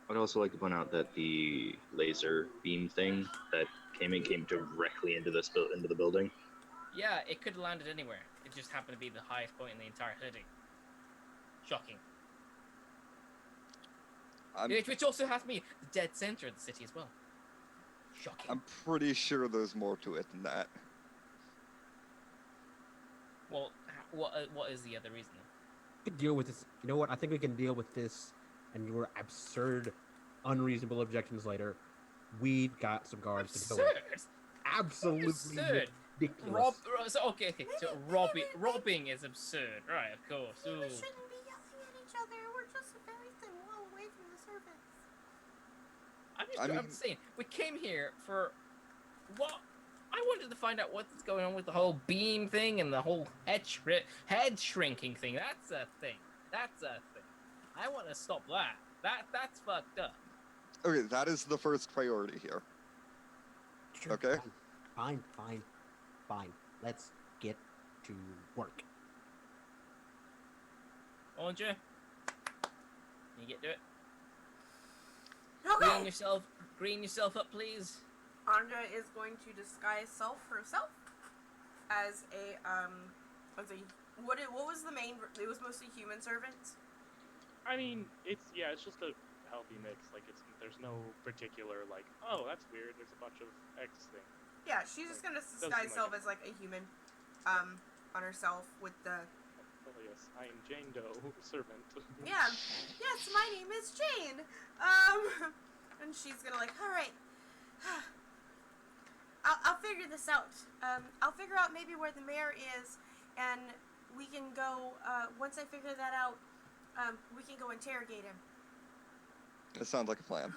I'd also like to point out that the laser beam thing that came directly into into the building. Yeah, it could have landed anywhere. It just happened to be the highest point in the entire city. Shocking. Which also has to be the dead center of the city as well. Shocking. I'm pretty sure there's more to it than that. Well, what is the other reason? We can deal with this. You know what? I think we can deal with this and your absurd, unreasonable objections later. We've got some guards to deal with. Absurd. Absolutely Absurd. ridiculous. Okay. So robbing is absurd, right? Of course. Maybe we Ooh. shouldn't be yelling at each other. We're just a very thin wall away from the servants. I'm saying we came here for what? I wanted to find out what's going on with the whole beam thing and the whole head shrinking thing. That's a thing. I want to stop that. That's fucked up. Okay, that is the first priority here. Sure, Okay. Fine. Let's get to work. Andrea, you get to it. Okay. Green yourself up, please. Andra is going to disguise herself as a what was the main? It was mostly human servants. I mean, it's just a healthy mix. Like there's no particular like, oh, that's weird. There's a bunch of X thing. Yeah, she's just gonna disguise herself as like a human, on herself with the. Oh yes, I am Jane Doe, servant. Yeah. Yes, my name is Jane. And she's gonna like, all right. I'll figure this out. I'll figure out maybe where the mayor is, and we can go. Once I figure that out, we can go interrogate him. That sounds like a plan.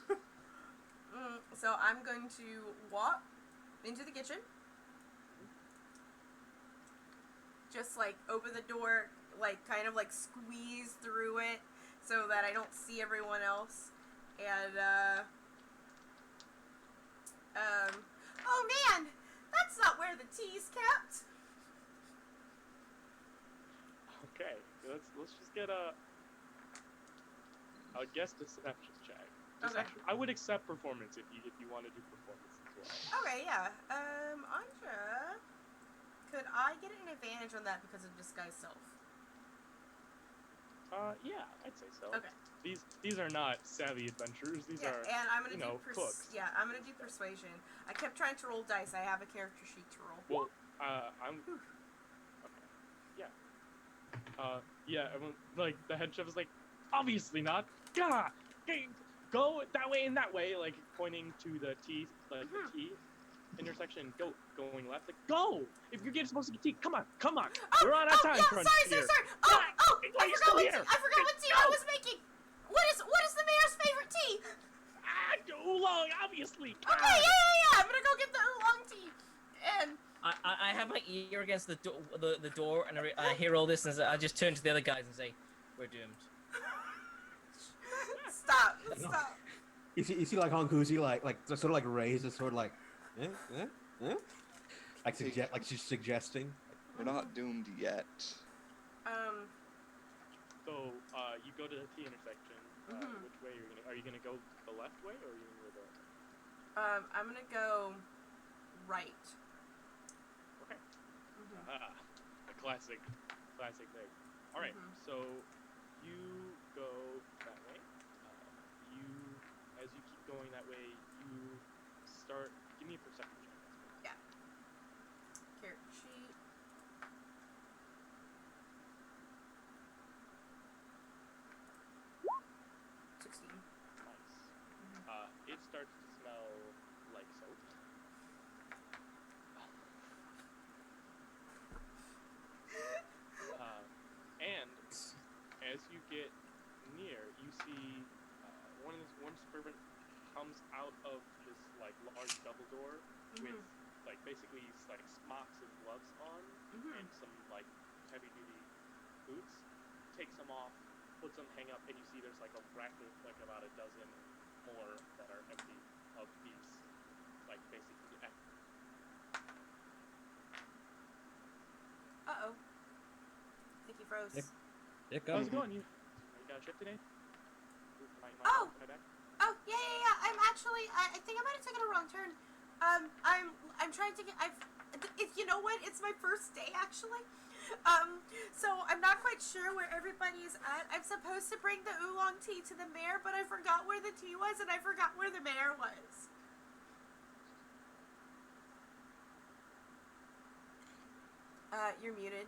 So I'm going to walk into the kitchen. Just like open the door, like kind of like squeeze through it so that I don't see everyone else. And oh man, that's not where the tea's kept. Okay, let's just get a guess deception check. Okay. I would accept performance if you want to do performance as well. Okay, yeah. Anja, could I get an advantage on that because of disguise self? Yeah, I'd say so. Okay. These are not savvy adventurers. These are and I'm gonna do cooks. Yeah, I'm gonna do persuasion. I kept trying to roll dice. I have a character sheet to roll. Well, I'm. Okay. Yeah. Yeah. Like the head chef is like, obviously not. Gah! Go that way and that way, like pointing to the T, like the T intersection. Going left. Like go! If you're supposed to get T, come on! We're on a time crunch here. Sorry. I forgot what tea I was making. What is the mayor's favorite tea? Oolong, obviously. Okay, yeah. I'm gonna go get the oolong tea. And I have my ear against the door, and I hear all this, and I just turn to the other guys and say, "We're doomed." Stop! No. Stop! You see like Honguzi like sort of like raise his sword like, eh, eh, eh? Like she's suggesting. You're not doomed yet. So, you go to the T intersection. Mhm. Which way are you gonna go the left way, or are you gonna go I'm gonna go right. Okay. Mhm. The classic thing. All right. Mhm. So, you go that way. As you keep going that way, you start. Give me a perception check. Carrot sheet. Nice. It starts to smell like soap. And as you get near, you see one servant comes out of this like large double door with like basically like smocks and gloves on and some like heavy duty boots. Takes them off, puts them hang up, and you see there's like a rack of like about a dozen more that are empty of these like basically. Uh-oh. I think he froze. How's it going? You got a shift today? Oh! Am I back? Oh, yeah. I'm actually, I think I might have taken a wrong turn. I'm trying to get, you know what? It's my first day, actually. So I'm not quite sure where everybody's at. I'm supposed to bring the oolong tea to the mayor, but I forgot where the tea was, and I forgot where the mayor was. You're muted.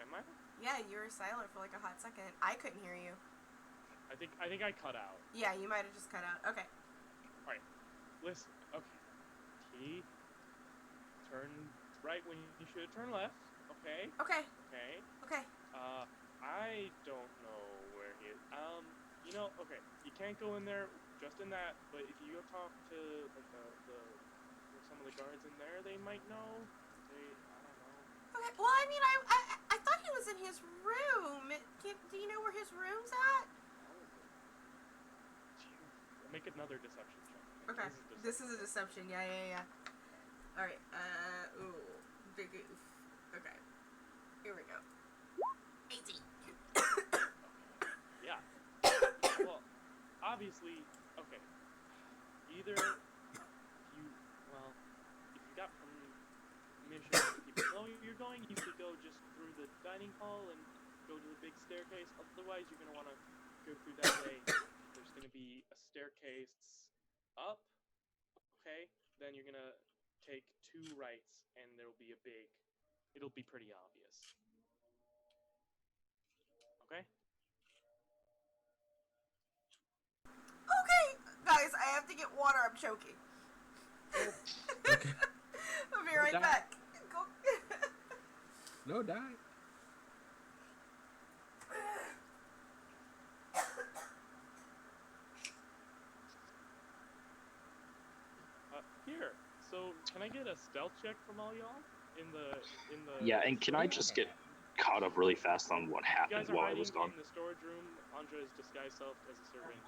Am I? Yeah, you were silent for like a hot second. I couldn't hear you. I think I cut out. Yeah, you might have just cut out. Okay. Alright. Listen. Okay. T. Turn right when you should turn left. Okay. Okay. Okay. Okay. I don't know where he is. You know, okay. You can't go in there just in that, but if you go talk to like the some of the guards in there, they might know. I don't know. Okay. Well, I mean, I thought he was in his room. Do you know where his room's at? Make another deception check. Okay. This is a deception. Yeah. Alright. Ooh. Big oof. Okay. Here we go. 18. Yeah. Well, obviously, okay. Either if you got permission to keep going, you're going, you could go just through the dining hall and go to the big staircase. Otherwise, you're going to want to go through that way. There's going to be a staircase up, okay? Then you're going to take 2 rights, and it'll be pretty obvious. Okay? Okay. Guys, I have to get water. I'm choking. Okay. I'll be right back. Go. No die. Here. So, can I get a stealth check from all y'all in the Yeah, and can I just get caught up really fast on what You happened guys are while I hiding was gone? in the storage room. Andra is disguised self as a servant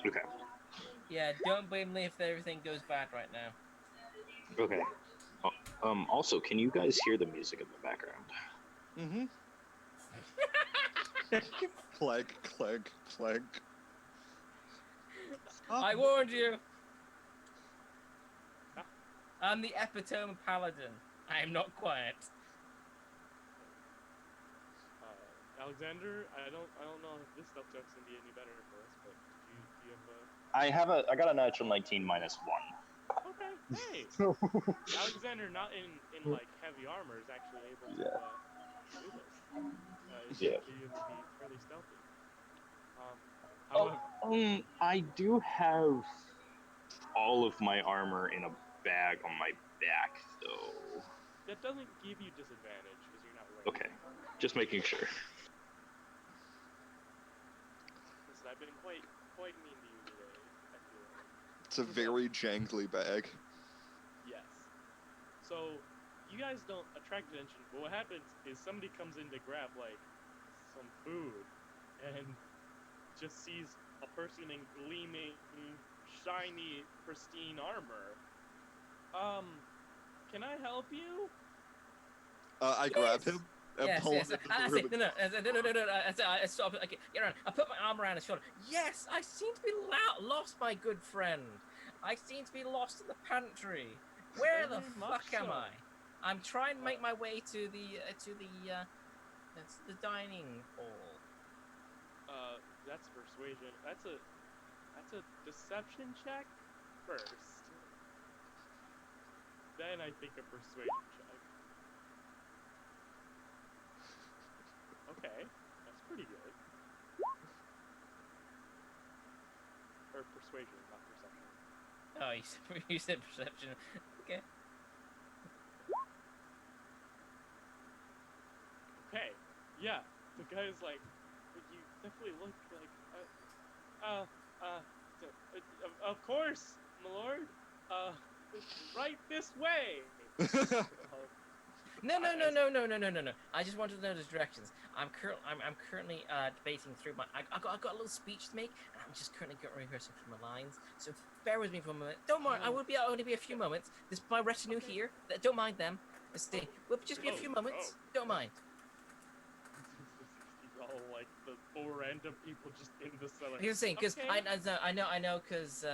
getting Okay. Yeah, don't blame me if everything goes bad right now. Okay. Also, can you guys hear the music in the background? Mm-hmm. Clegg, clegg, clegg. I warned you! I'm the epitome paladin. I am not quiet. Alexander, I don't know if this stuff check's gonna be any better for us, but do you have I got a natural 19 minus 1. Okay, hey! Alexander, not in like heavy armor, is actually able to do this. Yeah. He is to be fairly stealthy. However, I do have all of my armor in a bag on my back, though. that doesn't give you disadvantage because you're not ready. Okay, just making sure. Listen, I've been quite mean to you today. I feel like. It's a very jangly bag. Yes. So, you guys don't attract attention, but what happens is somebody comes in to grab, like, some food, and just sees a person in gleaming, shiny, pristine armor. Can I help you? I grab him and Yes, pull yes. him into I the say, room. no. I stop. Okay, I put my arm around his shoulder. Yes, I seem to be lost, my good friend. I seem to be lost in the pantry. Where the Very much fuck am so. I? I'm trying to make my way to that's the dining hall. That's persuasion. That's a deception check first. Then I think a persuasion check. Okay, that's pretty good. Or persuasion, not perception. Oh, you said perception. Okay. Okay, yeah, the guy's like, you definitely look like, of course, my lord, right this way. No. I just wanted to know the directions. I'm currently debating through my. I got a little speech to make, and I'm just currently rehearsing through my lines. So bear with me for a moment. Don't worry, I'll only be a few moments. This is my retinue Okay. here. Don't mind them. We'll just be a few moments. Don't mind. All like the full random people just in the cellar. Here's the thing, because Okay. I know, because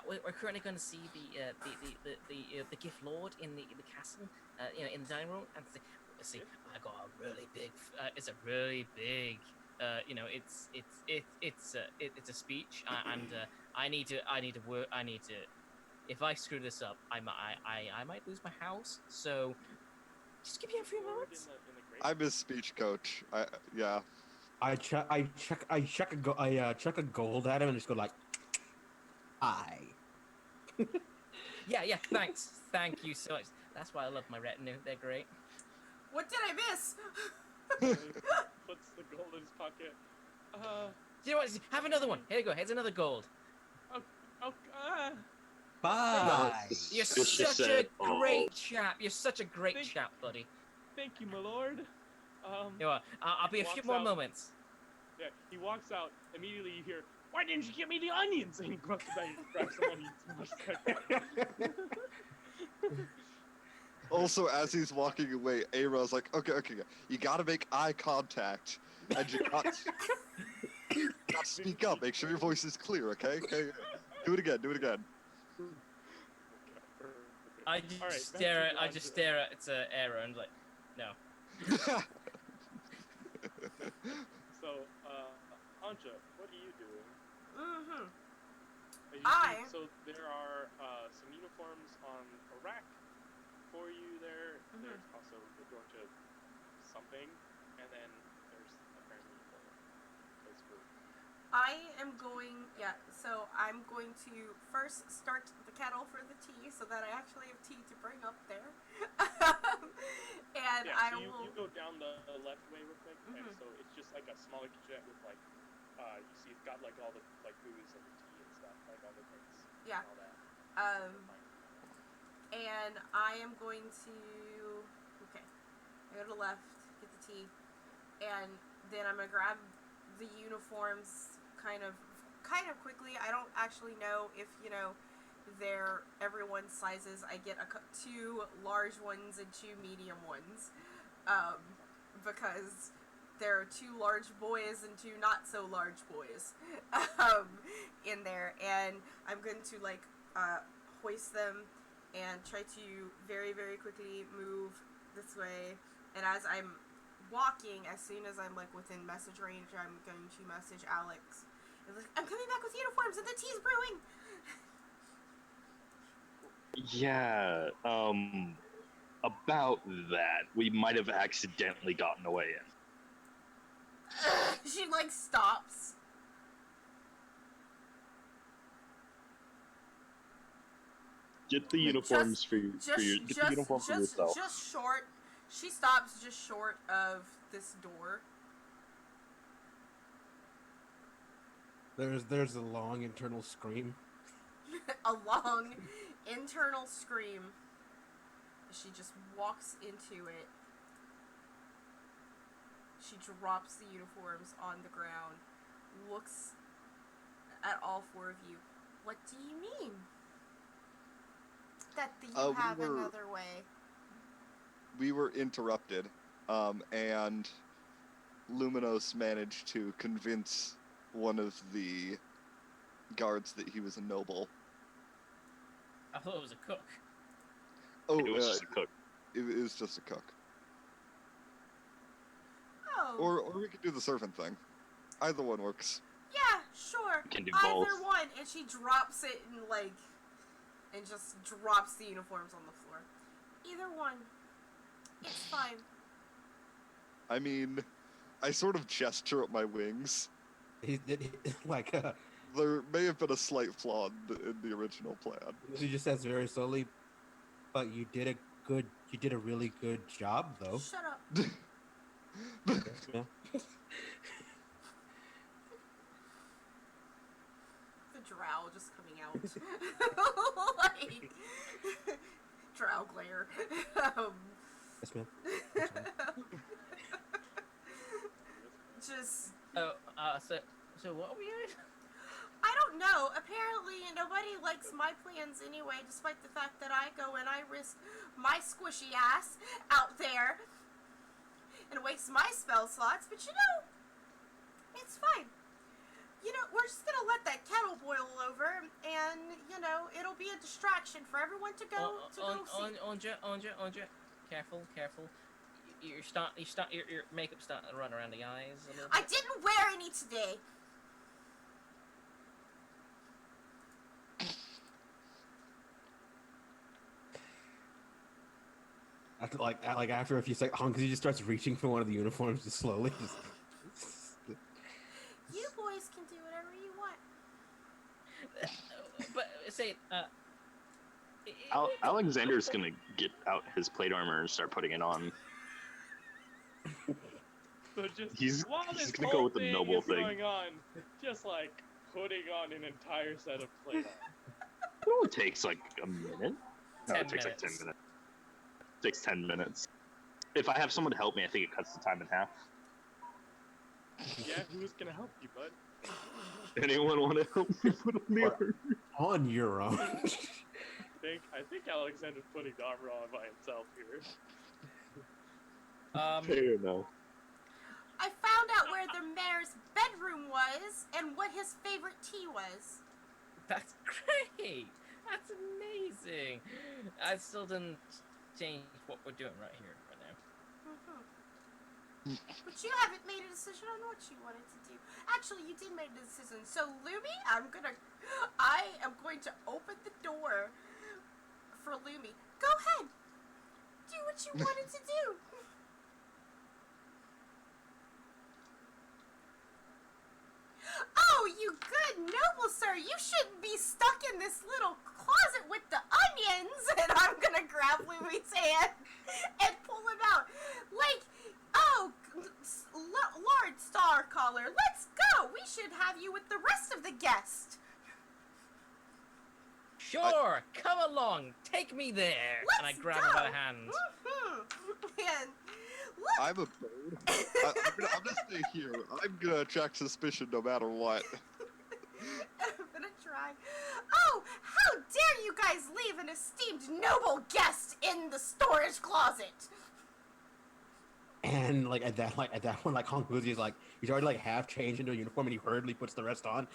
we're currently going to see the Gith Lord in the castle, in the dining room, and see, I got a really big. It's a really big. It's a speech, and I need to work. If I screw this up, I might lose my house. So just give me a few moments. I'm his speech coach. Yeah. I chuck a gold at him and just go like, "Hi." Yeah. Thank you so much. That's why I love my retinue. They're great. What did I miss? Puts the gold in his pocket. Do you know what? Have another one. Here you go. Here's another gold. Bye. You're Just such a said, great chap. You're such a great Thank- chap, buddy. Thank you, my lord. You are. I'll be a few Walks more out. moments. Yeah, he walks out. Immediately you hear, "Why didn't you get me the onions?" And he grabs the bag and grabs some onions. Also, as he's walking away, Aro's like, okay, you gotta make eye contact, and you gotta speak up. Make sure your voice is clear, okay? Okay, do it again. I All right, just back stare to at. I Gonzo. just stare at Era and like, no. So, Anja, what are you doing? Mm-hmm. So there are some uniforms on a rack for you there. Mhm. There's also the door to something, and then there's apparently the place for. So I'm going to first start the kettle for the tea so that I actually have tea to bring up there. And Yeah, I so will. you go down the left way real quick, and Mhm. so it's just like a smaller kitchenette with like, you see it's got like all the like booze and the tea and stuff, like all the drinks. Yeah. And all that. Um, and I am going to. Okay. I go to the left, get the tea, and then I'm gonna grab the uniforms kind of quickly. I don't actually know if they're everyone's sizes. I get two large ones and two medium ones, because there are two large boys and two not so large boys in there, and I'm going to hoist them and try to very, very quickly move this way. And as I'm walking, as soon as I'm within message range, I'm going to message Alex. I'm coming back with uniforms and the tea's brewing. Yeah, about that, we might have accidentally gotten away in. She stops. Get the uniforms for yourself. Just short. She stops just short of this door. There's a long internal scream. A long internal scream. She just walks into it. She drops the uniforms on the ground, looks at all four of you. What do you mean? That you have another way? We were interrupted, and Luminos managed to convince one of the guards that he was a noble. I thought it was a cook. Oh, It was just a cook. It was just a cook. Oh. Or we could do the servant thing. Either one works. Yeah, sure. We can do Either both. one. And she drops it and just drops the uniforms on the floor. Either one. It's fine. I mean, I sort of gesture at my wings. Like, There may have been a slight flaw in the original plan. she just says very slowly, but you did a really good job, though. Shut up. Yeah. The drow just coming out. Like, drow glare. Yes, ma'am. Just, So what are we doing? I don't know. Apparently, nobody likes my plans anyway, despite the fact that I go and I risk my squishy ass out there and waste my spell slots. But you know, it's fine. You know, we're just gonna let that kettle boil over, and you know, it'll be a distraction for everyone to go see. Onja, careful. Your makeup's starting to run around the eyes a little bit. I didn't wear any today. After a few seconds, Honky just starts reaching for one of the uniforms just slowly. You boys can do whatever you want. But say, Alexander's gonna get out his plate armor and start putting it on. So just He's while this gonna whole go with the thing noble is thing. going on, just like putting on an entire set of plate armor. It only takes like a minute. No, 10 it takes like 10 minutes. minutes. It takes 10 minutes. If I have someone to help me, I think it cuts the time in half. Yeah, who's gonna help you, bud? Anyone want to help me put on the What? armor? On your own. I think Alexander's putting the armor on by himself here. Fair enough. I found out where the mayor's bedroom was and what his favorite tea was. That's great. That's amazing. I still didn't change what we're doing right here, right now. But you haven't made a decision on what you wanted to do. Actually, you did make a decision. So, Lumi, I am going to open the door for Lumi. Go ahead. Do what you wanted to do. Oh, you good noble sir. You shouldn't be stuck in this little closet with the onions. And I'm going to grab Lumi's hand and pull him out. Like, oh, Lord Starcaller, let's go. We should have you with the rest of the guests. Sure, come along. Take me there. And I Let's grab go. her by the hand. And look. I'm a bird. I'm gonna stay here. I'm gonna attract suspicion no matter what. I'm gonna try. Oh, how dare you guys leave an esteemed noble guest in the storage closet? And at that point, like Hong Guzi is like, he's already like half changed into a uniform, and he hurriedly puts the rest on.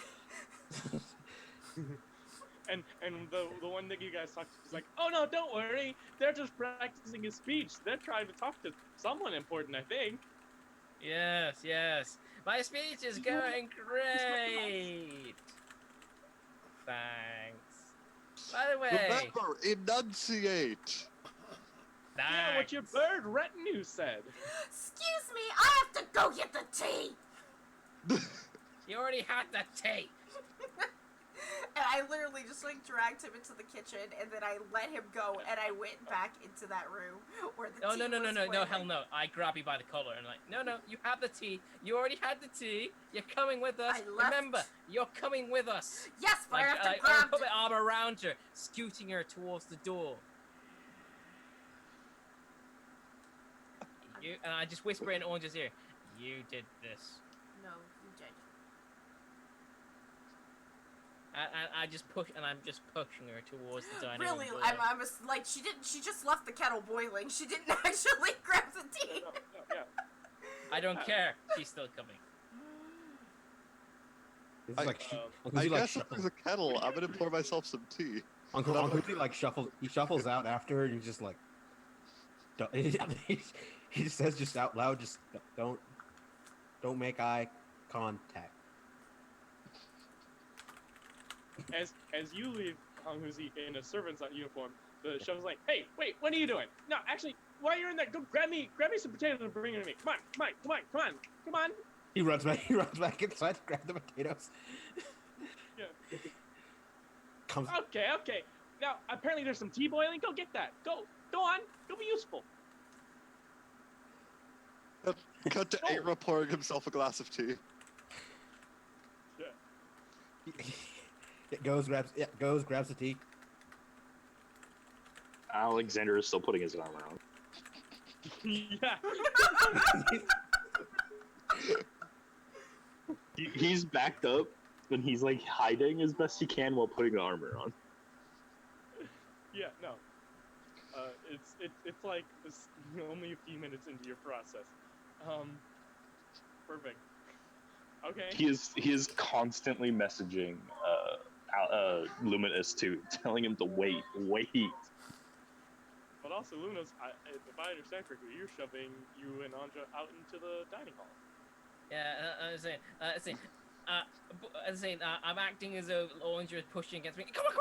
And the one thing you guys talked to is like, oh no, don't worry. They're just practicing his speech. They're trying to talk to someone important, I think. Yes. My speech is going great. Thanks. By the way, Remember, enunciate. Yeah, what your bird retinue said. Excuse me, I have to go get the tea. You already had the tape. And I literally just dragged him into the kitchen, and then I let him go, and I went back into that room where the Oh, tea no, was hell boiling. no. I grab you by the collar and like, no, you have the tea. You already had the tea. You're coming with us. I left. Remember, you're coming with us. Yes, but I have to I grab put my arm around her, scooting her towards the door. And I just whisper in Orange's ear, You did this. No, you did. I'm just pushing her towards the dining Really, room door. I'm like, she just left the kettle boiling. She didn't actually grab the tea. No, yeah. I don't care. She's still coming. It's like I guess if there's a kettle, I'm gonna pour myself some tea. Uncle Huzzy like shuffles out after her, and he's just like, don't, he just says just out loud, just don't make eye contact. As you leave Hong Huzi in a servant's uniform, the chef's like, "Hey, wait, what are you doing? No, actually, while you're in there, go grab me some potatoes and bring it to me. Come on." He runs back inside to grab the potatoes. Yeah. Comes. Okay. Now, apparently there's some tea boiling. Go get that. Go on. Go be useful. Cut to Oh. Ava pouring himself a glass of tea. Yeah. Goes grabs the tea. Alexander is still putting his armor on. Yeah. He's backed up, and he's like hiding as best he can while putting the armor on. Yeah. No. It's like only a few minutes into your process. Perfect. Okay. He is constantly messaging Luminous too, telling him to wait. But also, Lunas, if I understand correctly, you're shoving you and Anja out into the dining hall. Yeah, I'm acting as though Orange is pushing against me. Come on.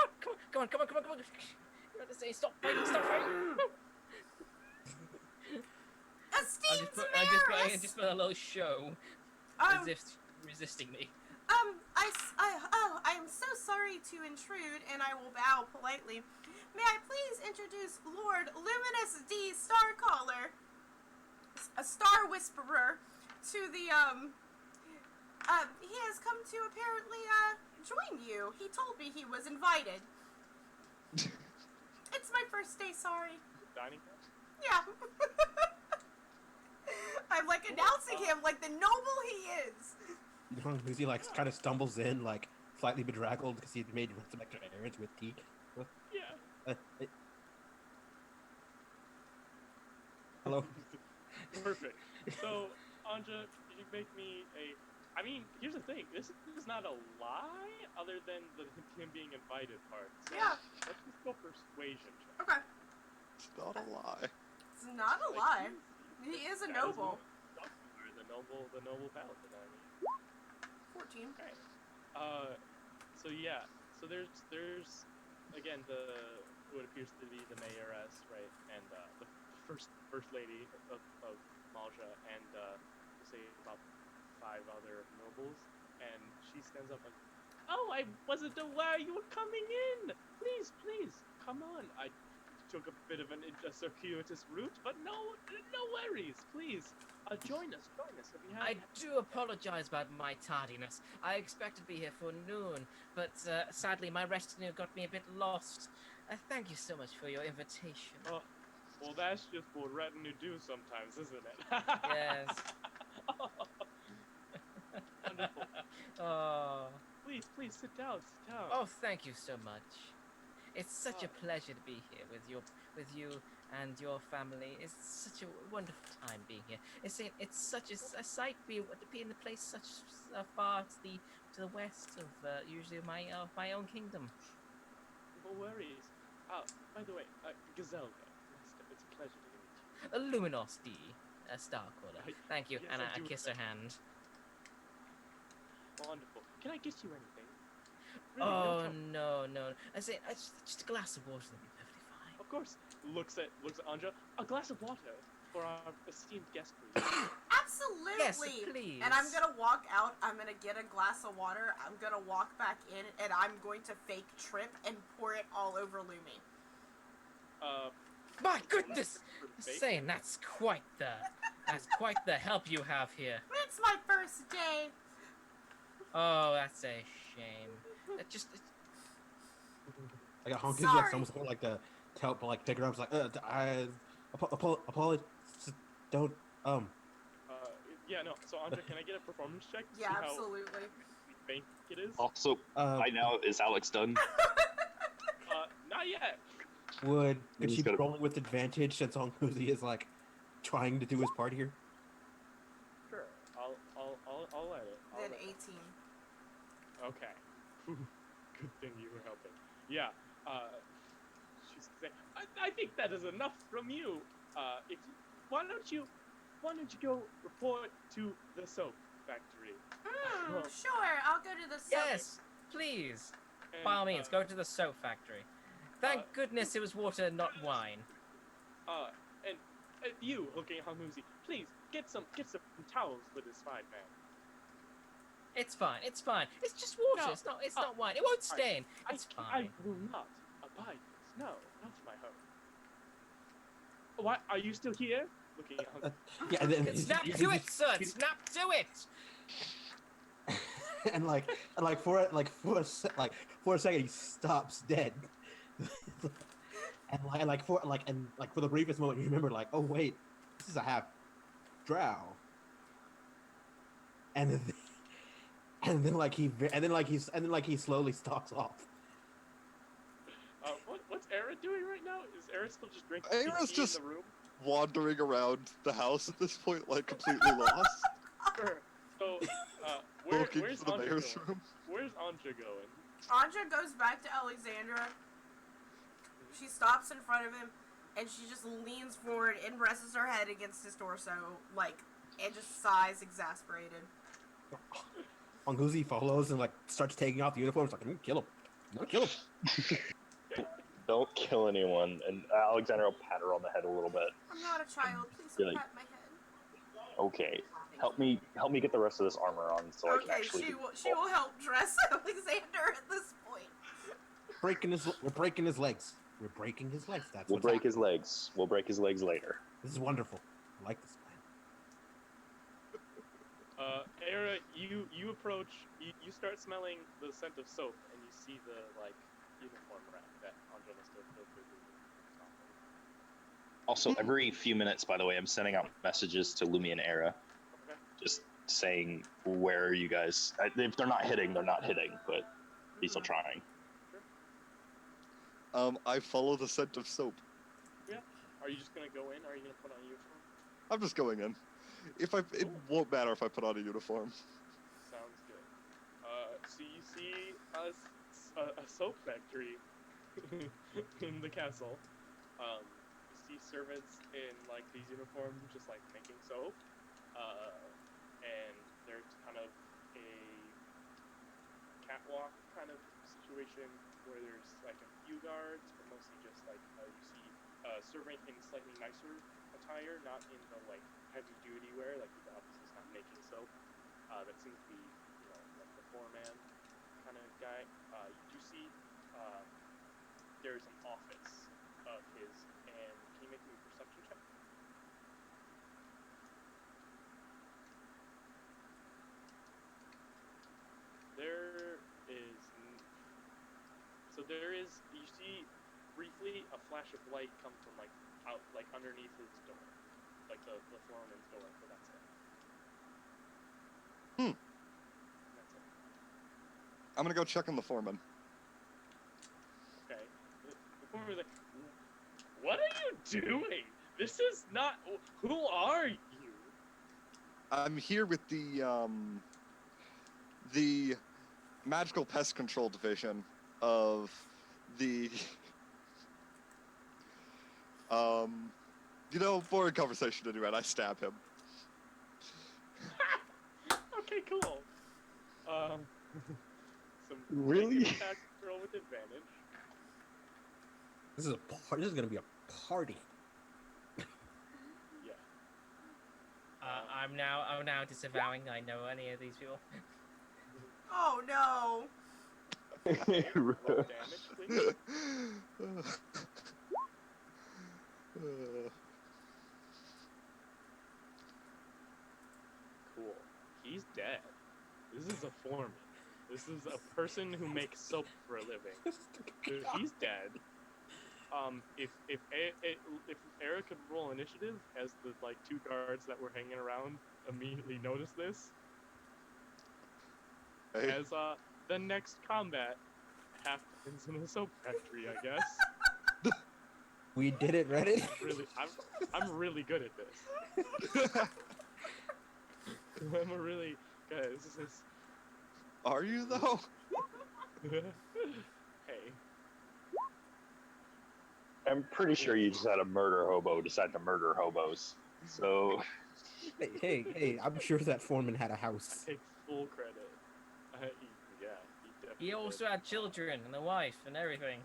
You have to say, stop fighting. Esteemed I'm just putting a little show, as if resisting me. I am so sorry to intrude, and I will bow politely. May I please introduce Lord Luminous D. Starcaller, a Star Whisperer, to the, he has come to apparently, join you. He told me he was invited. It's my first day, sorry. Dining hall? Yeah. I'm like announcing him like the noble he is. Huzzy like kind of stumbles in, like slightly bedraggled because he made some extra errands with tea. Yeah. Hello. Perfect. So, Anja, you make me a... I mean, here's the thing. This is not a lie, other than him being invited part. So Yeah. Let's just go persuasion check. Okay. It's not a lie. It's not a lie. He is a That noble. The noble paladin, I mean. 14. Okay. So yeah. So there's again what appears to be the mayoress, right, and the first lady of Malja, and say about 5 other nobles, and she stands up and, "Oh, I wasn't aware you were coming in. Please, come on. I took a bit of a circuitous route, but no worries. Please, join us if you have." I do apologize about my tardiness. I expected to be here for noon, but sadly my retinue got me a bit lost. Thank you so much for your invitation. Oh, well, that's just what retinue do sometimes, isn't it? Yes. Wonderful. Oh. Please sit down. Oh, thank you so much. It's such a pleasure to be here with you and your family. It's such a wonderful time being here. It's such a sight to be in the place such far to the west of usually my own kingdom. No worries. By the way, Gazelda, it's a pleasure to meet you. Luminos D, Starcaller. Thank you, Yes, and I I do kiss her hand. Wonderful. Can I get you anything? Oh trouble. no! Just a glass of water would be perfectly fine. Of course. Looks at Anja. A glass of water for our esteemed guest, please. Absolutely. Yes, please. And I'm gonna walk out. I'm gonna get a glass of water. I'm gonna walk back in, and I'm going to fake trip and pour it all over Lumi. My goodness! Fake? Saying that's quite the help you have here. It's my first day. Oh, that's a shame. I got honky Sorry. like someone's like to help like pick her up. It's like I apologize. Don't Yeah, no. So Andre, can I get a performance check to see Yeah, how absolutely. bank it is? Also, by now, is Alex done? Not yet. Could He's she be gotta- rolling with advantage since Onkuzi is like trying to do his part here? Sure. I'll let it. I'll Then let it. 18. Okay. Good thing you were helping. Yeah. She's saying, I think that is enough from you. If you, why don't you go report to the soap factory? Sure, I'll go to the soap. Yes, please. And, By all means, go to the soap factory. Thank goodness it was water, not wine. And you, looking at Hamuzi, please get some towels for this fine man. It's fine. It's fine. It's just water. No. It's not wine. It won't stain. It's I fine. will not abide this. No, not my home. Why are you still here? Looking at Hamuzi. Yeah, and then Snap to it, sir. Snap to it. and for a second he stops dead. and for the briefest moment you remember like, oh wait, this is a half drow. And then he slowly stalks off. What's Era doing right now? Is Era still just drinking Era's tea just- in the room? Wandering around the house at this point, like completely lost. Sure. So, Looking where's for the Andre mayor's going? room. Where's Andre going? Anja goes back to Alexandra. She stops in front of him, and she just leans forward and rests her head against his torso, and just sighs exasperated. Onguzi follows and starts taking off the uniforms. Like, I'm gonna kill him. I'm gonna kill him. Don't kill anyone. And Alexander will pat her on the head a little bit. I'm not a child. Please Really? don't pat my head. Okay, help me get the rest of this armor on so I can Okay, actually. she will help dress Alexander at this point. We're breaking his legs. We're breaking his legs. That's We'll what's break happening. his legs. We'll break his legs later. This is wonderful. I like this plan. Era, you approach, you start smelling the scent of soap, and you see the uniform rack that Andre must have built for you. Also, every few minutes, by the way, I'm sending out messages to Lumi and Era, Okay. just saying where are you guys. If they're not hitting, they're not hitting, but he's still trying. I follow the scent of soap. Yeah. Are you just gonna go in? Or are you gonna put on a uniform? I'm just going in. It Cool. won't matter if I put on a uniform. Sounds good. So you see a soap factory in the castle. You see servants in these uniforms, just making soap. And there's kind of a catwalk kind of situation where there's a few guards, but mostly just you see a servant in slightly nicer attire, not in the heavy duty wear, the office is not making soap. That seems to be the foreman kind of guy. You do see there's an office of his, and can you make me a perception check? There is, you see briefly a flash of light come from out underneath his door, the foreman's door, but that's it. That's it. I'm gonna go check on the foreman. Okay. The foreman's like, what are you doing? This is not. Who are you? I'm here with the magical pest control division of the boring conversation anyway, and I stab him. Okay, cool. Some Really? attack roll with advantage. This is gonna be a party. Yeah. I'm now disavowing I know any of these people. Oh no! Roll damage, please. Cool. He's dead. This is a foreman. This is a person who makes soap for a living. Dude, he's dead. if Eric could roll initiative, as the like 2 guards that were hanging around immediately notice this, Hey, as the next combat happens in a soap factory, I guess. We did it, Reddit. I'm really good at this. I'm a really guys. This is are you though? hey. I'm pretty sure you just had a murder hobo decide to murder hobos. So, Hey! I'm sure that foreman had a house. Take full credit. Yeah, he definitely He also did. had children and a wife and everything.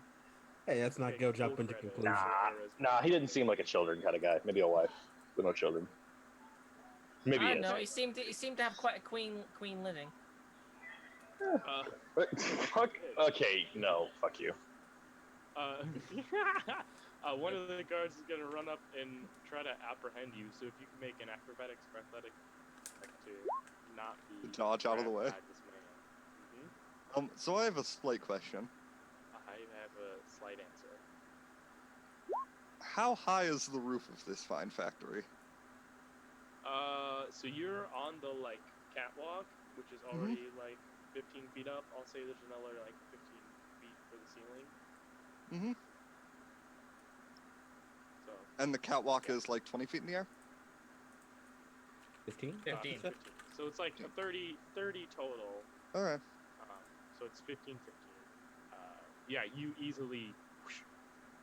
Hey, let's not Take go full jump into credit. conclusions. nah, he didn't seem like a children kind of guy. Maybe a wife with no children. Maybe I he don't is. know. He seemed to have quite a queen living. But, okay, no, fuck you. Uh, one of the guards is gonna run up and try to apprehend you. So if you can make an acrobatics or athletic check to not be Dodge out of the way. grabbed by this man. So I have a slight question. I have a slight answer. How high is the roof of this fine factory? So you're on the like catwalk, which is already like 15 feet up. I'll say there's another like 15 feet for the ceiling. Mm-hmm. So And the catwalk is like 20 feet in the air? 15? 15. 15. So it's like a 30 total. Alright. So it's 15. Yeah, you easily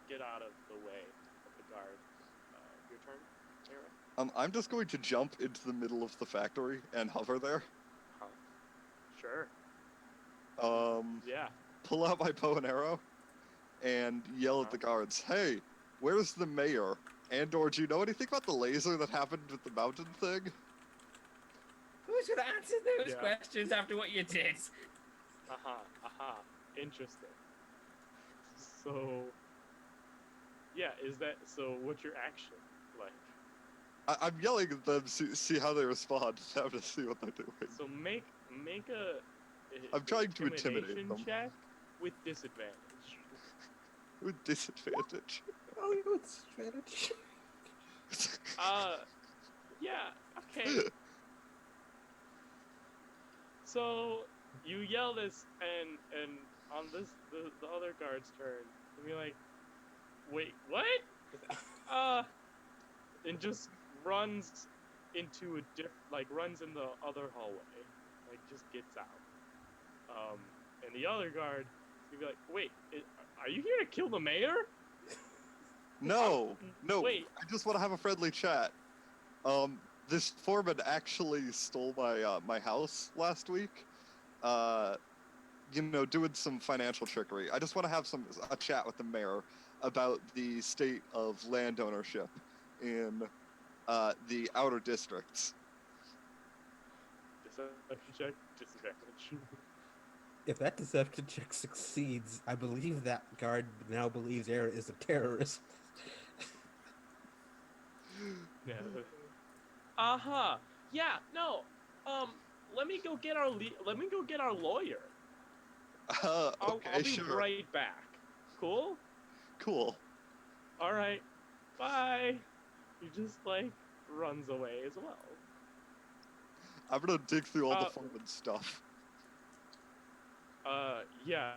get out of the way of the guard. Your turn, Eric? I'm just going to jump into the middle of the factory and hover there. Sure. Yeah. Pull out my bow and arrow and yell at the guards, hey, where's the mayor? And/or do you know anything about the laser that happened with the mountain thing? Who's gonna answer those questions after what you did? Interesting. So, yeah, so what's your action like? I'm yelling at them, see how they respond, to see what they're doing. So make a I'm trying to intimidate them. check with disadvantage. With disadvantage. Oh, you with disadvantage. Yeah, okay. So you yell this, and on this the other guard's turn, and be like, wait, what? And just runs into runs in the other hallway, like just gets out. And the other guard is gonna be like, wait, are you here to kill the mayor? No. Wait. I just want to have a friendly chat. This foreman actually stole my house last week. Doing some financial trickery. I just want to have a chat with the mayor about the state of land ownership in the outer districts. Deception check, disadvantage. If that deception check succeeds, I believe that guard now believes Era is a terrorist. Yeah. Yeah. No. Let me go get our lawyer. Okay, I'll be sure. right back. Cool. Cool. All right. Bye. He just runs away as well. I'm gonna dig through all the foreman stuff. Yeah.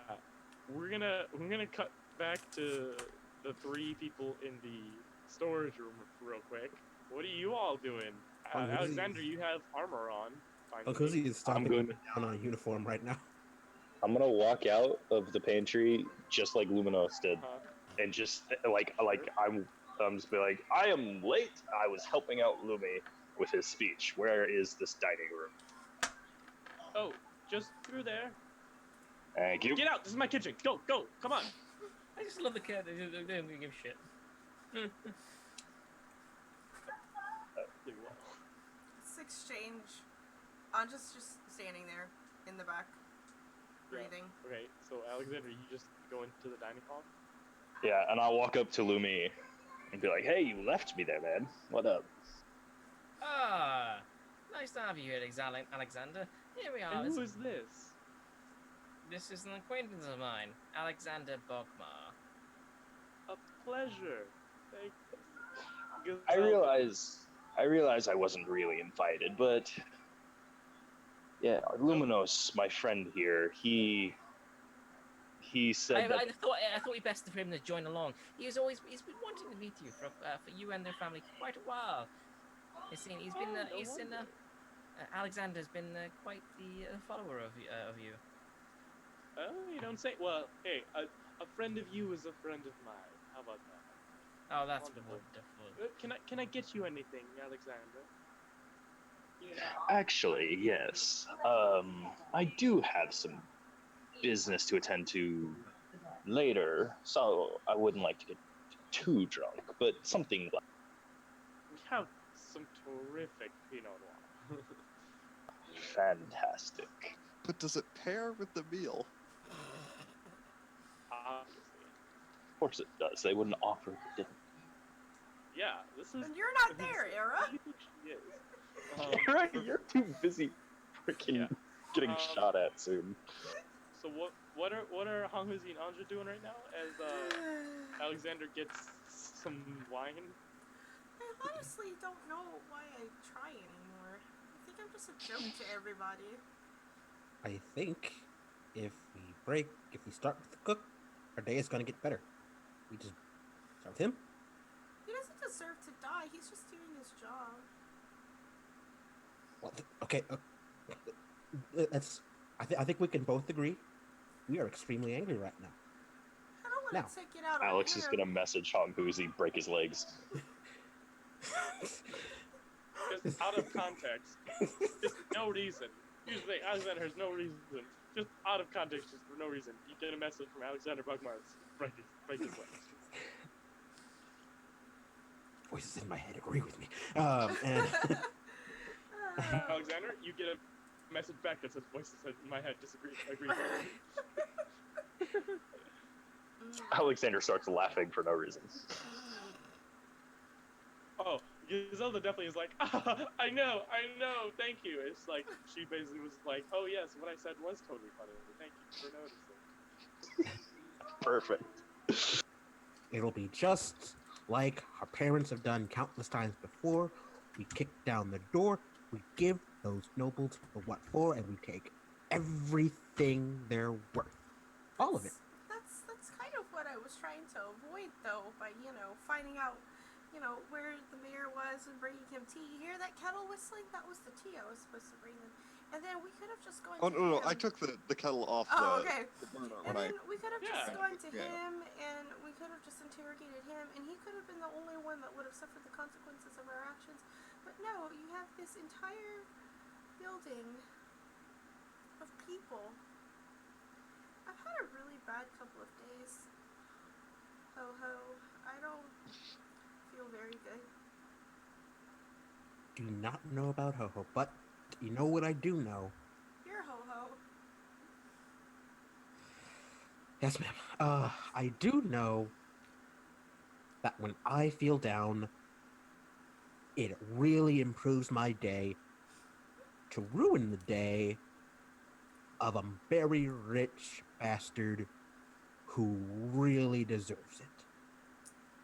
We're gonna cut back to the 3 people in the storage room real quick. What are you all doing? Alexander, you have armor on. Because he is stomping down on a uniform right now. I'm gonna walk out of the pantry just like Luminos did, and just I'm just be like, I am late. I was helping out Lumi with his speech. Where is this dining room? Oh, just through there. Thank you. Get out! This is my kitchen. Go, come on. I just love the kid. They don't give a shit. This exchange. I'm just standing there in the back, breathing. Yeah. Okay, so Alexander, you just go into the dining hall? Yeah, and I'll walk up to Lumi and be like, hey, you left me there, man. What up? Nice to have you here, Alexander. Here we are. And who is this? This is an acquaintance of mine, Alexander Bogmar. pleasure. Thank you. I realize I wasn't really invited, but yeah, Luminos, my friend here, he said that. I thought it'd best for him to join along. He's been wanting to meet you for you and their family for quite a while. Alexander's been quite the follower of you. Oh, you don't say. Well, hey, a friend of you is a friend of mine. How about that? Oh, that's Wonderful. wonderful. Can I get you anything, Alexander? Actually, yes. I do have some business to attend to later, so I wouldn't like to get too drunk, but something like We have some terrific Pinot Noir. fantastic. But does it pair with the meal? Obviously. Of course it does. They wouldn't offer it if it Yeah, this is. And you're not there, Era. Who do you think she is? didn't. Right, you're too busy freaking getting shot at soon. So what are Honghuzi and Anja doing right now as Alexander gets some wine? I honestly don't know why I try anymore. I think I'm just a joke to everybody. I think if we start with the cook, our day is gonna get better. We just start with him. He doesn't deserve to die. He's just doing his job. Well, okay. That's. I think we can both agree. We are extremely angry right now. I don't want Now, to take it out Alex on is him. gonna message Honghuzi, break his legs. Just out of context. Just no reason. Here's the thing, Alexander has no reason. Just out of context, just for no reason. You get a message from Alexander Bugmars. Break his legs. Voices in my head agree with me. And Alexander, you get a message back that says voices in my head disagree. Agree. Alexander starts laughing for no reason. Oh, Griselda definitely is like, I know, thank you. It's like, she basically was like, oh yes, what I said was totally funny. Thank you for noticing. Perfect. it'll be just like our parents have done countless times before. We kick down the door, we give those nobles the what for, and we take everything they're worth. All of it. That's kind of what I was trying to avoid, though, by, finding out, where the mayor was and bringing him tea. You hear that kettle whistling? That was the tea I was supposed to bring them. And then we could have just gone Oh to no, him. I took the kettle off okay. the burner And when then we could have just Yeah. gone to Yeah. him, and we could have just interrogated him, and he could have been the only one that would have suffered the consequences of our actions. But no, you have this entire building of people. I've had a really bad couple of days. Ho ho. I don't feel very good. Do not know about Ho-Ho, but you know what I do know? You're ho ho. Yes, ma'am. I do know that when I feel down, it really improves my day to ruin the day of a very rich bastard who really deserves it.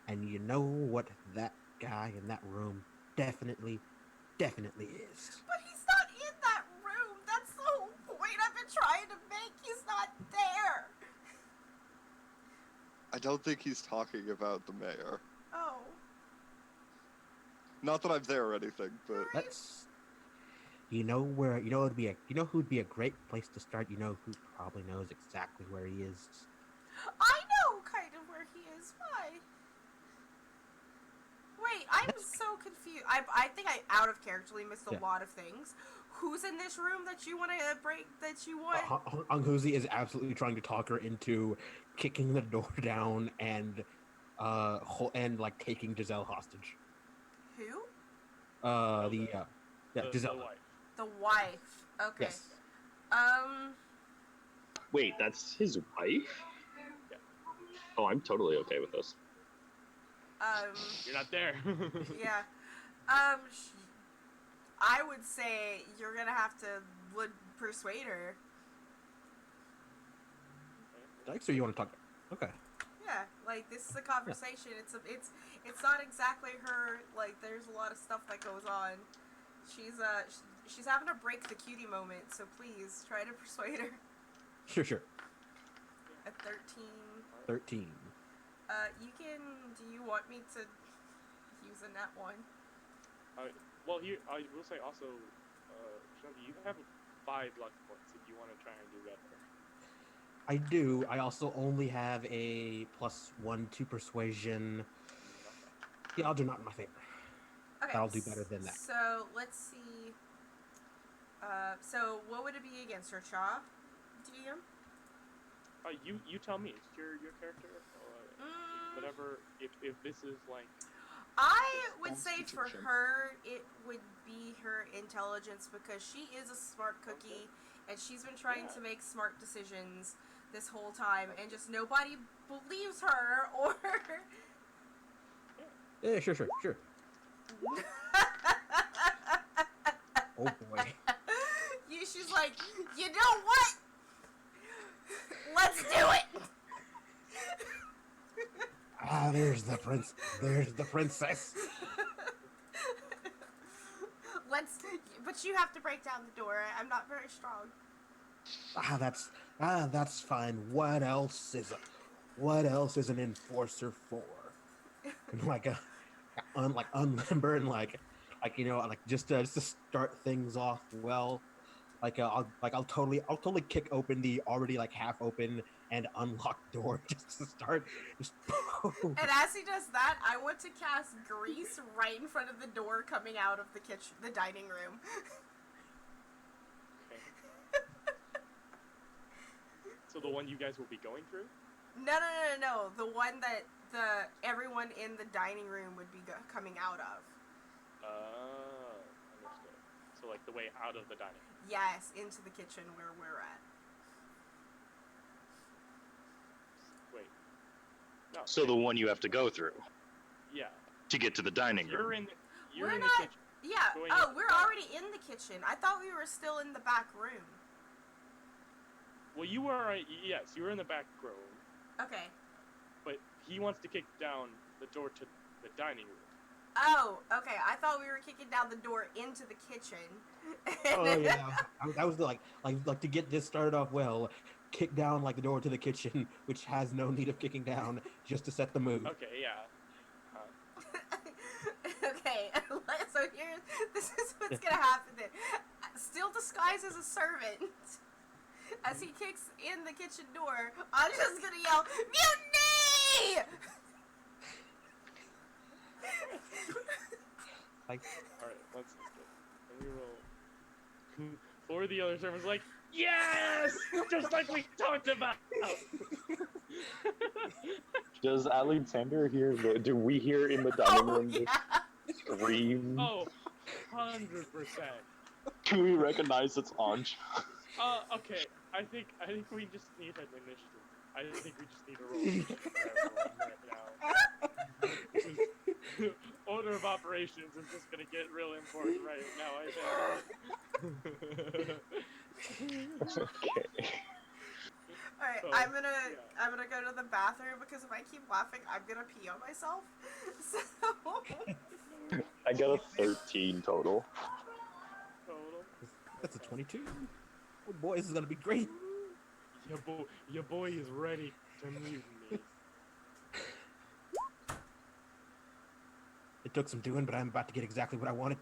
And you know what that guy in that room definitely is. But he's not in that room. That's the whole point I've been trying to make. He's not there. I don't think he's talking about the mayor. Oh. Not that I'm there or anything, but Let's. You know who'd be a great place to start? You know who probably knows exactly where he is. I know kind of where he is. Why? Wait, I'm so confused. I think I out of characterly missed a lot of things. Who's in this room that you want to break? That you want? Honghuzi is absolutely trying to talk her into kicking the door down and taking Giselle hostage. Who? Giselle. The wife. The wife. Okay. Yes. Wait, that's his wife? Yeah. Oh, I'm totally okay with this. You're not there. Yeah. I would say you're gonna have to persuade her. Dykes, or you want to talk? Okay. Yeah, Like, this is a conversation. It's not exactly her. Like, there's a lot of stuff that goes on. She's having to break the cutie moment. So please try to persuade her. Sure. At 13. 13. You can. Do you want me to use a nat one? Well, here I will say also, Shelby, you have 5 luck points if you want to try and do better. I do. I also only have a +1 to persuasion. The odds are not in my favor. Okay. I'll do better than that. So let's see. So what would it be against her, Cha? DM? You tell me. It's your character. Whatever. If this is like. I would say for Constitution. her, it would be her intelligence because she is a smart cookie and she's been trying to make smart decisions this whole time and just nobody believes her or. Yeah, sure. Oh boy. She's like, you know what? Let's do it. There's the prince. There's the princess. But you have to break down the door. I'm not very strong. That's fine. What else is an enforcer for? Like unlimber and like just to start things off well. I'll totally kick open the already like half open and unlocked door just to start. And as he does that, I want to cast grease right in front of the door coming out of the dining room. Okay. So the one you guys will be going through? No. The one that everyone in the dining room would be coming out of. Understood. So like the way out of the dining room. Yes, into the kitchen where we're at. Wait. No. So the one you have to go through Yeah. to get to the dining room. You're in We're the not. kitchen. Yeah. Going Oh, in- we're already in the kitchen. I thought we were still in the back room. Well, you were. Yes, you were in the back room, Okay. but he wants to kick down the door to the dining room. Oh, okay. I thought we were kicking down the door into the kitchen. Oh yeah, that was like to get this started off well. Kick down like the door to the kitchen, which has no need of kicking down, just to set the mood. Okay, yeah. Okay, so this is what's gonna happen then. Still disguised as a servant, as he kicks in the kitchen door, I'm just gonna yell, "Mutiny!" Like, Alright, let's let me roll. For the other servants, like, yes! Just like we talked about! Does Alexander hear do we hear in the dining Oh, room yeah. this scream? Oh, 100%. Do we recognize it's Anj? Okay. I think we just need an initiative. I think we just need a roll for everyone right now. Order of operations is just gonna get real important right now, I think. Okay. Alright, So, I'm gonna go to the bathroom because if I keep laughing, I'm gonna pee on myself. So I got a 13 total. Total. that's a 22. Oh boy, this is gonna be great. Your boy is ready to mutiny. It took some doing, but I'm about to get exactly what I wanted.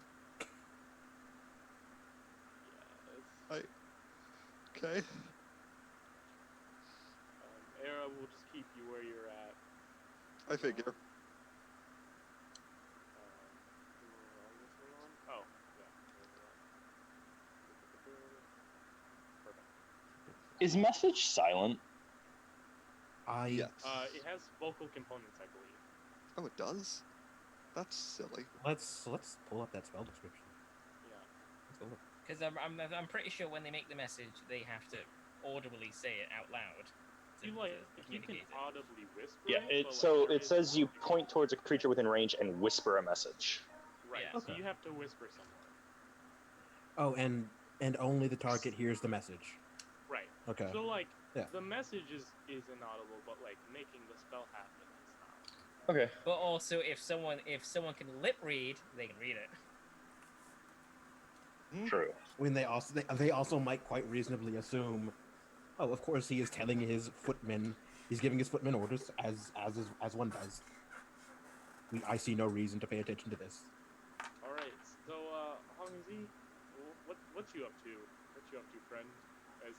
Yes. Okay. Era will just keep you where you're at. I figure. Oh, yeah. Perfect. Is message silent? Yes. It has vocal components, I believe. Oh, it does? That's silly. Let's pull up that spell description. Yeah. Let's go look. Because I'm pretty sure when they make the message, they have to audibly say it out loud. You like, to you can communicate it. audibly whisper. Yeah, it, but, so there it is- says you point towards a creature within range and whisper a message. Right. Yeah. So Okay. you have to whisper somewhere. Oh, and only the target hears the message. Right. Okay. So like Yeah. the message is inaudible, but like making the spell happen Okay. But also, if someone can lip read, they can read it. True. When they also might quite reasonably assume, oh, of course he is telling his footmen, he's giving his footmen orders as one does. I see no reason to pay attention to this. All right. So, Hong Z, what you up to? What you up to, friend? As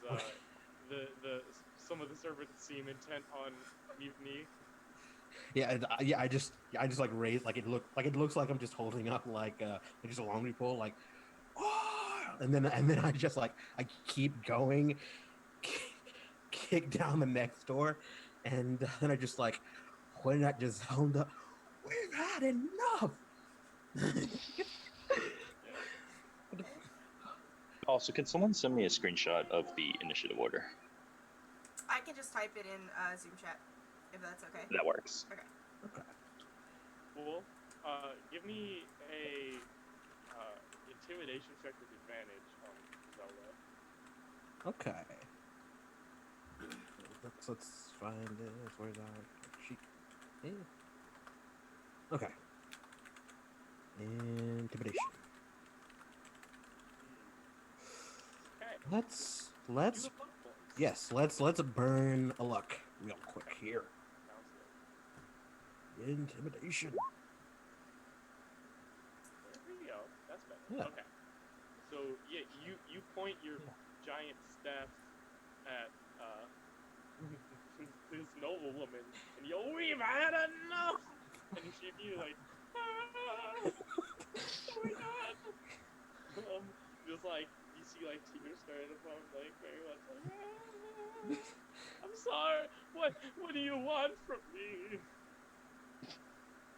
the some of the servants seem intent on mutiny. I just like raise like it looks like I'm just holding up like just a laundry pole like, oh! and then I just like I keep going, kick down the next door, and then I just like when I just hold up, we've had enough. Also, can someone send me a screenshot of the initiative order? I can just type it in Zoom chat, if that's okay. That works. Okay. Okay. Cool. Give me a intimidation check with advantage on Zelda. Okay. Let's find this. Where's our sheet? Yeah. Okay. Intimidation. Okay. Let's You have luck points. yes, let's burn a luck real quick here. Sounds good. Intimidation. There we go. That's better. Yeah. Okay. So yeah, you point your giant staff at this noble woman, and you go, "We've had enough!" And you like, "Ah, oh my god!" Just like you see like tears starting to form, like very much like, "Ah, I'm sorry. What do you want from me?"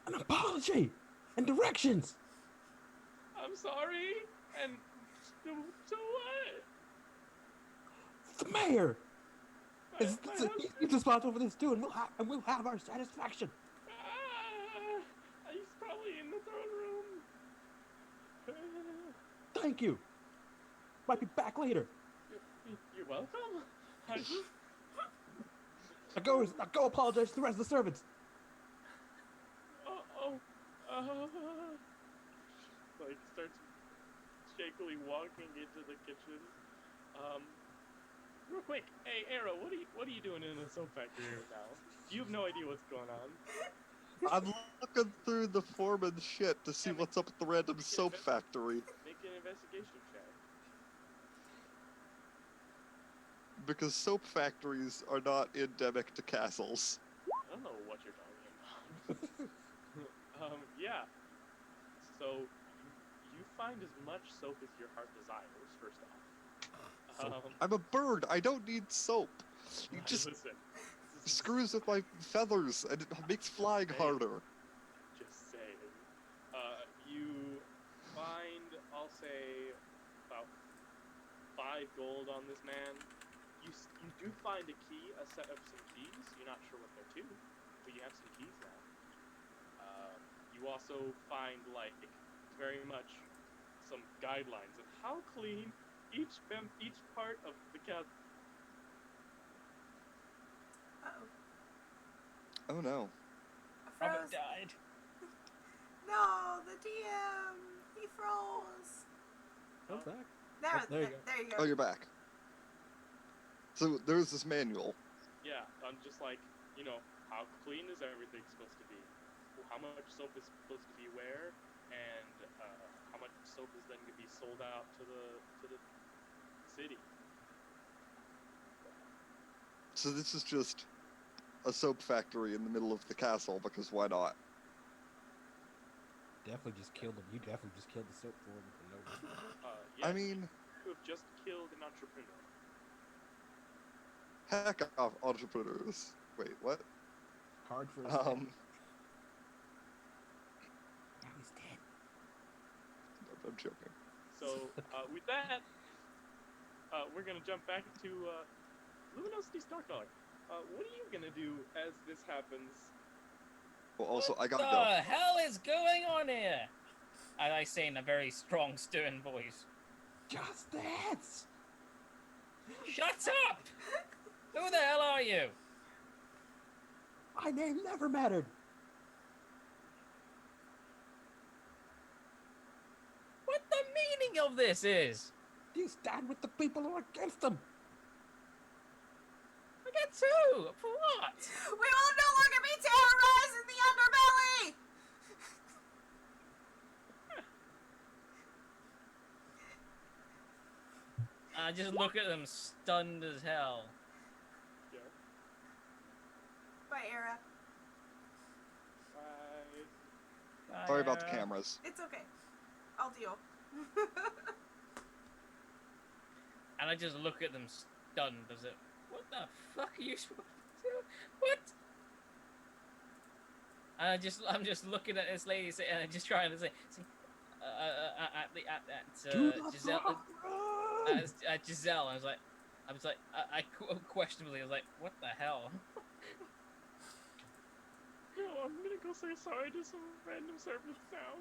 An apology and directions. I'm sorry. And to what? The mayor My is husband. he's responsible for this too, and we'll have our satisfaction. He's probably in the throne room. Thank you. Might be back later. You're welcome. Now go apologize to the rest of the servants. Like starts shakily walking into the kitchen. Real quick, hey Arrow, what are you doing in the soap factory right now? You have no idea what's going on. I'm looking through the foreman's shit to see what's up at the random soap factory. Make an investigation check. Because soap factories are not endemic to castles. I don't know what you're talking about. Yeah. So you find as much soap as your heart desires. First off. I'm a bird. I don't need soap. You just Listen. screws with my feathers and it makes flying harder. Just saying. You find, I'll say, about 5 gold on this man. You do find a key, a set of some keys. You're not sure what they're to, but you have some keys now. You also find, like, very much some guidelines of how clean each part of the cat. Uh-oh. Oh no. Robert Froze. died. No, the DM. He froze. Come back. There, Oh, there you go. there you go. Oh, you're back. So there's this manual. Yeah, I'm just like, how clean is everything supposed to be? How much soap is supposed to be where, and how much soap is then going to be sold out to the city? So this is just a soap factory in the middle of the castle because why not? Definitely just killed him. You definitely just killed the soap for him for no reason. Yeah, I mean, you have just killed an entrepreneur. heck off entrepreneurs. Wait, what? Hard for his Um, Now he's dead. I'm joking. So with that, we're gonna jump back to Luminosity Starcaller. What are you gonna do as this happens? Well, also, I What gotta the go. hell is going on here? I say in a very strong, stern voice. Just dance. Shut up! Who the hell are you? My name never mattered. meaning of this is. You stand with the people who are against them. I get two. For what? We will no longer be terrorized in the underbelly! I just look at them stunned as hell. Yeah. Bye, Era. Bye. Sorry about the cameras. It's okay. I'll deal. And I just look at them stunned as it. What the fuck are you supposed to do? What? And I'm just looking at this lady and I'm just trying to say, Giselle. At Giselle, I was like, I questionably, I was like, what the hell? No, I'm gonna go say sorry to some random servants now.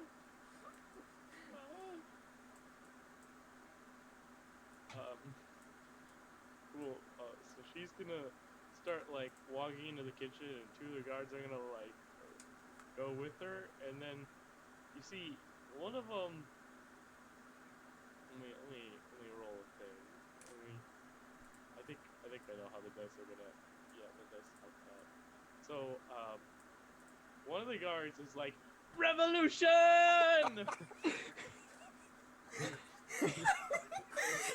Cool. So she's gonna start like walking into the kitchen, and two of the guards are gonna like go with her, and then you see one of them. Let me roll a thing. I think I know how the dice are gonna. Yeah, the dice help out. So one of the guards is like, revolution.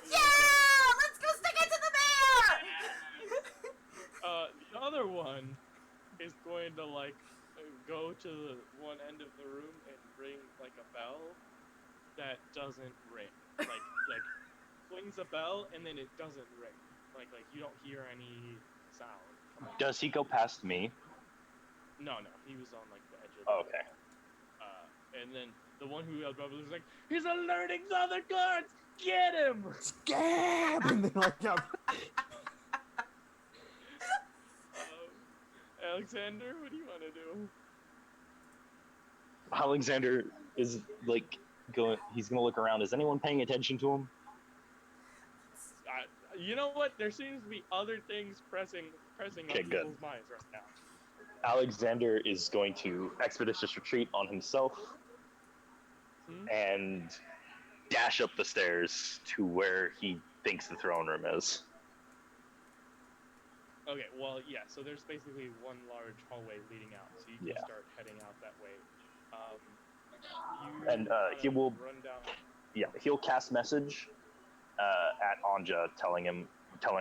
Yeah! Let's go stick it to the mayor! The other one is going to like go to the one end of the room and ring like a bell that doesn't ring. Like flings a bell and then it doesn't ring. Like you don't hear any sound. Does he go past me? No, he was on like the edge of the Oh, okay. and then the one who yelled revolution is like, he's alerting the other guards! Get him! Scab! And then like, Alexander, what do you want to do? Alexander is like he's gonna look around. Is anyone paying attention to him? You know what? There seems to be other things pressing Okay, on good. people's minds right now. Alexander is going to expeditious retreat on himself and dash up the stairs to where he thinks the throne room is. Okay, well, yeah, so there's basically one large hallway leading out, so you can start heading out that way. He will run down. Yeah, he'll cast message at Anja, telling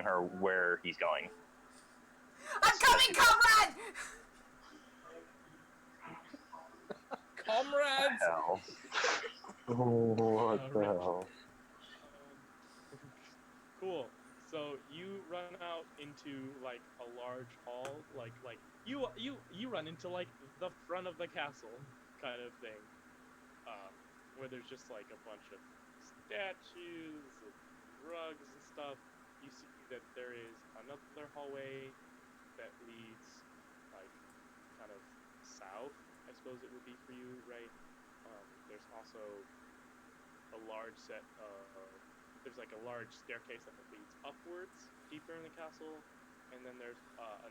her where he's going. I'm coming, comrade! Comrades! Hell. What the hell? Cool. So you run out into like a large hall, like you run into like the front of the castle kind of thing, where there's just like a bunch of statues and rugs and stuff. You see that there is another hallway that leads like kind of south, I suppose it would be for you, right? There's also a large set of there's like a large staircase that leads upwards deeper in the castle, and then there's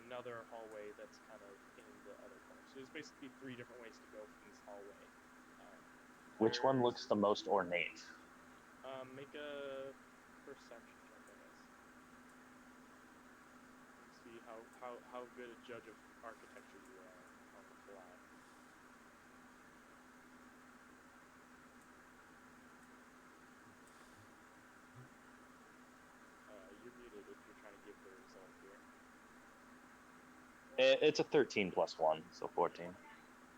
another hallway that's kind of in the other corner. So there's basically 3 different ways to go from this hallway. Which one looks the most ornate? Make a perception check, I guess. Let's see how good a judge of architecture you are on the fly. You're muted if you're trying to give the result here. It's a 13 plus 1, so 14.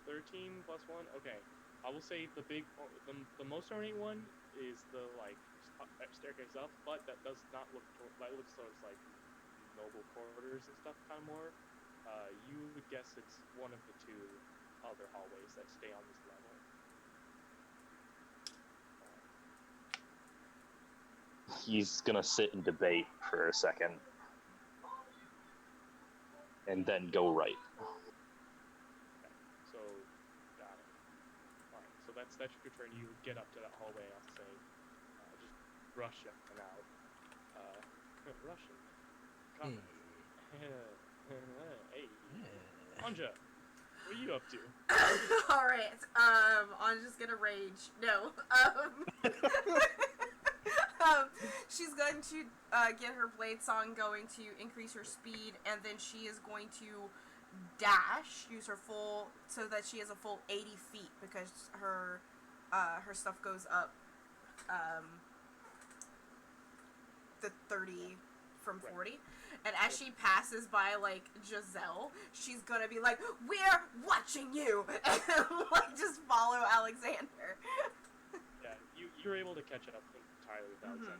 13 plus 1? Okay. I will say the most ornate one is the like staircase up, but that does not look that looks towards like noble corridors and stuff kind of more. You would guess it's one of the 2 other hallways that stay on this level. He's gonna sit and debate for a second, and then go right. Okay, so got it. All right, so that's your turn. You get up to that hallway. I'll say, just rush up and out. Russian. Come. Hey. Anja, what are you up to? Alright, I'm just gonna rage. No, She's going to get her blade song going to increase her speed, and then she is going to dash, use her full, so that she has a full 80 feet, because her stuff goes up the 30 from 40. And as she passes by, like, Giselle, she's gonna be like, "We're watching you!" And, like, just follow Alexander. Yeah, you're able to catch up entirely with Alexander.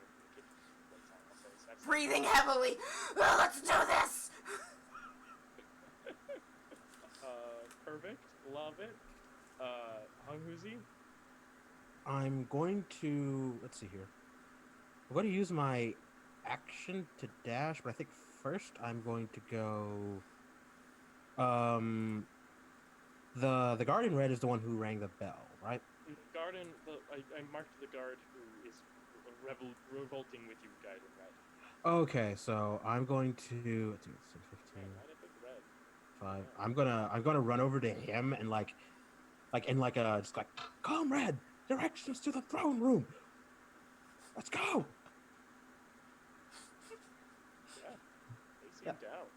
That's Breathing heavily. Let's do this! Perfect. Love it. Hunghuzi? I'm going to, let's see here. I'm going to use my action to dash, but I think first I'm going to go. The guard in red is the one who rang the bell, right? Garden, I marked the guard who is revolting with you guys in red. Okay, so I'm going to, let's see, it's 15, Man, why did I pick red? 5. Yeah. I'm gonna run over to him and just like, comrade, directions to the throne room. Let's go. Yeah, they seem down.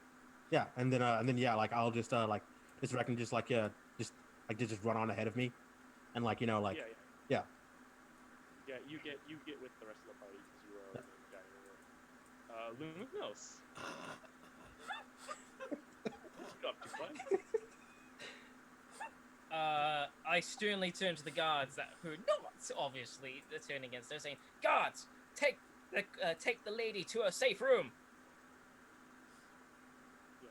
Yeah, and then yeah, like I'll just reckon just run on ahead of me, and like Yeah. yeah. Yeah, you get with the rest of the party because you are in the dining room. Luminos. What up to, bud? I sternly turn to the guards who are not obviously turning against her, saying, "Guards, take the lady to her safe room. Yeah.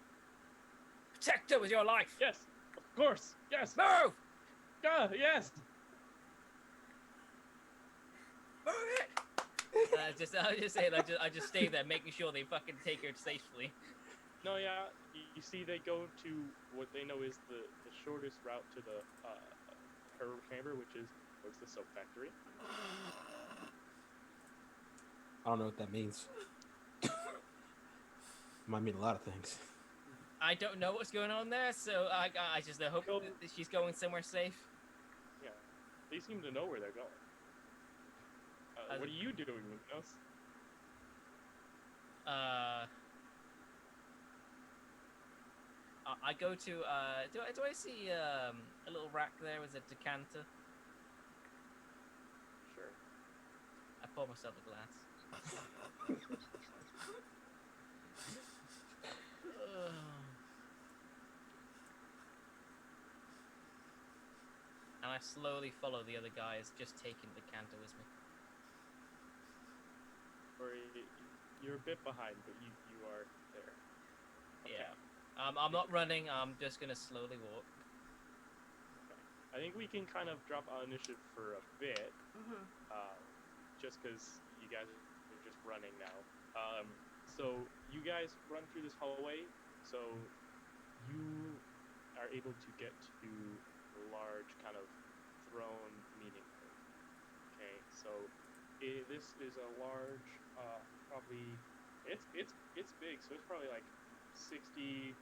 Protect her with your life. Yes, of course. Yes. Move, Yes. move it." I just saying, I just stay there, making sure they fucking take her safely. No, yeah. You see, they go to what they know is the shortest route to the her chamber, which is towards the soap factory. I don't know what that means. Might mean a lot of things. I don't know what's going on there, so I just hope that she's going somewhere safe. Yeah, they seem to know where they're going. What are you doing, Luminos? I go to do I see a little rack there with a decanter? Sure. I pour myself a glass. And I slowly follow the other guys, just taking the decanter with me. Or you're a bit behind, but you are there. Okay. Yeah. I'm not running. I'm just gonna slowly walk. Okay. I think we can kind of drop our initiative for a bit, just because you guys are just running now. So you guys run through this hallway. So you are able to get to a large kind of throne meeting room. Okay, so this is a large, probably it's big, so it's probably like 60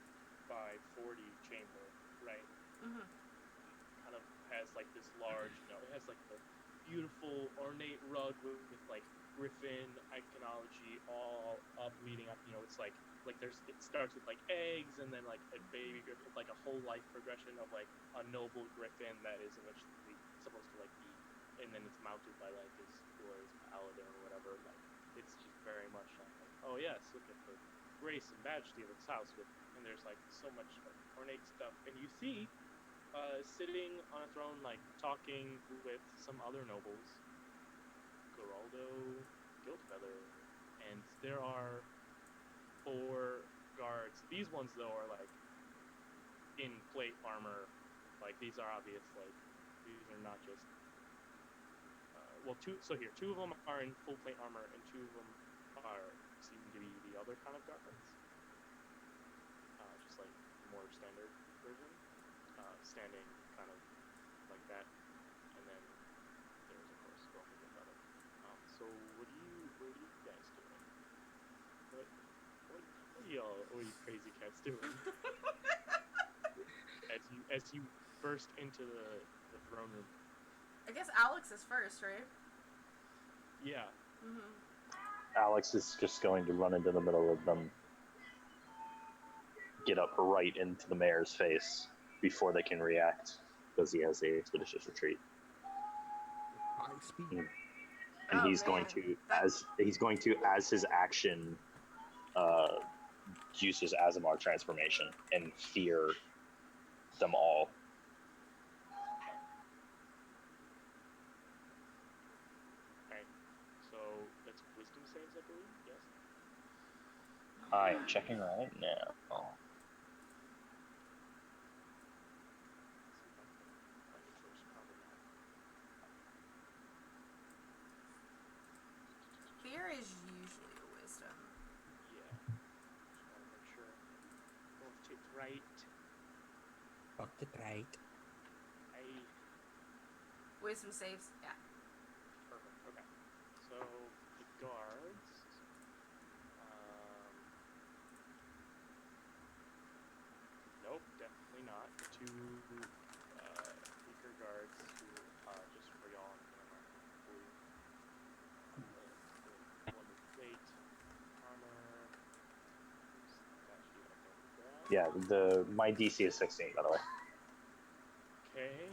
by 40 chamber, right? Kind of has like this large, it has like the beautiful ornate rug with like griffin iconology all up leading up. It's like it starts with like eggs and then like a baby griffin, like a whole life progression of like a noble griffin that is eventually supposed to like be, and then it's mounted by like his paladin or whatever. Like it's just very much like, oh yes, look at the grace and majesty of this house and there's like so much ornate stuff, and you see sitting on a throne, like talking with some other nobles, Geraldo, Guildfeather, and there are 4 guards. These ones though are like in plate armor, like these are obvious, like these are not just two of them are in full plate armor and 2 of them seem to be the other kind of guards, just like more standard version, standing kind of like that, and then there's of course Roman and other. So what are you guys doing? What are you crazy cats doing? as you burst into the throne room. I guess Alex is first, right? Yeah. Alex is just going to run into the middle of them, get up right into the mayor's face before they can react, because he has a expeditious retreat. High speed. And Oh, he's going man. to, as his action, use his Azamar transformation and fear them all. Okay. So that's wisdom saves, I believe. Yes. I am checking right now. Fear is usually a wisdom. Yeah. Just want to make sure. Got it right. Got it right. Wisdom saves. Yeah. Perfect. Okay. So the guards. Nope, definitely not. Two weaker guards who, just for y'all, level plate, armor. Yeah, my DC is 16, by the way. Okay.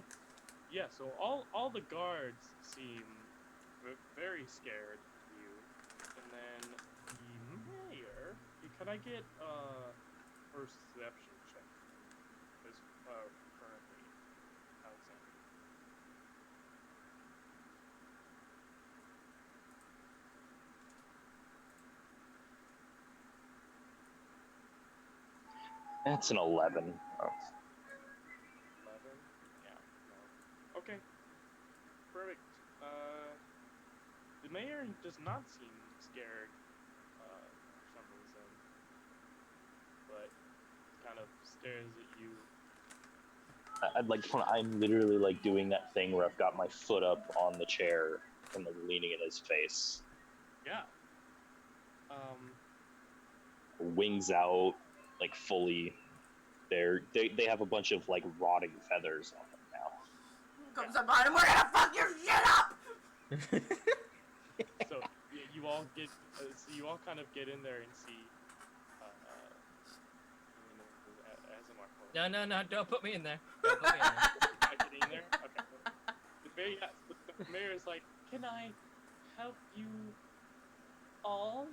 Yeah, so all the guards seem very scared of you, and then the mayor. Can I get perception check? Is currently Alexander. It's an 11. Oh. 11? Yeah. No. Okay. Perfect. The mayor does not seem scared for some reason, but kind of stares at you. I'm literally like doing that thing where I've got my foot up on the chair and like leaning in his face. Yeah. Wings out, like fully. They have a bunch of like rotting feathers on them now. Comes up behind him, we're gonna fuck your shit up! So you all get, so you all kind of get in there and see, Azamar. No, don't put me in there. Don't put me in there. I get in there? Okay. The mayor is like, can I help you all?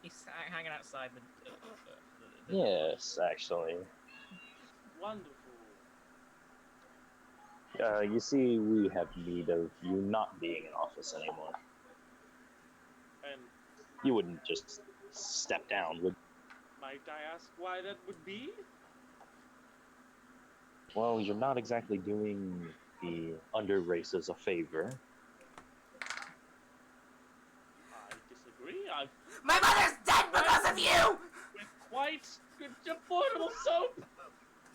He's hanging outside the Yes, actually. Wonderful. You see, we have need of you not being in office anymore. And You wouldn't just step down, would? might I ask why that would be? Well, you're not exactly doing the under races a favor. I disagree. My mother's dead because of you! With quite good affordable soap.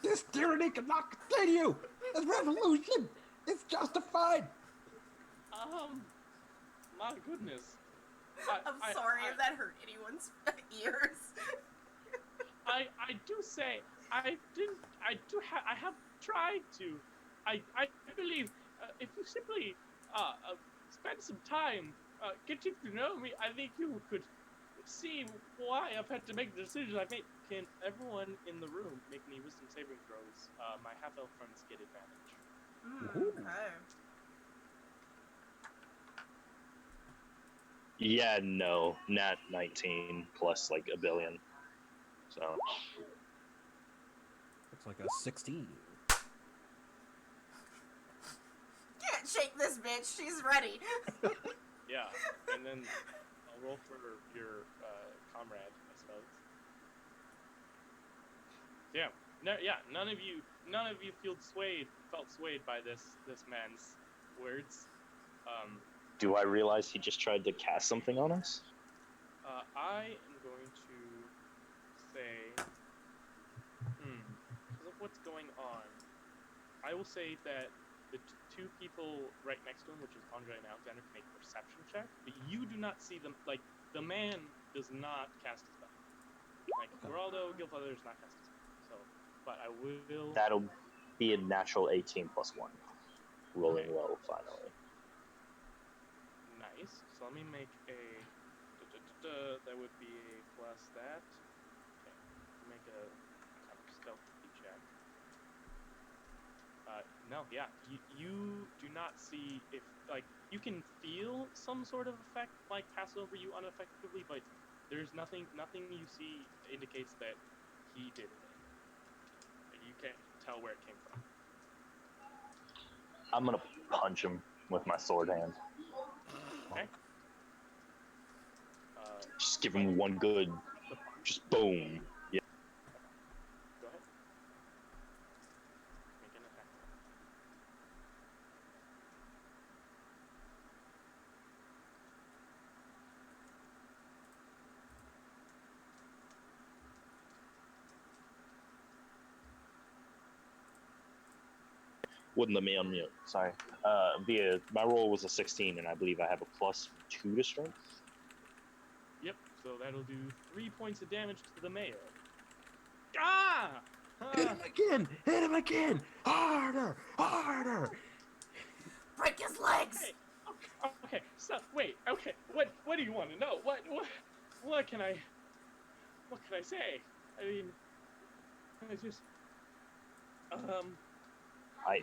This tyranny cannot continue! This revolution is justified! My goodness. I'm sorry if that hurt anyone's ears. I do say I have tried to. I believe if you simply spend some time getting to know me, I think you could see why I've had to make the decisions I've made. Can everyone in the room make me wisdom saving throws? My half-elf friends get advantage. Okay. Yeah, no, nat 19 plus like a billion. So Looks like a 16. Can't shake this bitch, she's ready. Yeah, and then I'll roll for your comrade, I suppose. Yeah, none of you felt swayed by this man's words. do I realize he just tried to cast something on us? I am going to say, because of what's going on, I will say that the two people right next to him, which is Andre and Alexander, can make a perception check, but you do not see them. Like, the man does not cast a spell. Like, Geraldo, Gilfather does not cast a spell. So, but I will. That'll be a natural 18 plus 1. Rolling low, finally. Nice. So let me make a. That would be a plus that. Okay. Make a kind of stealthy check. No, yeah. You do not see if like you can feel some sort of effect like pass over you unaffectively, but there's nothing you see indicates that he did it. And you can't tell where it came from. I'm gonna punch him with my sword hand. Okay. Just give him one good, The punch. just boom. Yeah. Go ahead. Make an attack roll. Wouldn't let me unmute. Sorry. My roll was a 16, and I believe I have a +2 to strength. Yep. So that'll do 3 points of damage to the mayor. Ah! Hit him again! Hit him again! Harder! Harder! Break his legs! Hey, okay, so wait, okay, what do you want to know? What can I say? I mean, I just,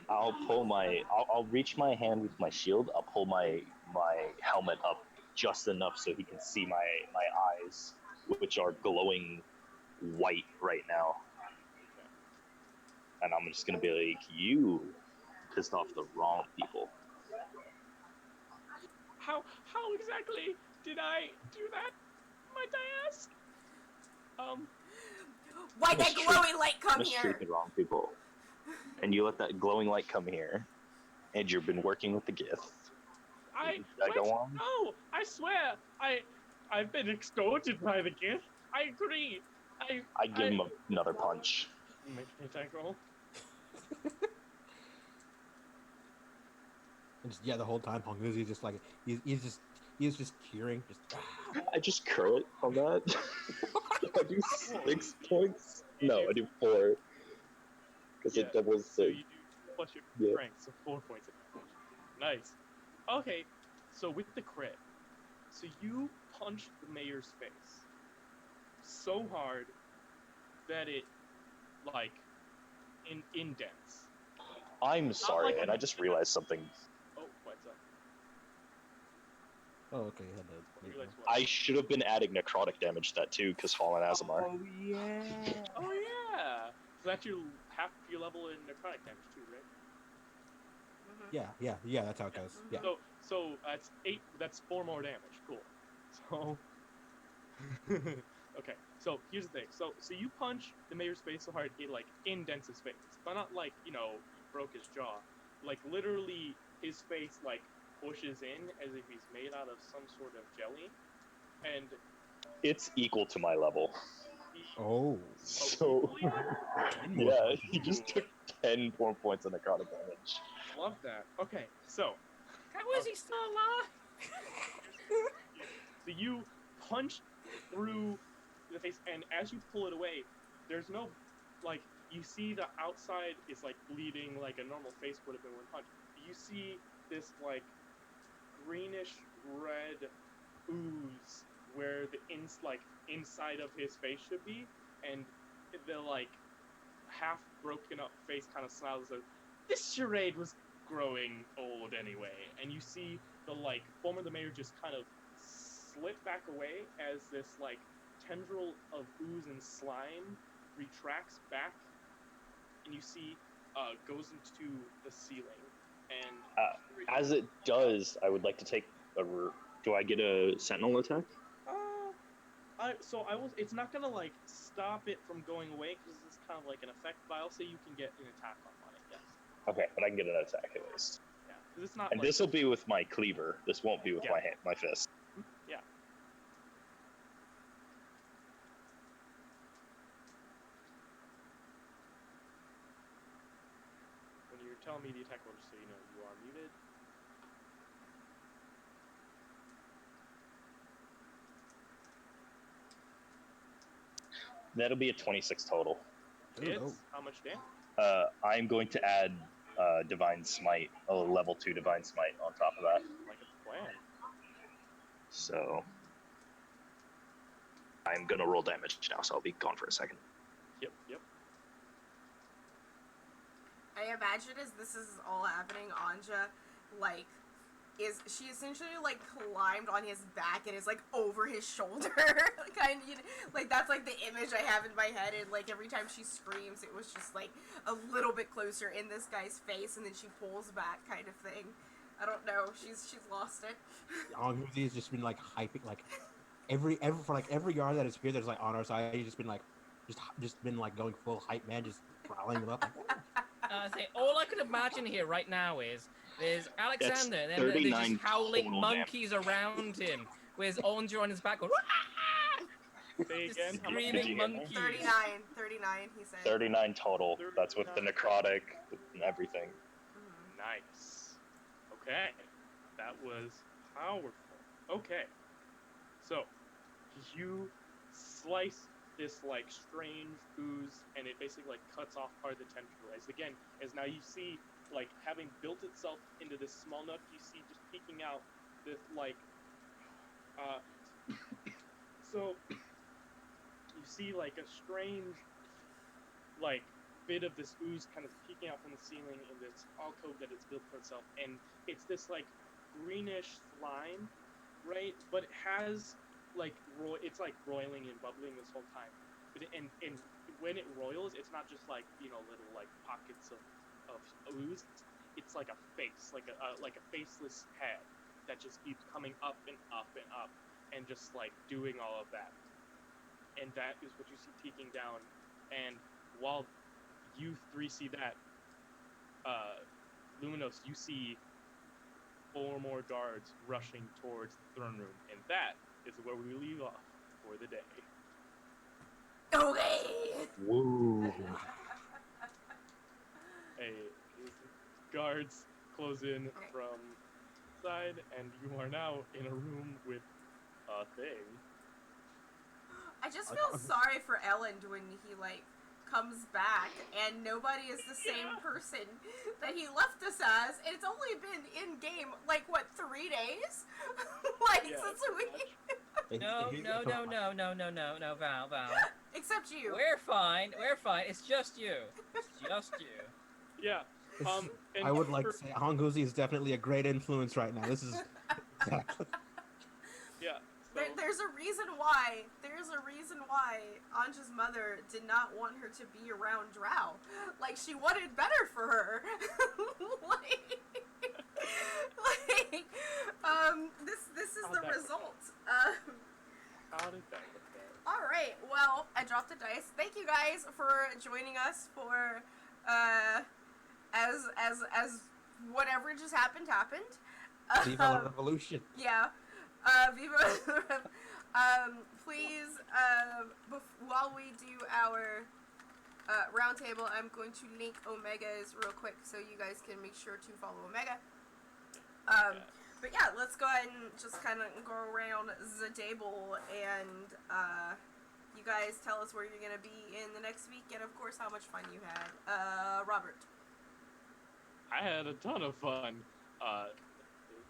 I'll reach my hand with my shield. I'll pull my helmet up just enough so he can see my eyes, which are glowing white right now. And I'm just gonna be like, you pissed off the wrong people. how exactly did I do that? Might I ask? Why'd that glowing light come Mistreat here? the wrong people. And you let that glowing light come here, and you've been working with the Gith. Go on? No, I swear, I've been extorted by the Gith. I agree. I give him another punch. Make an attack roll. And just, yeah, the whole time Hong Uzi's just like he's just curing. I just curl it on that. I do 6 points. No, I do 4. Because it doubles. So you do plus your strength, so 4 points of damage. Nice. Okay, so with the crit, so you punch the mayor's face so hard that it like indents. I'm sorry, and I just realized something. Oh, what's up? Oh, okay. I should have been adding necrotic damage to that too, because Fallen Azamar. Oh yeah. Oh yeah. So that's your half your level in necrotic damage too, right? Yeah. That's how it goes. Yeah. So that's 8. That's 4 more damage. Cool. So. Okay. So here's the thing. So you punch the mayor's face so hard it like indents his face, but not like you broke his jaw. Like literally, his face like pushes in as if he's made out of some sort of jelly, and it's equal to my level. Oh. So yeah, he just took 10 more points of necrotic damage. Love that. Okay, so How is he still alive? so you punch through the face, and as you pull it away, there's no like you see the outside is like bleeding like a normal face would have been when punched. You see this like greenish red ooze where the inside of his face should be, and the like half broken up face kind of smiles like, this charade was growing old anyway. And you see the like form of the mayor just kind of slip back away as this like tendril of ooze and slime retracts back, and you see goes into the ceiling. And as it does, I would like to take do I get a sentinel attack? I will. It's not gonna like stop it from going away because it's kind of like an effect. But I'll say you can get an attack on it. Yes. Okay, but I can get an attack at least. Yeah, because it's not. And this will be with my cleaver. This won't be with my hand, my fist. Yeah. When you're telling me the attack roll, just so you know, you are muted. That'll be a 26 total. It's how much damage? I'm going to add Divine Smite, a level 2 Divine Smite on top of that. Like a plan. So I'm gonna roll damage now, so I'll be gone for a second. Yep. I imagine as this is all happening, Anja, like, she essentially, like, climbed on his back and is, like, over his shoulder. Kind of, like, that's, like, the image I have in my head, and, like, every time she screams, it was just, like, a little bit closer in this guy's face, and then she pulls back kind of thing. I don't know. She's lost it. Hong Huzi has just been like hyping, like every yard that is here that's like on our side. He's just been like, just been like going full hype man, just growling them up. Like, All I could imagine here right now is there's Alexander, and then there's 39 just howling total monkeys around him, with Orange on his back going, Say just again. How much screaming did you get? monkeys. 39, he said. 39 total. That's with the 39. necrotic and everything. Mhm. Nice. Okay. That was powerful. Okay. So, you slice this, like, strange ooze, and it basically, like, cuts off part of the tentacle. As now you see, like, having built itself into this small nook, you see just peeking out this, like, so, you see, like, a strange, like, bit of this ooze kind of peeking out from the ceiling in this alcove that it's built for itself, and it's this, like, greenish slime, right? But it has, like, it's, like, roiling and bubbling this whole time. But and when it roils, it's not just, like, little, like, pockets of ooze. It's like a face, like a faceless head that just keeps coming up and up and up, and just, like, doing all of that. And that is what you see peeking down. And while you three see that, Luminos, you see 4 more guards rushing towards the throne room, and that is where we leave off for the day. Okay! Woo. Guards close in from side, and you are now in a room with a thing. I just feel sorry for Ellen when he, like, comes back and nobody is the same person that he left us as, and it's only been in game, like, what, 3 days? Like, Yeah, since we... No, Val. Except you. We're fine. It's just you. Yeah. And I would like to say Hong Huzi is definitely a great influence right now. This is exactly. Yeah. So, There's a reason why. Anja's mother did not want her to be around Drow. Like, she wanted better for her. This is How'd the that work result. how did that look at? All right. Well, I dropped the dice. Thank you guys for joining us for as whatever just happened. Viva la Revolution. Yeah. Viva. Please, while we do our roundtable, I'm going to link Omega's real quick so you guys can make sure to follow Omega. But yeah, let's go ahead and just kind of go around the table and you guys tell us where you're going to be in the next week and, of course, how much fun you had. Robert. I had a ton of fun.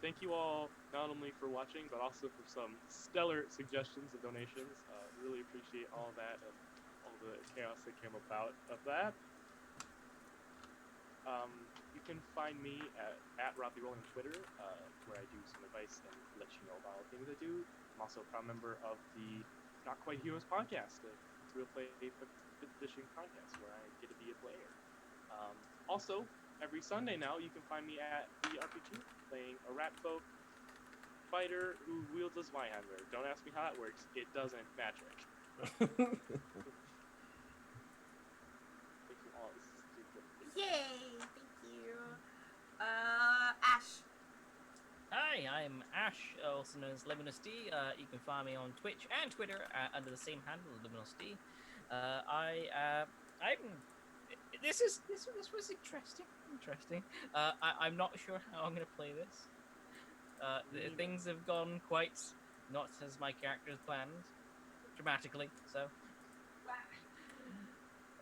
Thank you all not only for watching, but also for some stellar suggestions and donations. Really appreciate all that and all the chaos that came about of that. You can find me at RobbieRoll on Twitter, where I do some advice and let you know about things I do. I'm also a proud member of the Not Quite Heroes podcast, a real play 5th edition podcast where I get to be a player. Also, every Sunday now, you can find me at the RPG, playing a rat folk fighter who wields a Zweihander. Don't ask me how that works. It doesn't magic. Thank you all. This is stupid. Yay! Thank you. Ash. Hi, I'm Ash, also known as Luminous D. You can find me on Twitch and Twitter under the same handle, Luminous D. This was interesting. I'm not sure how I'm gonna play this. Things have gone quite not as my character has planned, dramatically. So,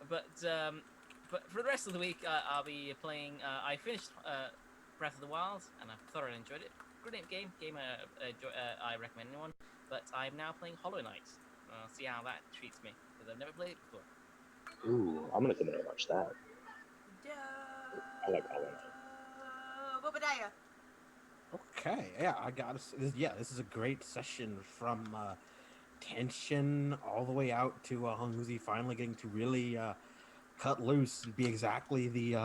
but for the rest of the week, I'll be playing. I finished Breath of the Wild, and I thoroughly enjoyed it. brilliant game. I recommend anyone. But I'm now playing Hollow Knight. See how that treats me because I've never played it before. Ooh, I'm gonna come in and watch that. I like Hollow Obadiah. Okay, yeah, I got to. Yeah, this is a great session from tension all the way out to Honghuzi finally getting to really cut loose and be exactly the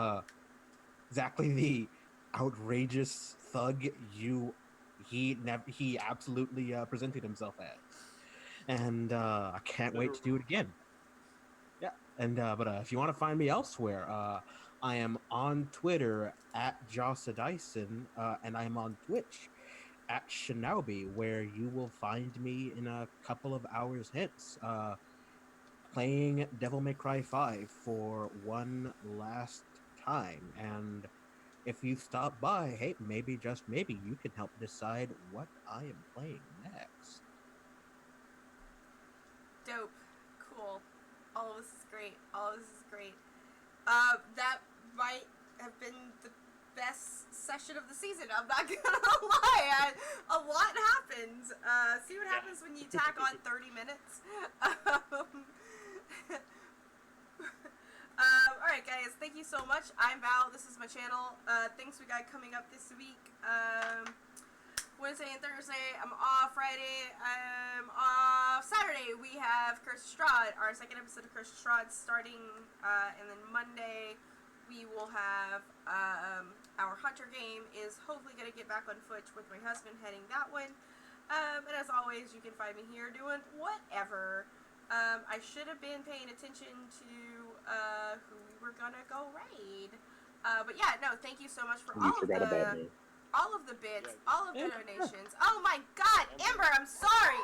outrageous thug he absolutely presented himself as, and I can't wait to do it again. Yeah, and but if you want to find me elsewhere, I am on Twitter at Jossa Dyson, and I am on Twitch at Shinobi, where you will find me in a couple of hours hence, playing Devil May Cry 5 for one last time. And if you stop by, hey, maybe, just maybe, you can help decide what I am playing next. Dope. Cool. All of this is great. All of this is great. That might have been the best session of the season. I'm not gonna lie. A lot happens. See what happens when you tack on 30 minutes. Alright guys, thank you so much. I'm Val, this is my channel. Things we got coming up this week. Wednesday and Thursday, I'm off. Friday, I'm off. Saturday, we have Curse of Strahd, our second episode of Curse of Strahd starting, and then Monday, we will have, our Hunter game is hopefully going to get back on foot with my husband heading that one. And as always, you can find me here doing whatever. I should have been paying attention to, who we were gonna go raid. But yeah, no, thank you so much for You forgot about me. all of the bits, all of the donations. Oh my god, Ember, I'm sorry!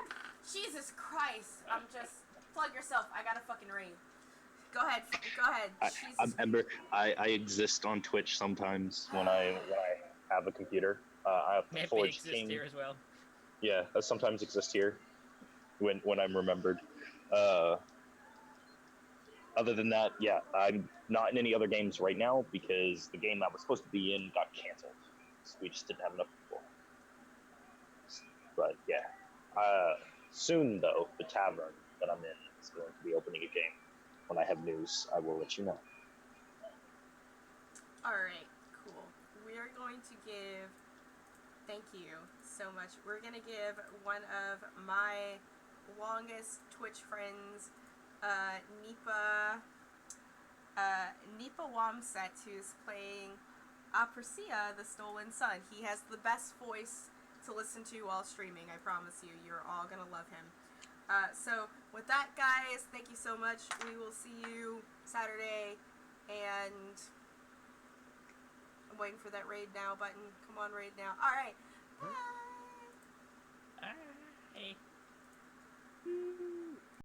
Jesus Christ. I'm just, plug yourself, I got a fucking raid. Go ahead, I'm Ember. I exist on Twitch sometimes when I have a computer. I have Maybe Forge exists King. here as well. Yeah, I sometimes exist here when I'm remembered. Other than that, yeah, I'm not in any other games right now because the game I was supposed to be in got canceled. So we just didn't have enough people. But yeah, soon though, the tavern that I'm in is going to be opening a game. When I have news, I will let you know. Alright, cool. We are going to give, thank you so much. We're going to give one of my longest Twitch friends, Nipa Wamset, who's playing Aprecia, the Stolen Son. He has the best voice to listen to while streaming, I promise you. You're all gonna love him. So, with that, guys, thank you so much. We will see you Saturday, and I'm waiting for that raid now button. Come on, raid now. Alright, bye! Bye.